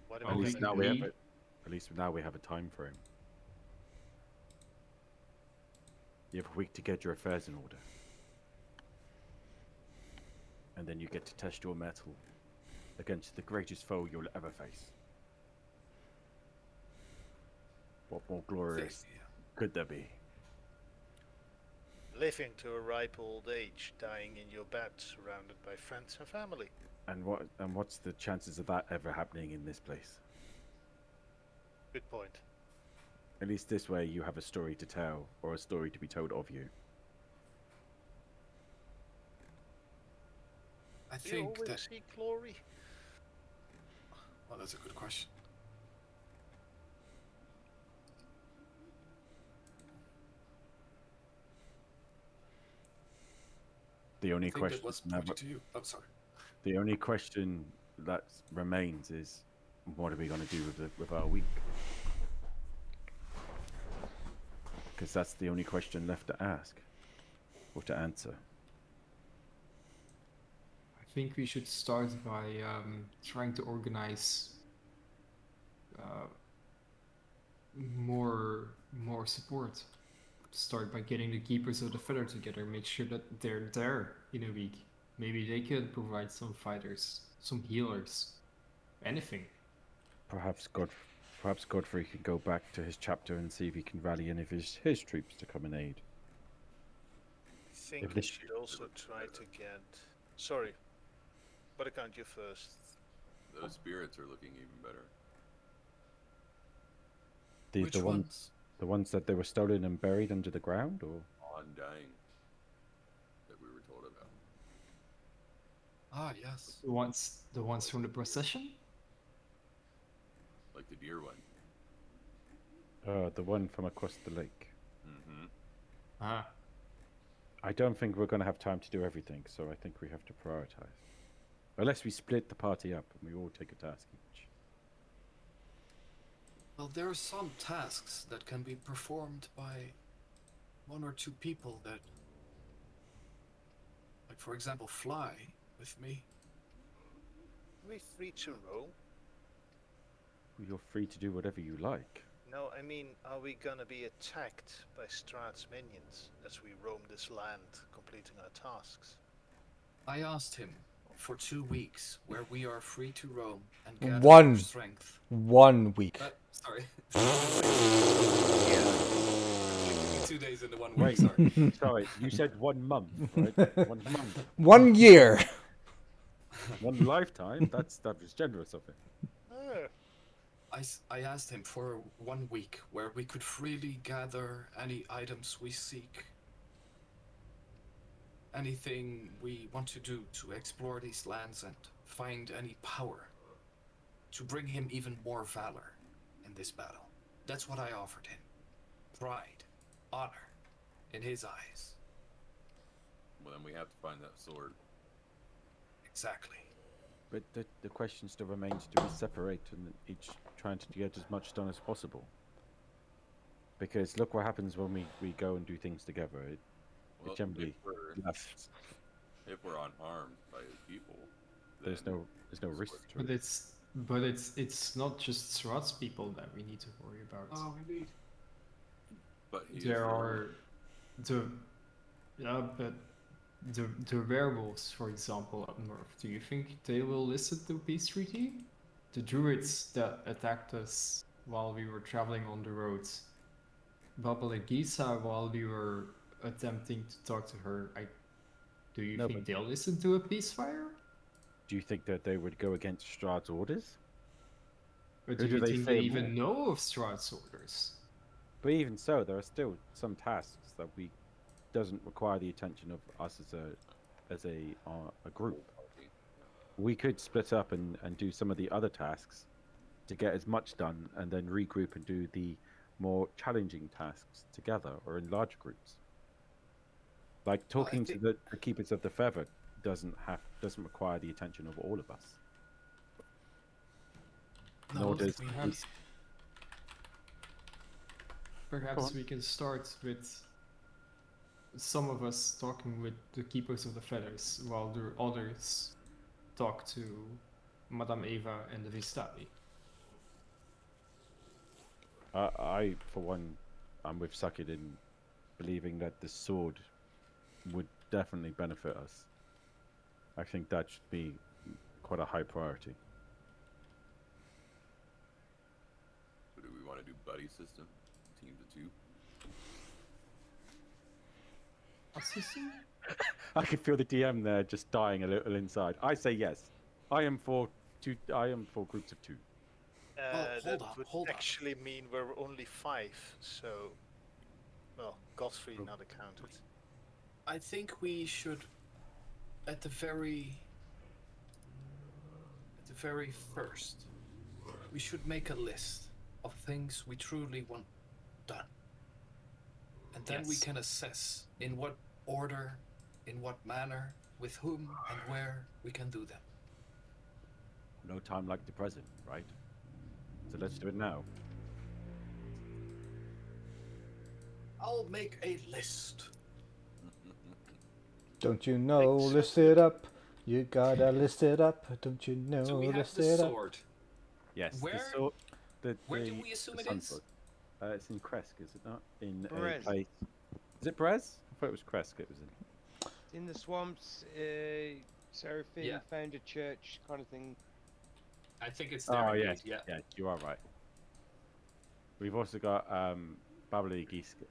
What At am I least gonna now do? we have it. At least now we have a time frame. You have a week to get your affairs in order, and then you get to test your mettle against the greatest foe you'll ever face. What more glorious could there be? Living to a ripe old age, dying in your bed, surrounded by friends and family. And what's the chances of that ever happening in this place? Good point. At least this way you have a story to tell, or a story to be told of you. I Do you think always that. seek glory? Well, that's a good question. The only I think question that was never, pointed to you. Oh, sorry. the only question that remains is, what are we going to do with our week? Because that's the only question left to ask or to answer. I think we should start by trying to organize more support. Start by getting the keepers of the feather together. Make sure that they're there in a week. Maybe they could provide some fighters, some healers, anything. Perhaps Godfrey can go back to his chapter and see if he can rally any of his troops to come and aid. I think If we this- should also try to get... Sorry, but account you first. Those spirits are looking even better. Which ones? The ones that they were stolen and buried under the ground, or Undying. That Ah, yes. The ones from the procession? Like the deer one. The one from across the lake. Mm-hmm. Ah. I don't think we're going to have time to do everything, so I think we have to prioritize. Unless we split the party up and we all take a task each. Well, there are some tasks that can be performed by one or two people that, like for example, fly with me. Are we free to roam? You're free to do whatever you like. No, I mean, are we gonna be attacked by Strahd's minions as we roam this land, completing our tasks? I asked him for 2 weeks where we are free to roam and gather One. our strength. 1 week. Sorry. 2 days into 1 week, sorry. Sorry, you said 1 month, right? 1 month. 1 year. 1 lifetime? That was generous of him. I asked him for 1 week where we could freely gather any items we seek. Anything we want to do to explore these lands and find any power. To bring him even more valor in this battle. That's what I offered him. Pride, honor, in his eyes. Well, then we have to find that sword. Exactly. But the question still remains, do we separate and each trying to get as much done as possible? Because look what happens when we go and do things together. It generally lasts. If we're unharmed by people, There's no risk to But it. it's not just Strahd's people that we need to worry about. Oh, indeed. But There are but the werewolves, for example, up north. Do you think they will listen to peace treaty? The druids that attacked us while we were traveling on the roads. Baba Gisa, while we were attempting to talk to her, do you think they'll listen to a ceasefire? Do you think that they would go against Strahd's orders? But Who do you do they think they fear even know of Strahd's orders? But even so, there are still some tasks that doesn't require the attention of us as a group. We could split up and do some of the other tasks to get as much done, and then regroup and do the more challenging tasks together or in large groups. Like talking to the keepers of the feather doesn't require the attention of all of us. No, Nor does Perhaps we can start with some of us talking with the keepers of the feathers, while the others talk to Madame Eva and the Vistali. I, for one, I'm with Sakid in believing that the sword would definitely benefit us. I think that should be quite a high priority. So do we want to do buddy system? Teams of 2? I can feel the DM there just dying a little inside. I say yes. I am for groups of 2. That would actually mean we're only 5, so... Well, Godfrey not accounted. I think we should, at the very first, we should make a list of things we truly want done. And then we can assess in what order, in what manner, with whom and where we can do them. No time like the present, right? So let's do it now. I'll make a list. Don't you know? List it up. You gotta list it up. Don't you know? So we have list the it up. sword. Yes. Where? The sword, Where do we assume the it sun is? sword. It's in Kresk, is it not? In Brez. a place. Is it Brez? I thought it was Kresk. It was in. In the swamps, Seraphim Yeah. found a church kind of thing. I think it's there. Oh indeed, yes, yeah. yeah, you are right. We've also got Baba Lagiska,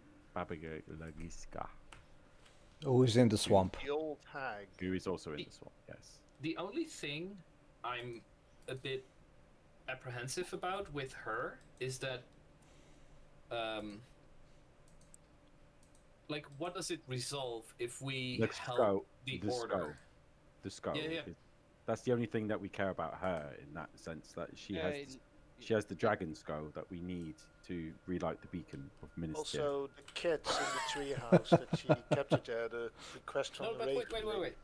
Who's in the swamp? The old hag. who is also in the swamp. Yes. The only thing I'm a bit apprehensive about with her is that, like, what does it resolve if we help the The order? skull. The skull. Yeah, yeah. That's the only thing that we care about her in that sense. That she has the dragon skull that we need to relight the beacon of Minas Tirith. Also, the kids in the treehouse that she captured there, the quest from No, the but Raven. wait.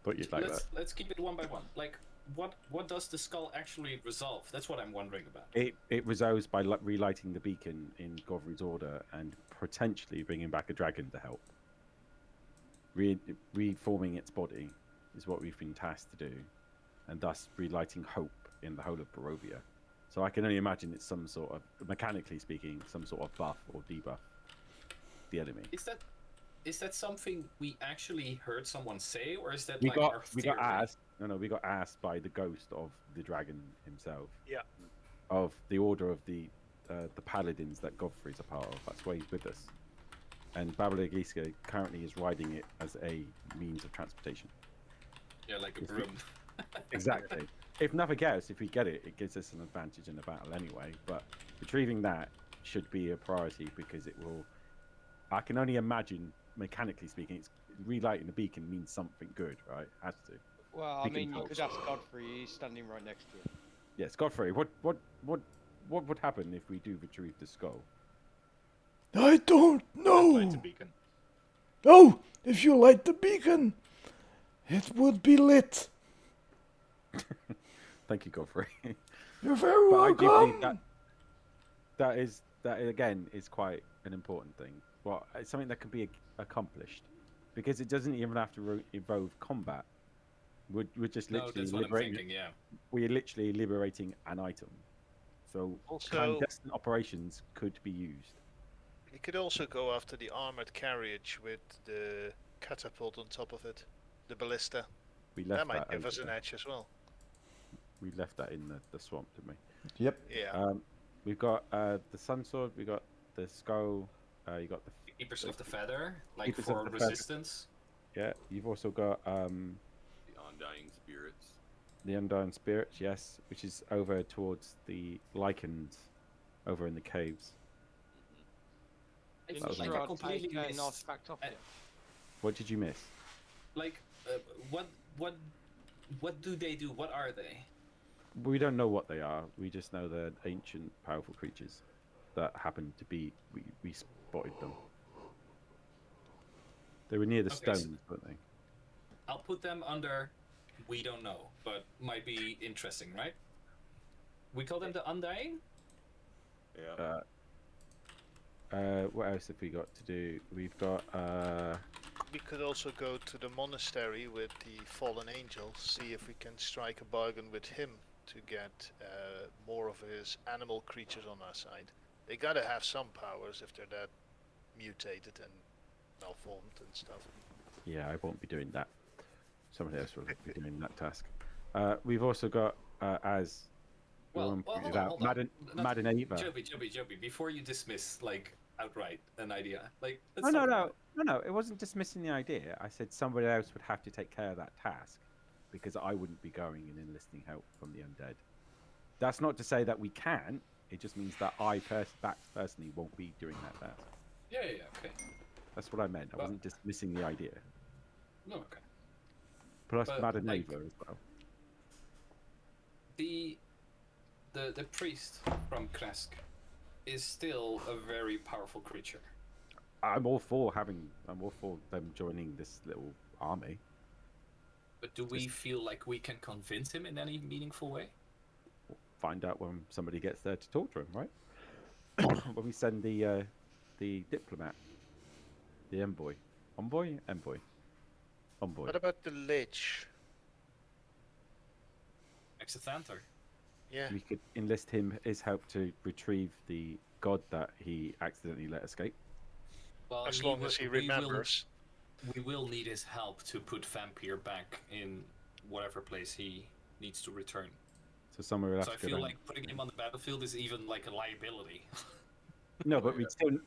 Thought you'd like that. Let's keep it one by one. Like, what does the skull actually resolve? That's what I'm wondering about. It resolves by relighting the beacon in Govri's order and potentially bringing back a dragon to help. Reforming its body is what we've been tasked to do, and thus relighting hope in the whole of Barovia. So I can only imagine it's some sort of, mechanically speaking, some sort of buff or debuff the enemy. Is that something we actually heard someone say, or is that We like got our we theory? got asked. No, we got asked by the ghost of the dragon himself. Yeah. Of the order of the paladins that Godfrey's a part of. That's why he's with us. And Babalagiska currently is riding it as a means of transportation. Yeah, like a broom. Exactly. If nothing else, if we get it, it gives us an advantage in the battle anyway. But retrieving that should be a priority because it will. I can only imagine, mechanically speaking, it's relighting the beacon means something good, right? Has to. Well, I Beacon mean, you helps. could ask Godfrey. He's standing right next to him. Yes, Godfrey. What would happen if we do retrieve the skull? I don't Light the know. beacon. Oh, if you light the beacon, it would be lit. Thank you, Godfrey. You're very But I do believe welcome. that again is quite an important thing. Well, it's something that can be accomplished because it doesn't even have to involve combat. We're just No, literally that's what I'm liberating. thinking. Yeah. We're literally liberating an item. So Also, clandestine operations could be used. you could also go after the armored carriage with the catapult on top of it, the ballista. We left That might give over us an there. edge as well. We left that in the swamp, didn't we? Yep. Yeah. We've got the sun sword. We got the skull. You got the Keepers of the Feather, like Keepers of for the Feather. resistance. yeah. You've also got The Undying Spirits. the undying spirits, yes, which is over towards the lichens, over in the caves. It's That was like nice. I completely not missed. backed off uh, yet. What did you miss? Like, what do they do? What are they? We don't know what they are. We just know they're ancient, powerful creatures that happen to be. We spotted them. They were near the Okay, so- stones, weren't they? I'll put them under. We don't know, but might be interesting, right? We call them the Undying. Yeah. What else have we got to do? We've got. We could also go to the monastery with the fallen angels, see if we can strike a bargain with him to get more of his animal creatures on our side. They gotta have some powers if they're that mutated and malformed and stuff. Yeah, I won't be doing that. Somebody else will be doing that task. We've also got as Well, Rowan well, pointed hold on, out, hold on. Madden Ava. Joby, before you dismiss like outright an idea, like No, let's no, talk no, about it. no, no. It wasn't dismissing the idea. I said somebody else would have to take care of that task because I wouldn't be going and enlisting help from the undead. That's not to say that we can't. It just means that I personally won't be doing that task. Yeah, okay. That's what I meant. I Well- wasn't dismissing the idea. No, okay. Plus But, Madden like- Ava as well. The priest from Kresk is still a very powerful creature. I'm all for them joining this little army. But do we feel like we can convince him in any meaningful way? Find out when somebody gets there to talk to him, right? When we send the diplomat, the envoy. Envoy. What about the Lich? Exathanter. Yeah. We could enlist his help to retrieve the god that he accidentally let escape. Well, As long as he remembers. We will need his help to put Vampire back in whatever place he needs to return. So somewhere we'll have So I to go feel down. like putting him on the battlefield is even like a liability. No, but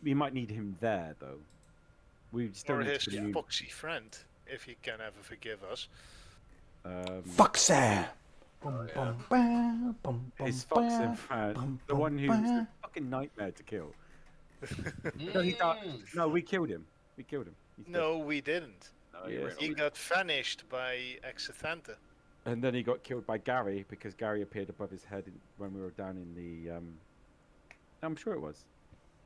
we might need him there though. We still Or need his to remove, foxy friend, if he can ever forgive us. Foxy. his fox in fan, the one who's a fucking nightmare to kill. No, he got, no, we killed him. He's dead. No, we didn't. No, Yes. ran He away. got vanished by Exathanta. And then he got killed by Gary because Gary appeared above his head when we were down in the. I'm sure it was.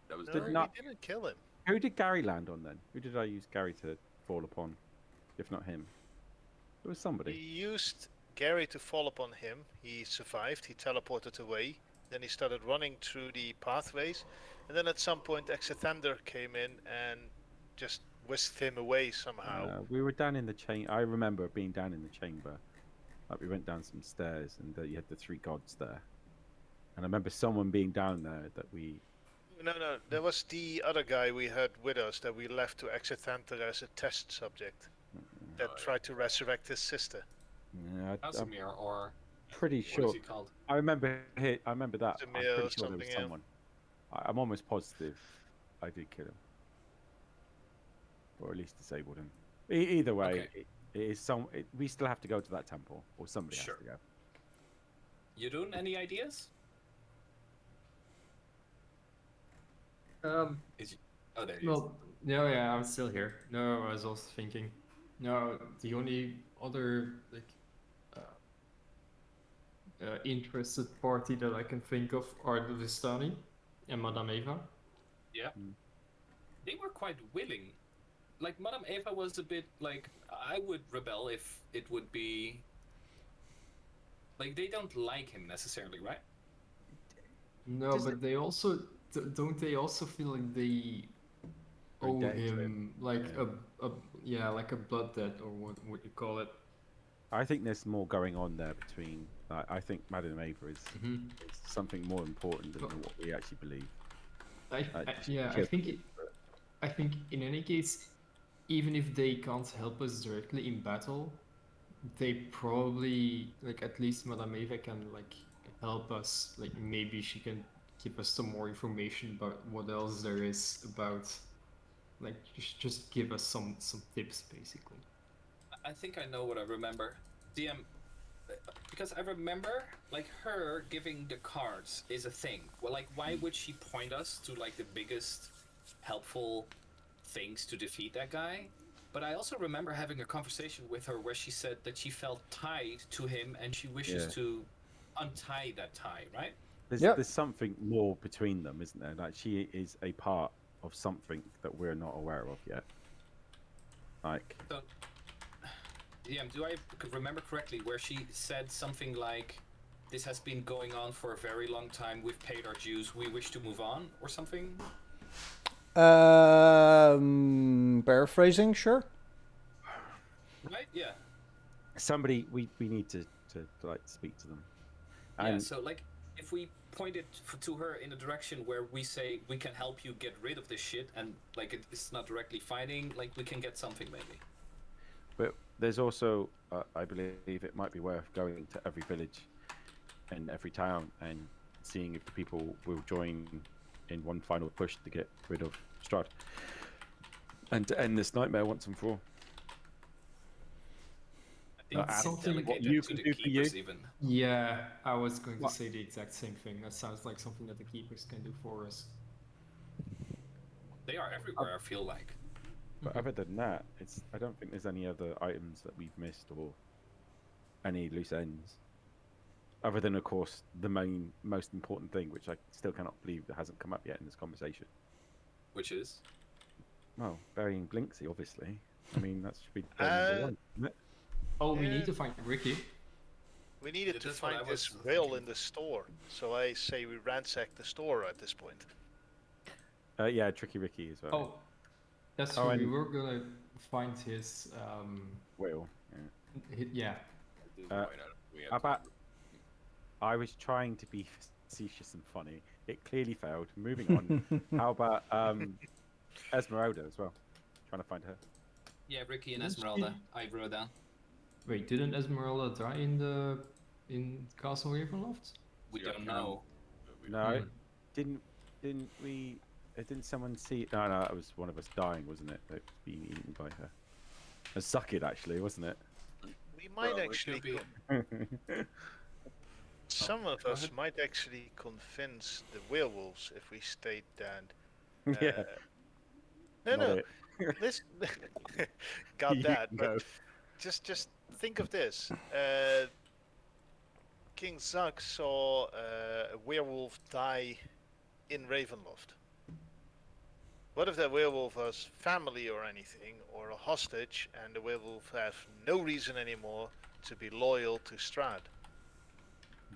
That was No, Did we not- didn't kill him. Who did Gary land on then? Who did I use Gary to fall upon, if not him? It was We somebody. used Gary to fall upon him. He survived. He teleported away. Then he started running through the pathways. And then at some point, Exathander came in and just whisked him away somehow. We were down in the chamber. I remember being down in the chamber. Like we went down some stairs, and you had the three gods there. And I remember someone being down there that we. No, there was the other guy we had with us that we left to Exathander as a test subject that tried to resurrect his sister. Yeah, I'm Casimir, or pretty what sure. is he called? I remember that. I'm Casimir pretty or sure there was something, yeah. someone. I'm almost positive I did kill him, or at least disabled him. Either way, Okay. it is some. We still have to go to that temple, or somebody Sure. has to go. Yudun, any ideas? Is oh there he is. Well, no, yeah, I'm still here. No, I was also thinking. No, the only other like interested party that I can think of are the Vistani and Madame Eva. They were quite willing. Like Madame Eva was a bit like I would rebel if it would be like they don't like him necessarily, right? No, Does but they also don't they also feel like they Or owe debt to him like yeah. a yeah, like a blood debt or what you call it. I think there's more going on there between. I think Madame Ava is something more important than what we actually believe. Yeah, I think in any case, even if they can't help us directly in battle, they probably like at least Madame Eva can like help us. Like maybe she can give us some more information about what else there is about. Like just give us some tips basically. I think I know what I remember. DM, because I remember like her giving the cards is a thing. Well, like why would she point us to like the biggest helpful things to defeat that guy? But I also remember having a conversation with her where she said that she felt tied to him and she wishes Yeah. to untie that tie, right? There's something more between them, isn't there? Like she is a part of something that we're not aware of yet. Like So, DM, do I remember correctly where she said something like, "This has been going on for a very long time. We've paid our dues. We wish to move on," or something? Paraphrasing, sure. Right? Yeah. somebody, we need to like speak to them. Yeah. And So like, if we point it to her in a direction where we say we can help you get rid of this shit, and like it's not directly fighting, like we can get something maybe. But there's also, I believe it might be worth going to every village and every town and seeing if the people will join in one final push to get rid of Strahd and to end this nightmare once and for all. I think That's something delegate what that you to can the do for keepers you. even. Yeah, I was going to What? say the exact same thing. That sounds like something that the keepers can do for us. They are everywhere. I feel like. But other than that, I don't think there's any other items that we've missed or any loose ends. Other than, of course, the most important thing, which I still cannot believe that hasn't come up yet in this conversation. Which is? Well, burying Blinksy, obviously. I mean, that should be goal number one, isn't it? Oh, we Yeah. need to find Ricky. We needed Yeah, to that's what I find was this whale thinking. in the store, so I say we ransack the store at this point. Yeah, Tricky Ricky as well. Oh, that's Oh, true. We and- were gonna find his. Will. Yeah. Yeah. This Uh, might not- we have how to- about- I was trying to be facetious and funny. It clearly failed. Moving on. How about Esmeralda as well? Trying to find her. Yeah, Ricky and Didn't Esmeralda. she- I wrote down. Wait, didn't Esmeralda die in Castle Ravenloft? We Yeah, don't no. know. No, Hmm. didn't we? Didn't someone see? No, it was one of us dying, wasn't it? That was being eaten by her. A sucked actually, wasn't it? We might Well, it actually, could be. some of go us ahead. might actually convince the werewolves if we stayed down. Yeah. No, Not no. it. This got You that, but know. just think of this. King Zug saw a werewolf die in Ravenloft. What if that werewolf was family or anything, or a hostage, and the werewolf have no reason anymore to be loyal to Strahd?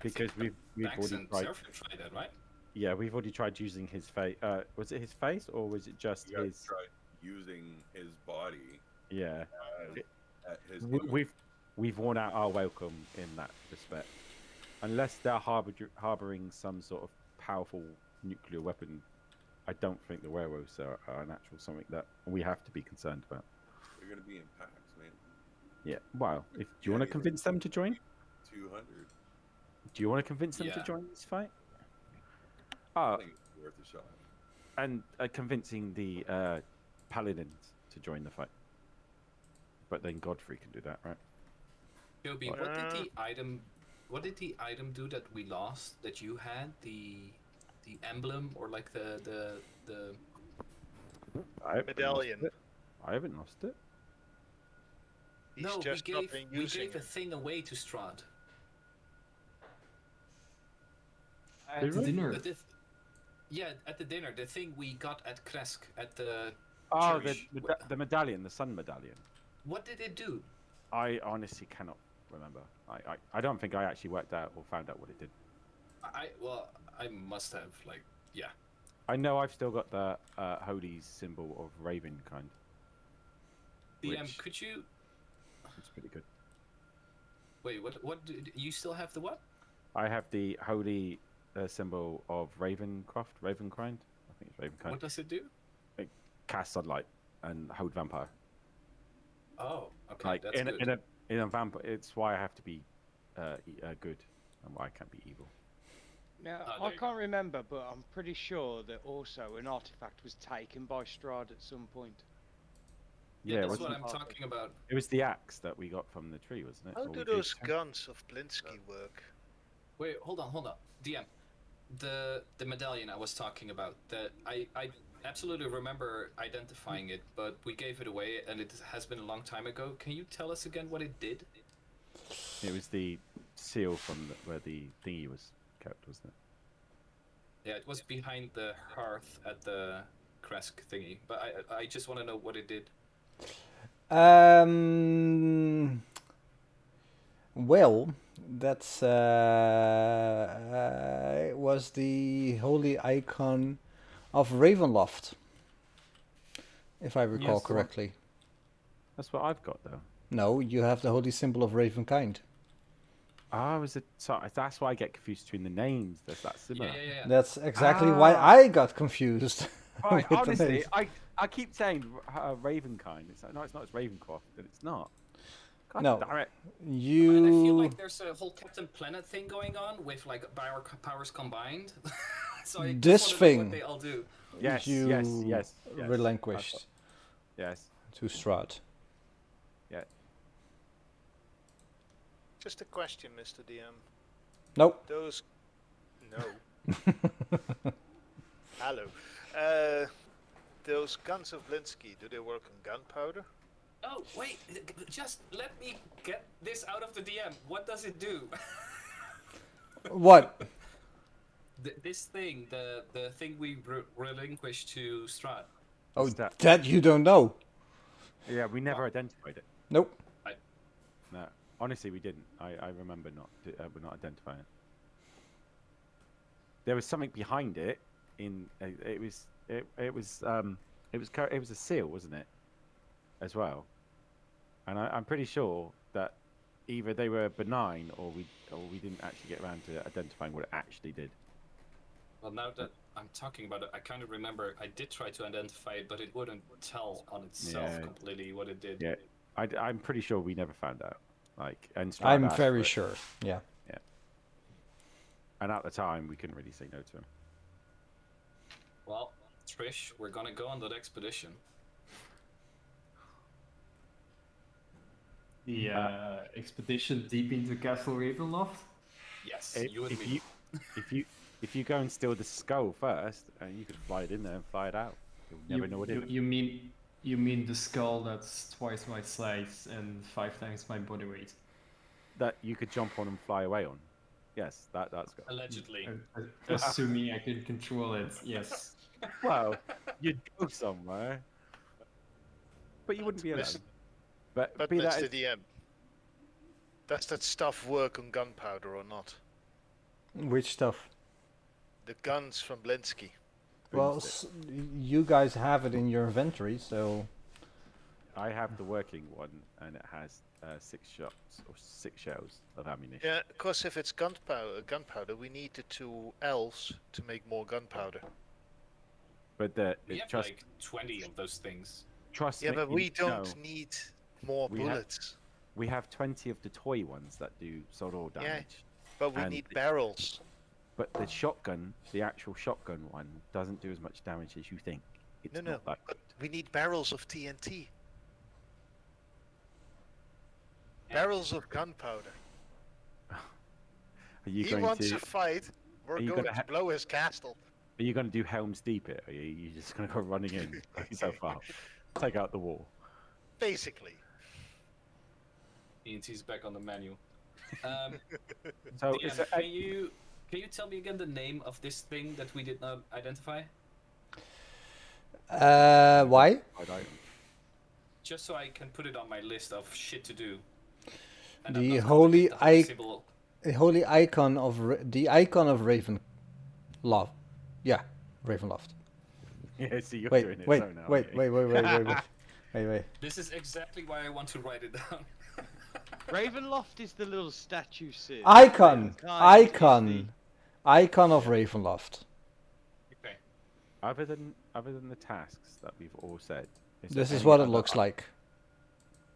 Because we've Dax already and tried. Seraphim tried that, right? Yeah, we've already tried using his face. Was it his face or was it just You guys his? tried using his body Yeah, as at his we've worn out our welcome in that respect. Unless they're harboring some sort of powerful nuclear weapon, I don't think the werewolves are an actual something that we have to be concerned about. They're gonna be in packs, man. Yeah. Wow. Do you Yeah, want to even convince them to join? 200. Do you want to convince them to Yeah. join this fight? I Oh, think it's worth a shot. and convincing the paladins to join the fight. But then Godfrey can do that, right? Joby, what did the item? What did the item do that we lost? That you had the emblem or like the I haven't Medallion. lost it. I haven't lost it. He's no, just not been we using gave a it. thing away to Strahd. At the dinner. Yeah, at the dinner, the thing we got at Kresk at the Oh, church. the medallion, the sun medallion. What did it do? I honestly cannot remember. I don't think I actually worked out or found out what it did. I must have yeah. I know I've still got the holy symbol of raven kind. DM, Which- could you It's pretty good. wait? What? You still have the what? I have the holy symbol of Ravenkind. I think it's Ravenkind. What does it do? Cast sunlight and hold vampire. Oh, okay, Like that's good. in a vampire, it's why I have to be good and why I can't be evil. Now, Oh, there I you can't remember, but I'm pretty sure that also an artifact was taken by Strahd at some point. Yeah, that's wasn't what I'm talking about. it was the axe that we got from the tree, wasn't it? How Or we do gave those to him? guns of Blinsky work? Wait, hold on. DM, the medallion I was talking about. That I absolutely remember identifying it, but we gave it away, and it has been a long time ago. Can you tell us again what it did? It was the seal from where the thingy was kept, wasn't it? Yeah, it was behind the hearth at the Kresk thingy, but I just want to know what it did. Well, that's it was the holy icon of Ravenloft, if I recall Yes, the one- correctly. That's what I've got though. No, you have the holy symbol of Ravenkind. Ah, was it? So that's why I get confused between the names. There's that similar. Yeah. That's exactly why I got confused. Right, with the honestly, names. I keep saying Ravenkind. It's like, no, it's not. It's Ravencroft, and it's not. God No. damn it. And I feel You like there's a whole Captain Planet thing going on with like powers combined. So I This just wanna know thing. what they all do. Yes, you yes. relinquished Yes. to Strahd. Yeah. Just a question, Mr. DM. Nope. Those... No. Hello. Those guns of Blinsky, do they work on gunpowder? Oh wait, just let me get this out of the DM. What does it do? What? This thing, the thing we relinquished to Strahd. Oh, that- that you don't know. Yeah, we never identified it. Nope. No, honestly, we didn't. I remember we're not identifying it. There was something behind it. It was a seal, wasn't it? As well. And I'm pretty sure that either they were benign or we didn't actually get around to identifying what it actually did. Well, now that I'm talking about it, I kind of remember I did try to identify it, but it wouldn't tell on itself Yeah. completely what it did. Yeah, I'm pretty sure we never found out. Like, and Strahd I'm asked very for it, sure. Yeah. And at the time, we couldn't really say no to him. Well, Trish, we're gonna go on that expedition. The expedition deep into Castle Ravenloft. Yes, If, you and if me. you if you go and steal the skull first, and you could fly it in there and fly it out, you'll never know what it is. You You mean the skull that's twice my size and 5 times my body weight? That you could jump on and fly away on. Yes, that's good. Allegedly. Assuming I can control it, yes. Well, you'd go somewhere, but you wouldn't be alone. Mr. But But be that Mr. as, DM, does that stuff work on gunpowder or not? Which stuff? The guns from Blinsky. Well, you guys have it in your inventory, so I have the working one, and it has 6 shots or 6 shells of ammunition. Yeah, because if it's gunpowder, we need the 2 elves to make more gunpowder. But We have trust, like 20 of those things. trust Yeah, me. but we don't no, need more We have- bullets. we have 20 of the toy ones that do sort Yeah. damage. But we and need barrels. But the shotgun, the actual shotgun one, doesn't do as much damage as you think. It's No, not that but good. we need barrels of TNT. Barrels of gunpowder. Are you He going wants to? a fight. We're are you going gonna to blow his castle. Are you going to do Helm's Deep it? Or are you just going to go running in so far? Take out the wall. Basically. ENT's back on the menu. So DM, it's a, can you tell me again the name of this thing that we did not identify? why? Just so I can put it on my list of shit to do. And The I'm not holy calling it the holy I- symbol. The holy icon of the icon of Ravenloft. Yeah, Ravenloft. Yeah, see, you're Wait, doing it. wait, so now, wait, aren't you? wait. This is exactly why I want to write it down. Ravenloft is the little statue, Sid. Icon, Ravenkind is icon of Ravenloft. Okay. Other than the tasks that we've all said, This is what it looks like.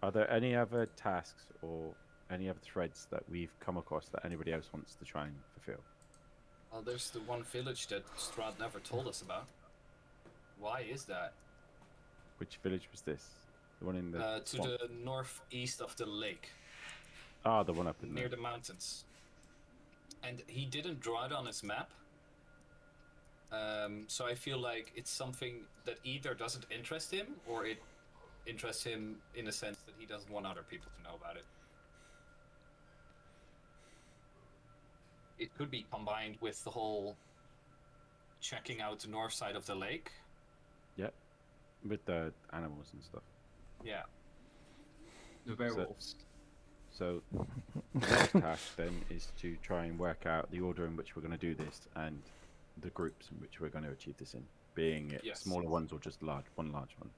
Are there any other tasks or any other threads that we've come across that anybody else wants to try and fulfill? Well, there's the one village that Strahd never told us about. Why is that? Which village was this? The one in the To swamp? the northeast of the lake, Ah, the one up in near there. the mountains. And he didn't draw it on his map. So I feel like it's something that either doesn't interest him, or it interests him in a sense that he doesn't want other people to know about it. It could be combined with the whole checking out the north side of the lake. Yep, with the animals and stuff. Yeah. The werewolves. So the next task then is to try and work out the order in which we're going to do this and the groups in which we're going to achieve this in, being it Yes. smaller ones or just one large one.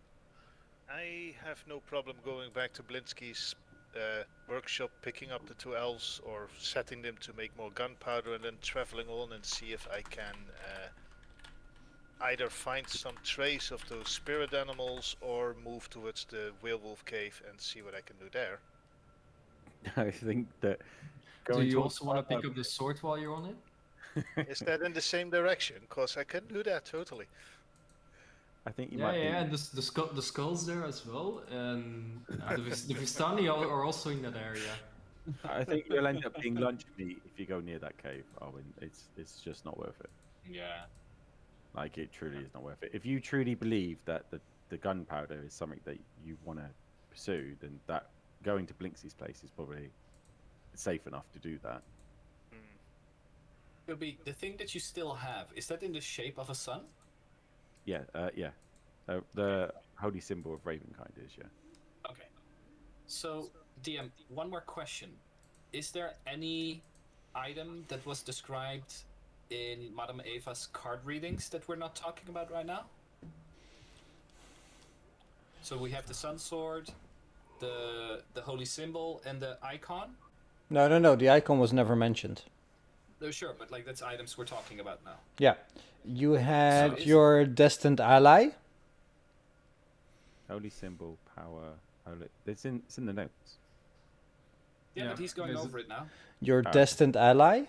I have no problem going back to Blinsky's workshop, picking up the 2 elves, or setting them to make more gunpowder, and then traveling on and see if I can either find some trace of those spirit animals or move towards the werewolf cave and see what I can do there. I think that Do going you towards also want to Strahd- pick up the sword while you're on it? Is that in the same direction? Because I can do that totally. I think you Yeah, might. yeah, and the skulls there as well, and the Vistani are also in that area. I think you'll end up being lunch meat if you go near that cave, Owen. It's just not worth it. Yeah. Like, it truly is not worth it. If you truly believe that the gunpowder is something that you want to pursue, then that going to Blinks's place is probably safe enough to do that. It'll be the thing that you still have. Is that in the shape of a sun? Yeah, yeah. The holy symbol of Ravenkind is, yeah. Okay. So, DM, one more question. Is there any item that was described in Madame Eva's card readings that we're not talking about right now? So we have the sun sword, the holy symbol, and the icon? No. The icon was never mentioned. No, sure, but like that's items we're talking about now. Yeah, you had is- your destined ally. Holy symbol, power, holy. It's in the notes. Yeah, Yeah, but he's going is it- over it now. Your Ah. destined ally,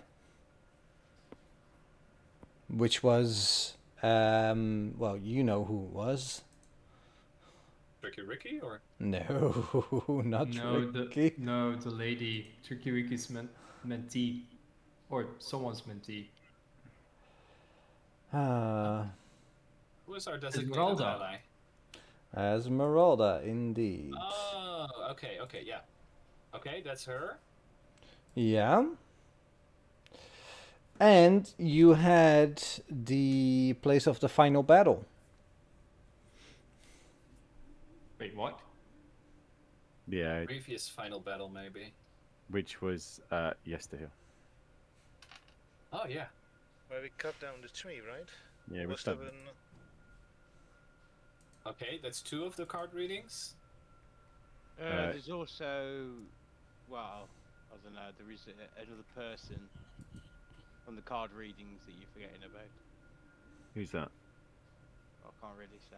which was, well, you know who it was. Tricky Ricky, or? No, not Ricky. The lady, Tricky Ricky's mentee, or someone's mentee. Ah, Who is our designated Ralda. ally? Esmeralda, indeed. Oh, okay, yeah. Okay, that's her. Yeah. And you had the place of the final battle. Wait, what? Yeah, Previous final battle, maybe. which was yesterday. Oh, yeah. Where we cut down the tree, right? Yeah, Or we was there done. an... Okay, that's 2 of the card readings. There's also, well, I don't know. There is another person from the card readings that you're forgetting about. Who's that? I can't really say.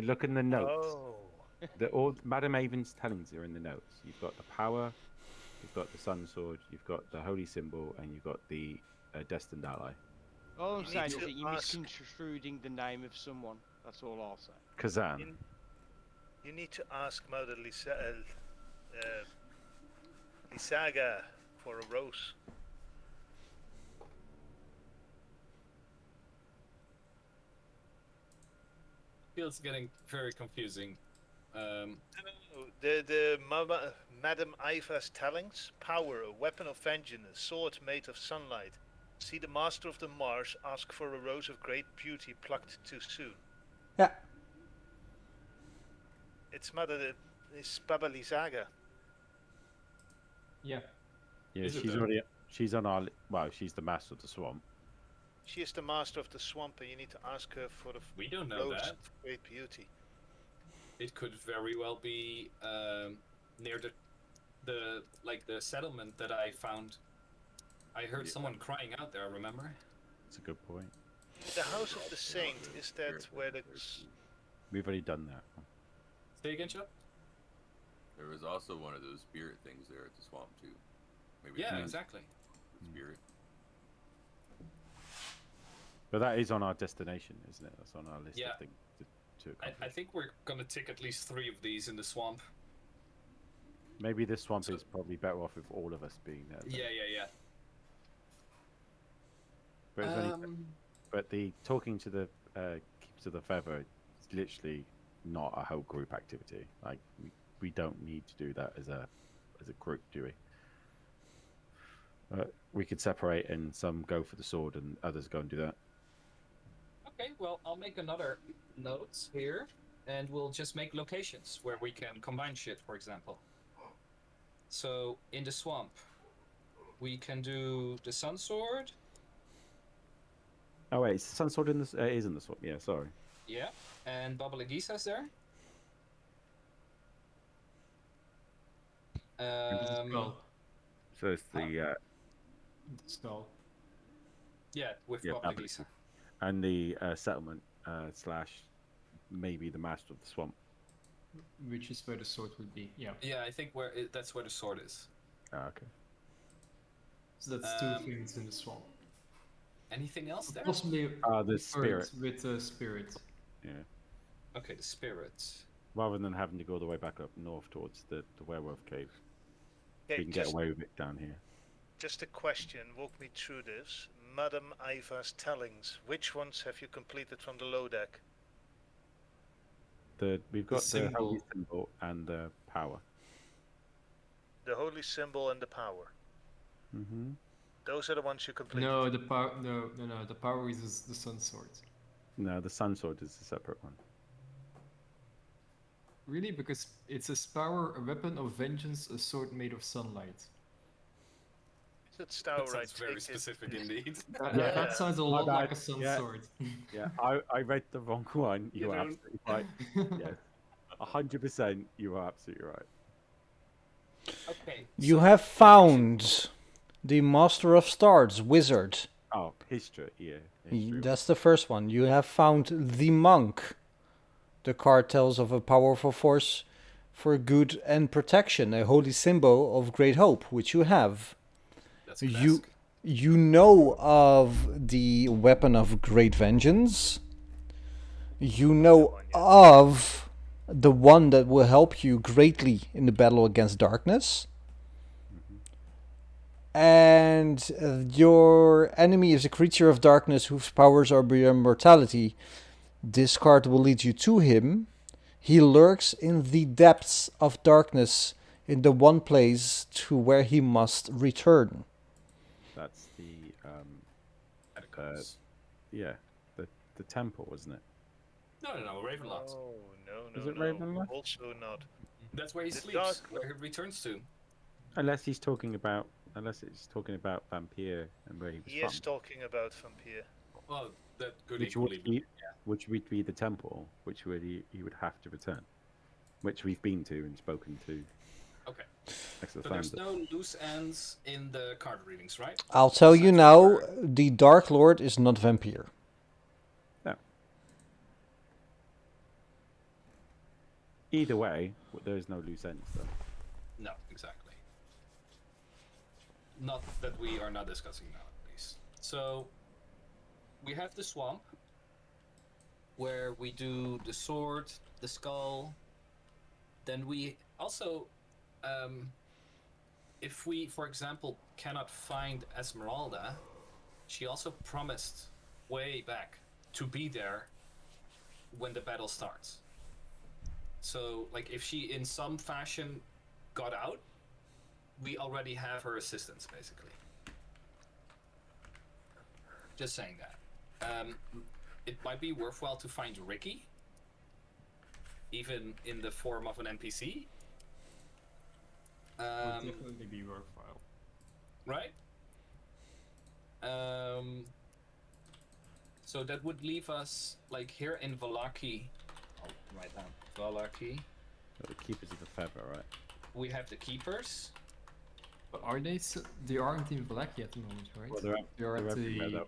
Look in the notes. Oh. All Madam Avon's tellings are in the notes. You've got the power, you've got the sun sword, you've got the holy symbol, and you've got the destined ally. All I'm You saying need is to that you're ask- misconstruing the name of someone. That's all I'll say. Kazan. You need to ask Mother Lisaga for a rose. Feels getting very confusing. The Madam Iva's tellings: power, a weapon of vengeance, a sword made of sunlight. See the master of the marsh ask for a rose of great beauty plucked too soon. Yeah. It's Baba Lisaga. Yeah. Yeah, Is it she's though? already. She's on our. Well, she's the master of the swamp. She is the master of the swamp, and you need to ask her for the We don't know rose that. of great beauty. It could very well be near the settlement that I found. I heard someone crying out there. Remember? That's a good point. The house of the saint, is that where the... We've already done that. Say again, Chuck. There was also one of those spirit things there at the swamp too. Maybe Yeah, it's exactly. spirit. But that is on our destination, isn't it? That's on our list Yeah. of things to I accomplish. think we're gonna tick at least 3 of these in the swamp. Maybe this swamp So- is probably better off with all of us being there. then. Yeah. But, it's only, but the talking to the keepers of the feather is literally not a whole group activity. Like we don't need to do that as a group, do we? We could separate and some go for the sword and others go and do that. Okay, well, I'll make another note here, and we'll just make locations where we can combine shit, for example. So, in the swamp, we can do the sun sword. Oh wait, is the sun sword in the? It is in the swamp. Yeah, sorry. Yeah, and Baba Lagisa's there. Skull. So it's the The skull. Yeah, with Yeah, Baba Baba Lagisa. and the settlement slash maybe the master of the swamp. Which is where the sword would be. Yeah. Yeah, I think that's where the sword is. Ah, okay. So that's Um, 2 things in the swamp. Anything else there? Possibly The third spirit. with the spirit. Yeah. Okay, the spirits. Rather than having to go all the way back up north towards the werewolf cave, Okay, we can get away with it down here. just a question, walk me through this. Madam Iva's tellings, which ones have you completed from the low deck? We've got the holy symbol. symbol and the power. The holy symbol and the power. Mm-hmm. Those are the ones you completed. No, the power. No. The power is the sun sword. No, the sun sword is a separate one. Really, because it says power, a weapon of vengeance, a sword made of sunlight. That's That right. sounds very specific indeed. That sounds a lot My like bad. a sun Yeah. sword. Yeah, I read the wrong one. You are don't. absolutely right. Yes, 100%. You are absolutely right. Okay. You so- have found the Master of Stars, wizard. Oh, history. Yeah, history. That's the first one. You have found the monk. The card tells of a powerful force for good and protection, a holy symbol of great hope, which you have. That's You classic. you know of the weapon of great vengeance. You know of the one that will help you greatly in the battle against darkness. And your enemy is a creature of darkness whose powers are beyond mortality. This card will lead you to him, He lurks in the depths of darkness, in the one place to where he must return. That's the Catacombs. yeah, the temple, wasn't it? No, Ravenloft. Oh, no, Is no, it no. Ravenloft? Also not. That's where he The sleeps, Dark where he returns to. Unless it's talking about Vampire and where he was He from. is talking about Vampire. Well, that could Which equally would be. be which would be the temple, which would he would have to return, which we've been to and spoken to. Okay. Next to the So there's founder. no loose ends in the card readings, right? I'll tell you Besides now, for- the Dark Lord is not vampire. No. Either way, there is no loose ends. So. No, exactly. Not that we are not discussing now, at least. So we have the swamp, where we do the sword, the skull. Then we also, if we, for example, cannot find Esmeralda, she also promised way back to be there when the battle starts. So, like, if she in some fashion got out, we already have her assistance, basically. Just saying that. It might be worthwhile to find Ricky, even in the form of an NPC. Would definitely be worthwhile. Right? So that would leave us, like, here in Vallaki. I'll write down Vallaki. The keepers of the feather, right? We have the keepers. But are they? They aren't in Vallaki at the moment, right? Well, they're They're at everywhere, though.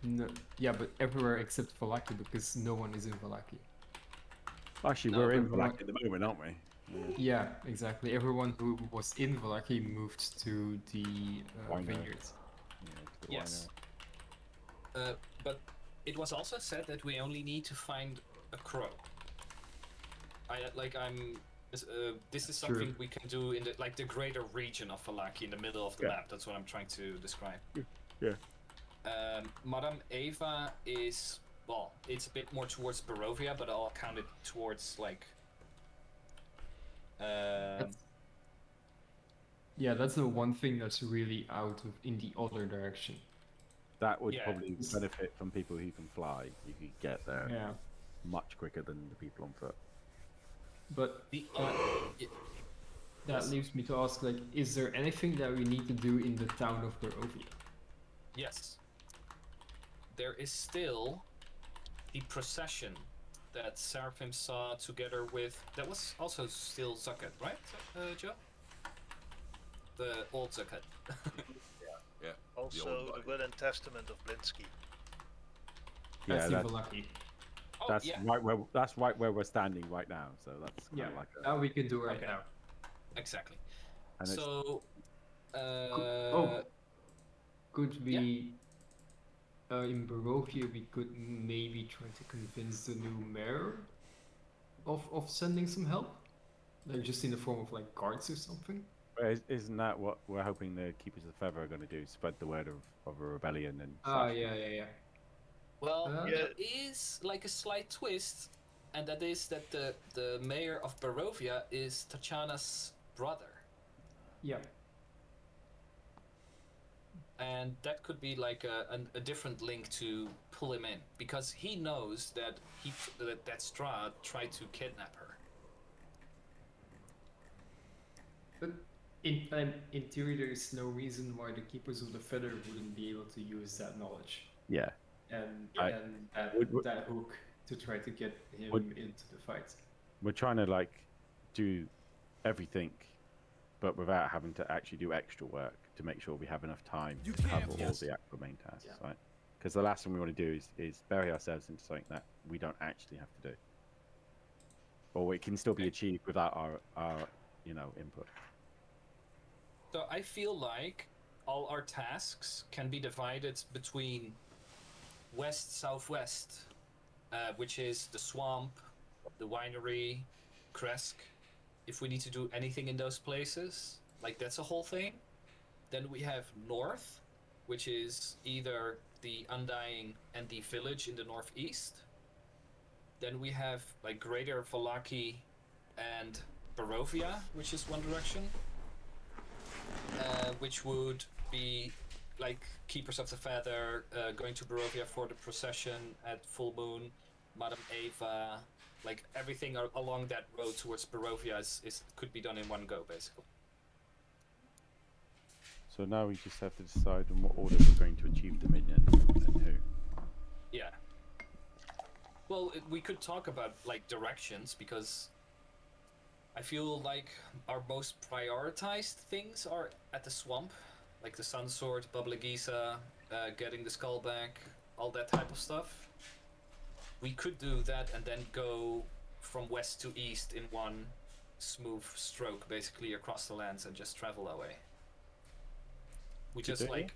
No, yeah, but everywhere except Vallaki because no one is in Vallaki. Actually, No, we're in but Black at the moment, aren't we? Yeah, exactly. Everyone who was in Vallaki moved to the Winery. vineyards. Yeah, to the Yes. But it was also said that we only need to find a crow. This is something True. we can do in the greater region of Vallaki in the middle of the Yeah. map. That's what I'm trying to describe. Yeah. Madame Eva is, well, it's a bit more towards Barovia, but I'll count it towards like. Yeah, that's the one thing that's really out of in the other direction. That would Yeah. probably benefit from people who can fly. You could get there Yeah, much quicker than the people on foot. but The that leaves me to ask, like, is there anything that we need to do in the town of Barovia? Yes. There is still the procession that Seraphim saw together with. That was also still Zakat, right, Joe? The old Zakat. Yeah. Also, old the Will and Testament of Blinsky. That's in Yeah, Vallaki. Oh, that's yeah, right where we're standing right now. So that's kind Yeah, of like that we can do right Okay. now. exactly. and it's, So, Could we, in Barovia, we could maybe try to convince the new mayor of sending some help? Like, just in the form of, like, guards or something? isn't that what we're hoping the keepers of the feather are going to do? Spread the word of a rebellion and. Ah, slash- yeah. well, Yeah. there is like a slight twist, and that is that the mayor of Barovia is Tatiana's brother. Yeah. And that could be like a different link to pull him in, because he knows that that Strahd tried to kidnap her. But in theory, there is no reason why the Keepers of the Feather wouldn't be able to use that knowledge Yeah. and I- that hook to try to get him into the fight. We're trying to like do everything, but without having to actually do extra work to make sure we have enough time to cover all the actual main tasks, right? Because the last thing we want to do is bury ourselves into something that we don't actually have to do, or it can still be achieved without our input. So I feel like all our tasks can be divided between west southwest, which is the swamp, the winery, Kresk. If we need to do anything in those places, like that's a whole thing. Then we have north, which is either the Undying and the village in the northeast, Then we have like Greater Vallaki and Barovia, which is one direction, which would be like Keepers of the Feather, going to Barovia for the procession at full moon, Madame Eva, like everything along that road towards Barovia is could be done in one go, basically. So now we just have to decide in what order we're going to achieve the minion and who. Yeah. Well, we could talk about like directions, because I feel like our most prioritized things are at the swamp, like the Sun Sword, Baba Gisa, getting the skull back, all that type of stuff. We could do that and then go from west to east in one smooth stroke, basically across the lands, and just travel that way. We Could just do, like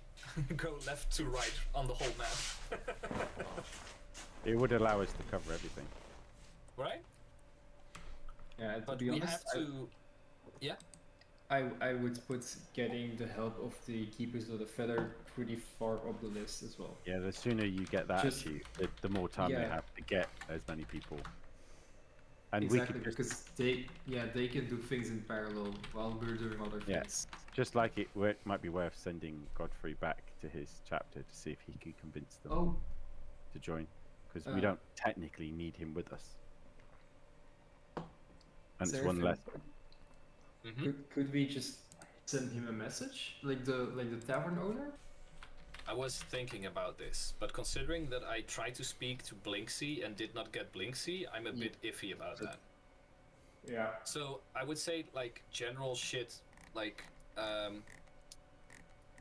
go left to right on the whole map. It would allow us to cover everything. Right? Yeah, to But be we honest, have to. Yeah? I would put getting the help of the Keepers of the Feather pretty far up the list as well. Yeah, the sooner you get that Just- achieved, the more time they yeah. have to get as many people. And Exactly, we could because they can do things in parallel while we're doing other Yeah. things. just like it might be worth sending Godfrey back to his chapter to see if he could convince them Oh, to join, because we Uh, don't technically need him with us. And it's Seraph, one less. Mm-hmm. could we just send him a message, like the tavern owner? I was thinking about this, but considering that I tried to speak to Blinksy and did not get Blinksy, I'm a bit iffy about that. Yeah. So I would say like general shit, like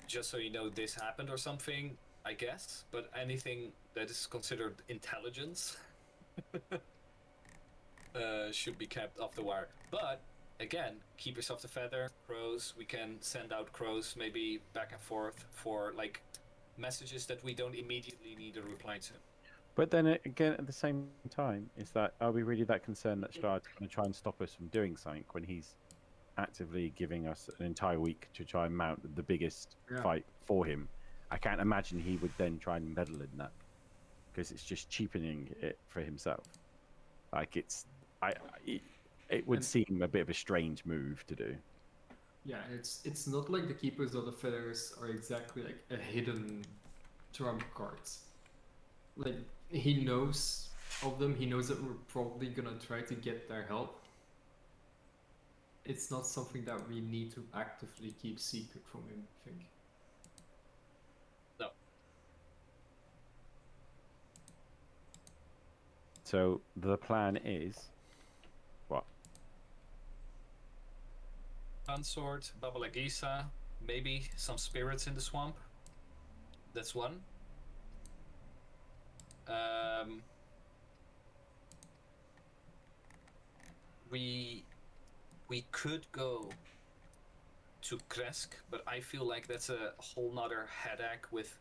just so you know this happened or something, I guess. But anything that is considered intelligence should be kept off the wire. But again, Keepers of the Feather, crows, we can send out crows maybe back and forth for like messages that we don't immediately need a reply to. But then again, at the same time, is that are we really that concerned that Strahd's going to try and stop us from doing something when he's actively giving us an entire week to try and mount the biggest Yeah. fight for him? I can't imagine he would then try and meddle in that, because it's just cheapening it for himself. Like it would And- seem a bit of a strange move to do. Yeah, it's not like the Keepers of the Feathers are exactly like a hidden trump card. Like, he knows of them, he knows that we're probably gonna try to get their help. It's not something that we need to actively keep secret from him, I think. No. So the plan is what? Unsword, Baba Gisa, maybe some spirits in the swamp. That's one. We could go to Kresk, but I feel like that's a whole nother headache with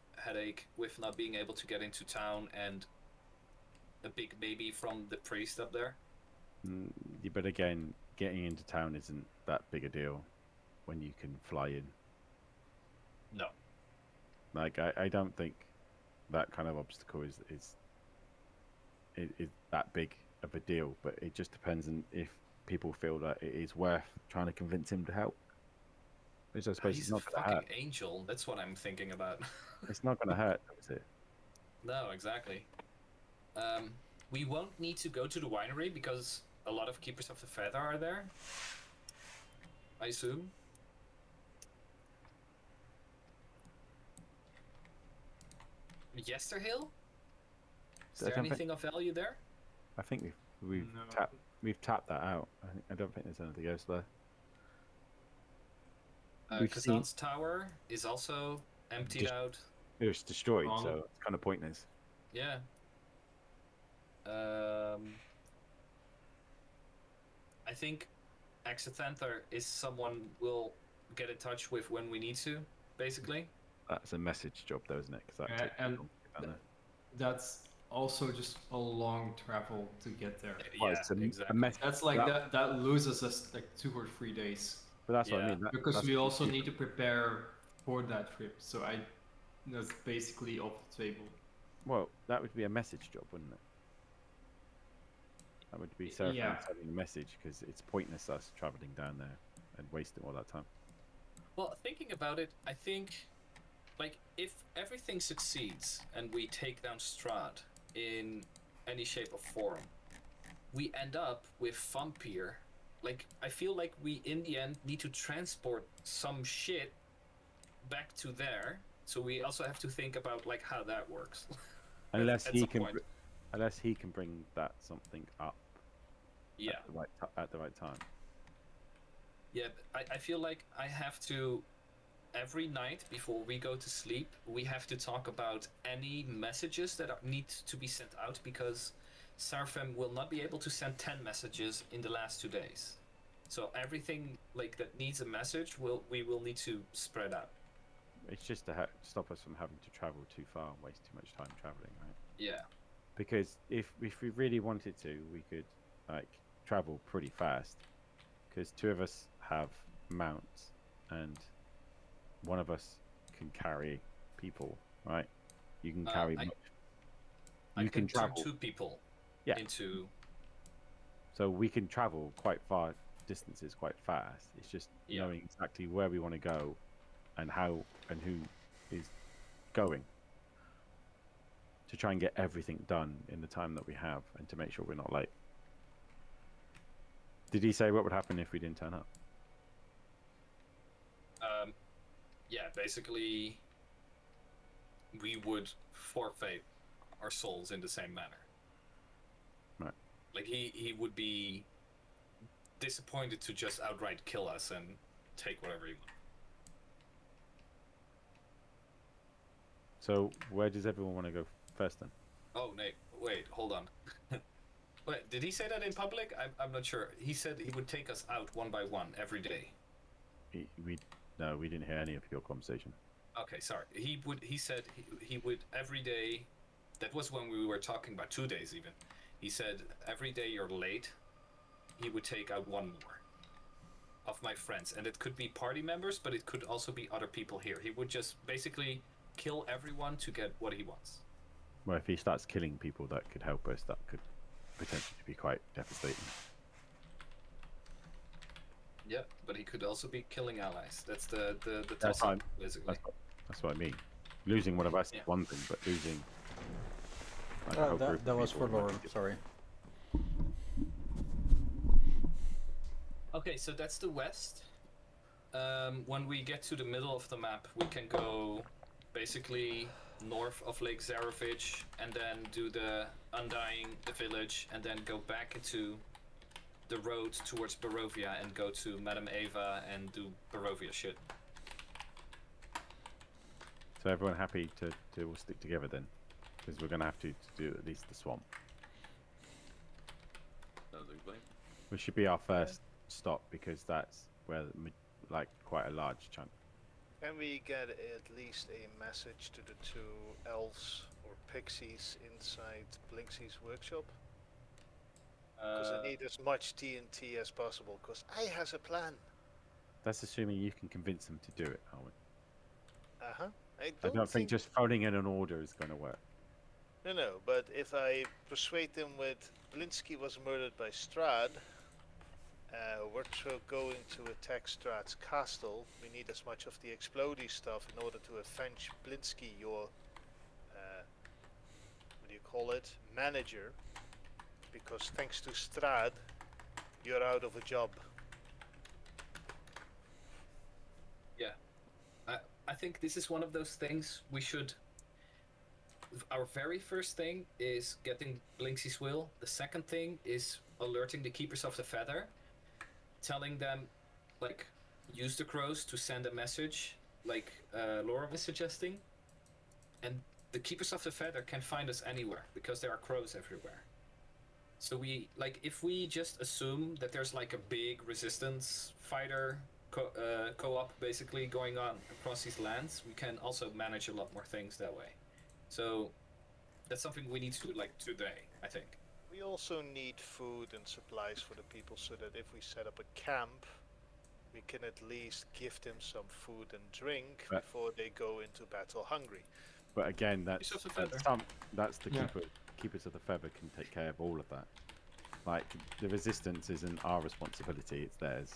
not being able to get into town, and a big maybe from the priest up there. But again, getting into town isn't that big a deal when you can fly in. No. Like I don't think that kind of obstacle is that big of a deal. But it just depends on if people feel that it is worth trying to convince him to help. Which I suppose He's it's a not going to fucking hurt. angel. That's what I'm thinking about. It's not going to hurt, is it? No, exactly. We won't need to go to the winery because a lot of Keepers of the Feather are there, I assume. Yesterhill? Is I there don't anything of value there? I think we've No. tapped that out. I don't think there's anything else there. We've seen- Kazan's tower is also emptied Just- out. It was destroyed, Oh. so it's kind of pointless. Yeah. I think Exethanther is someone we'll get in touch with when we need to, basically. That's a message job, though, isn't it? 'Cause that Yeah, takes and a long time there. That's also just a long travel to get there. Well, Yeah, it's a exactly. message. That's like that loses us like 2 or 3 days. But that's what I Yeah. mean. Because that's we what also you- need to prepare for that trip, so that's basically off the table. Well, that would be a message job, wouldn't it? That would be Seraphim Yeah. sending a message, because it's pointless us traveling down there and wasting all that time. Well, thinking about it, I think, like, if everything succeeds and we take down Strahd in any shape or form, we end up with Vampire. Like, I feel like we, in the end, need to transport some shit back to there. So we also have to think about, like, how that works. Unless at he some can, point. unless he can bring that something up Yeah. at the right time. Yeah, I feel like I have to, every night before we go to sleep, we have to talk about any messages that need to be sent out, because Seraphim will not be able to send 10 messages in the last 2 days. So everything like that needs a message, we will need to spread out. It's just to stop us from having to travel too far and waste too much time traveling, right? Yeah. Because if we really wanted to, we could like travel pretty fast. Because 2 of us have mounts, and 1 of us can carry people, right? You can carry. I You can turn travel 2 people Yeah. into. So we can travel quite far distances quite fast. It's just Yeah. knowing exactly where we want to go, and how and who is going, to try and get everything done in the time that we have, and to make sure we're not late. Did he say what would happen if we didn't turn up? Yeah, basically, we would forfeit our souls in the same manner. Right. Like he would be disappointed to just outright kill us and take whatever he wants. So where does everyone want to go first then? Oh, Nate, wait, hold on. Wait, did he say that in public? I'm not sure. He said he would take us out 1 by 1 every day. No, we didn't hear any of your conversation. Okay, sorry. He said he would every day. That was when we were talking about 2 days even. He said every day you're late, he would take out 1 more of my friends, and it could be party members, but it could also be other people here. He would just basically kill everyone to get what he wants. Well, if he starts killing people that could help us, that could potentially be quite devastating. Yep, but he could also be killing allies. That's the That's toss-up, fine. basically. That's what I mean. Losing one of us is one thing, but losing. Like, a whole group of That was for people might Lauren. be Sorry. Okay, so that's the west. When we get to the middle of the map, we can go basically north of Lake Zarovich, and then do the Undying, the village, and then go back into the road towards Barovia and go to Madame Eva and do Barovia shit. So everyone happy to all stick together then? Because we're going to have to do at least the swamp. Sounds like a plan. Which should be our first stop, because that's where like quite a large chunk. Can we get at least a message to the 2 elves or pixies inside Blinksy's workshop? Because I need as much TNT as possible, because I has a plan. That's assuming you can convince them to do it, Owen. Uh-huh. I don't think just phoning in an order is going to work. No, but if I persuade them with Blinsky was murdered by Strahd, we're going to attack Strahd's castle, we need as much of the explodey stuff in order to avenge Blinsky, your, what do you call it, manager, because thanks to Strahd, you're out of a job. Yeah. I think this is one of those things we should... Our very first thing is getting Blinksy's will. The second thing is alerting the Keepers of the Feather, telling them, like, use the crows to send a message, like Laura was suggesting. And the Keepers of the Feather can find us anywhere, because there are crows everywhere. So we, like, if we just assume that there's like a big resistance fighter co-op basically going on across these lands, we can also manage a lot more things that way. So that's something we need to do, like, today, I think. We also need food and supplies for the people, so that if we set up a camp, we can at least give them some food and drink before they go into battle hungry. But again, that's the Yeah. Keepers of the Feather can take care of all of that. Like the resistance isn't our responsibility; it's theirs.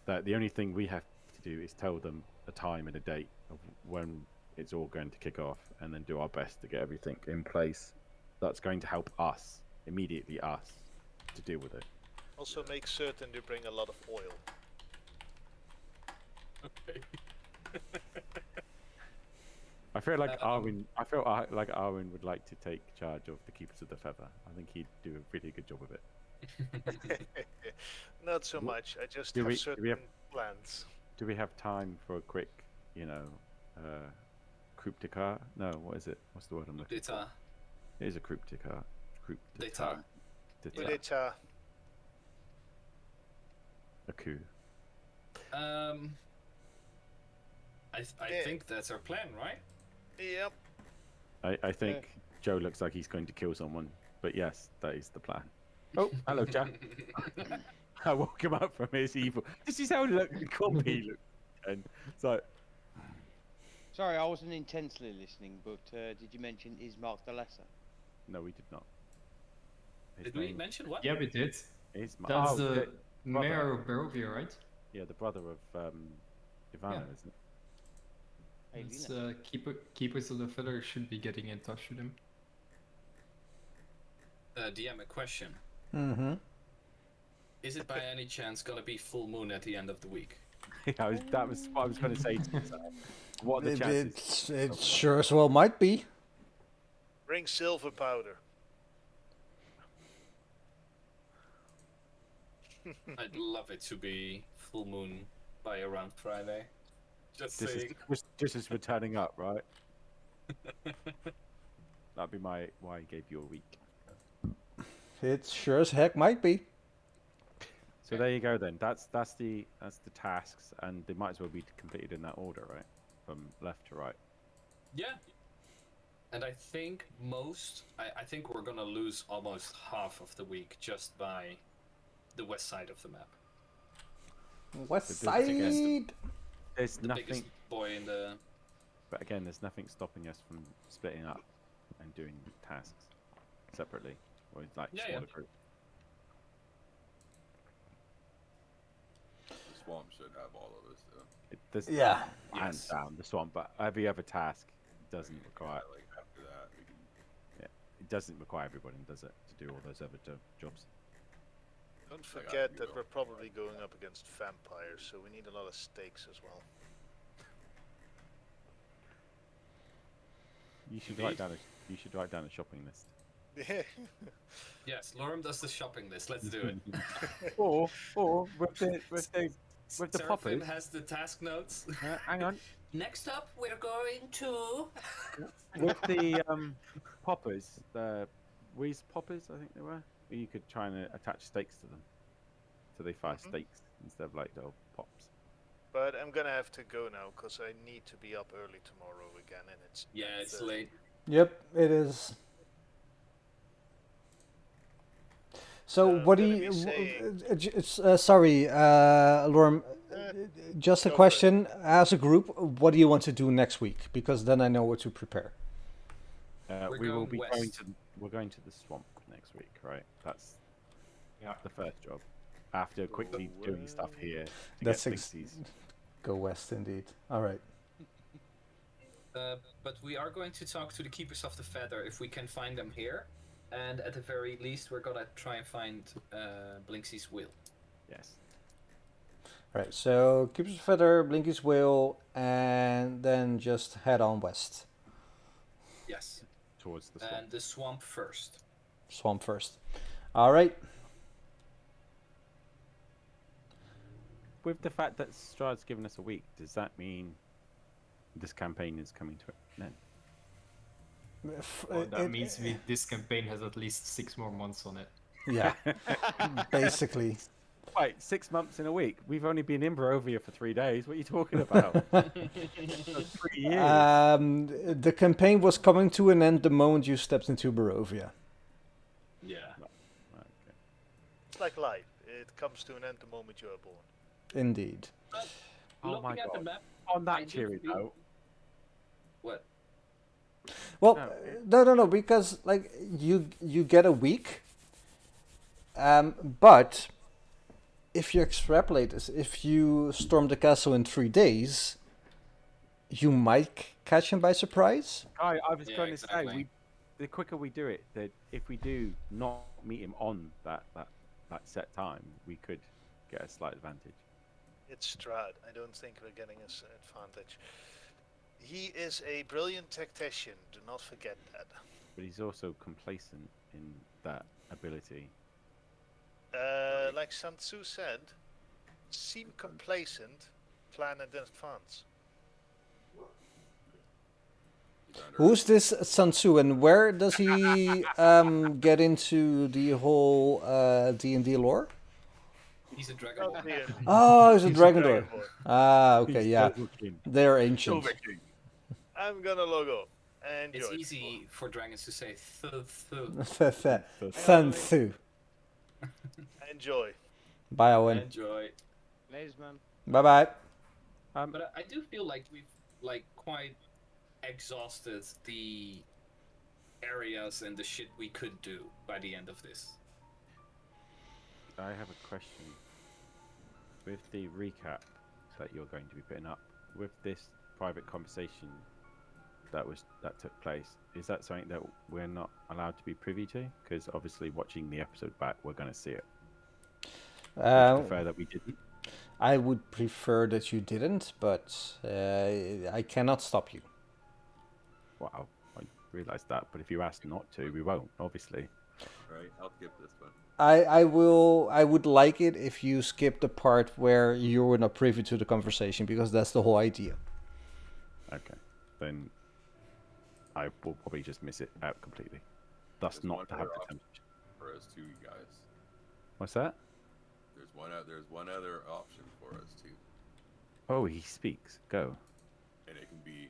That the only thing we have to do is tell them a time and a date of when it's all going to kick off, and then do our best to get everything in place. That's going to help us immediately, us, to deal with it. Also, make certain they bring a lot of oil. Okay. I feel like like Arwen would like to take charge of the Keepers of the Feather. I think he'd do a really good job of it. Not so much. I just do have we- do certain we have- plans. Do we have time for a quick, coup d'état? No, what is it? What's the word I'm looking for? D'état. It is a coup d'état. Coup D'état. But it's A coup. I think that's our plan, right? yep. I think Joe looks like he's going to kill someone, but yes, that is the plan. Oh, hello, Jack. I woke him up from his evil. This is how Compy looks. And it's like, Sorry, I wasn't intensely listening, but did you mention Ismark the Lesser? no, we did not. His Did we name mention what? Yeah, we did. is That's oh, the brother. mayor of Barovia, right? Yeah, the brother of Ivana, Yeah. isn't it? It's, Alina. Keepers of the Feather should be getting in touch with him. DM, a question. Mm-hmm. Is it by any chance gonna be full moon at the end of the week? Yeah, that was what I was going to say to you. So, what are the chances? It sure as well might be. Bring silver powder. I'd love it to be full moon by around Friday. Just Just saying. just as we're turning up, right? That'd be why I gave you a week. It sure as heck might be. So there you go then. That's the tasks, and they might as well be completed in that order, right? From left to right. Yeah. And I think I think we're gonna lose almost half of the week just by the west side of the map. West But this again, side. There's The nothing, biggest boy in the. but again, there's nothing stopping us from splitting up and doing tasks separately, or like Yeah, smaller yeah. groups. The swamp should have all of us, though. There's Yeah. hands Yes. down the swamp, but every other task doesn't require. Like after that, we can. It doesn't require everybody, does it, to do all those other jobs? Don't I got forget you, that though. we're probably going up against vampires, so we need a lot of stakes as well. You should Indeed. write down a shopping list. Yes, Lorem does the shopping list. Let's do it. or with the Seraphim poppers. has the task notes. Hang on. Next up, we're going to. With the poppers, the Wheeze poppers, I think they were. You could try and attach stakes to them, so they fire stakes instead of like little pops. But I'm gonna have to go now because I need to be up early tomorrow again, and it's Yeah, it's 8:30. late. Yep, it is. So what do gonna you? be saying- Sorry, Lorm. Just a go for it. question. As a group, what do you want to do next week? Because then I know what to prepare. We're We will going be west. going to we're going to the swamp next week, right? That's the first job. After quickly doing stuff here to That's get ex- Binksies. Go west, indeed. All right. But we are going to talk to the Keepers of the Feather if we can find them here. And at the very least, we're gonna try and find Blinksy's will. Yes. All right. So Keeper's Feather, Blinky's Whale, and then just head on west. Yes. Towards the swamp. And the swamp first. Swamp first. All right. With the fact that Strahd's given us a week, does that mean this campaign is coming to an end? Well, that means this campaign has at least 6 more months on it. Yeah. Basically. Wait, 6 months in a week? We've only been in Barovia for 3 days. What are you talking about? That's 3 years. The campaign was coming to an end the moment you stepped into Barovia. Yeah. Okay. It's like life. It comes to an end the moment you are born. Indeed. Oh Looking my at the God. map. On I that do cheery feel- note, What? Well, no, because like you get a week, But if you extrapolate this, if you storm the castle in 3 days, you might catch him by surprise. I was Yeah, going to exactly. say, the quicker we do it, that if we do not meet him on that set time, we could get a slight advantage. It's Strahd. I don't think we're getting an advantage. He is a brilliant tactician. Do not forget that. But he's also complacent in that ability. Like Sun Tzu said, seem complacent, plan in advance. He's under Who's this Sun Tzu, and where does he get into the whole D&D lore? He's a Oh, dragonborn. dear. Oh, he's a He's a dragon lord. dragonborn. Ah, okay, He's yeah. Silver King. They're ancient. Silver King. I'm gonna log off. Enjoy. It's easy for dragons to say th. Sun Tzu. Enjoy. Bye, Owen. Enjoy. Ladies, man. Bye-bye. But I do feel like we've like quite exhausted the areas and the shit we could do by the end of this. I have a question. With the recap that you're going to be putting up, with this private conversation that took place, is that something that we're not allowed to be privy to? Because obviously, watching the episode back, we're going to see it. Would you prefer that we didn't? I would prefer that you didn't, but I cannot stop you. Wow, I realised that. But if you ask not to, we won't. Obviously. Right, I'll skip this one. I would like it if you skip the part where you were not privy to the conversation, because that's the whole idea. Okay, then I will probably just miss it out completely. Thus, There's not one to have other the option temperature. for us too, you guys. What's that? There's one other option for us too, Oh, he speaks. Go. and it can be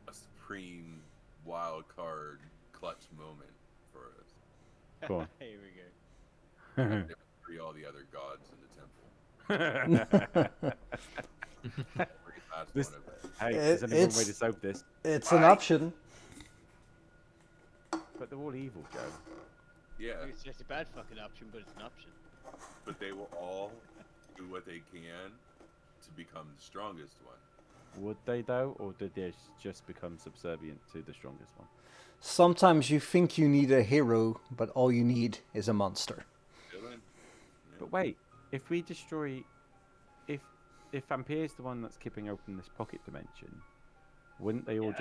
a supreme wild card clutch moment for us. Go on. Here we go. They free all the other gods in the temple. Every last This- one of them. Hey, there's only one way it's- to solve this. It's an option. But they're all evil, Joe. Yeah, It's just a bad fucking option, but it's an option. but they will all do what they can to become the strongest one. Would they though, or did they just become subservient to the strongest one? Sometimes you think you need a hero, but all you need is a monster. Dylan? But wait, if we destroy, if Vampire's the one that's keeping open this pocket dimension, wouldn't they all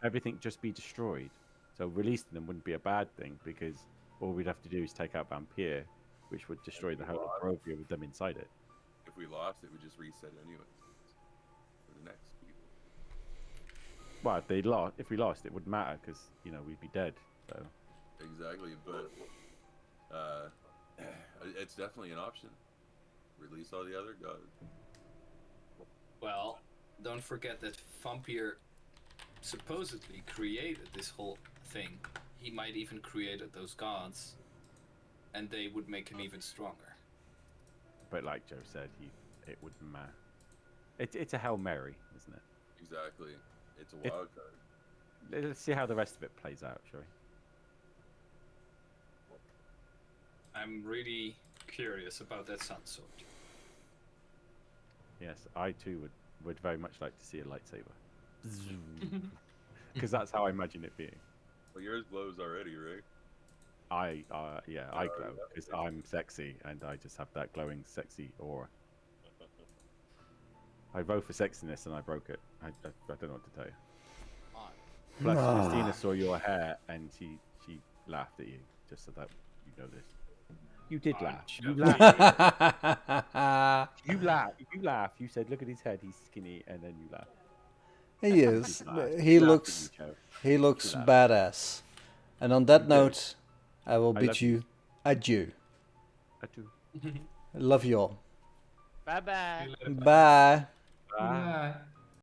everything just be destroyed? So releasing them wouldn't be a bad thing, because all we'd have to do is take out Vampire, which would destroy the whole of Barovia with them inside it. If we lost, it would just reset anyways. For the next people. Well, if we lost, it wouldn't matter, because we'd be dead. So Exactly, but it's definitely an option. Release all the other gods. Well, don't forget that Vampire supposedly created this whole thing. He might even created those gods, and they would make him even stronger. but like Joe said, it wouldn't matter. It's a Hail Mary, isn't it? Exactly. It's a If- wild card. Let's see how the rest of it plays out, shall we? I'm really curious about that sun sword. Yes, I too would very much like to see a lightsaber. Because that's how I imagine it being. Well, yours glows already, right? I glow because I'm sexy and I just have that glowing, sexy aura. I vote for sexiness and I broke it. I don't know what to tell you. Plus, Christina saw your hair and she laughed at you, just so that you know this. You did laugh. You laughed. You laughed. You laughed. You said, "Look at his head. He's skinny," and then you laughed. He is. laughed. He You laughed, looks. didn't you, Joe? He looks laughed. badass. And on that You did. note, I will I bid love you you. adieu. I do. I love you all. Bye bye. Bye. Bye. Bye.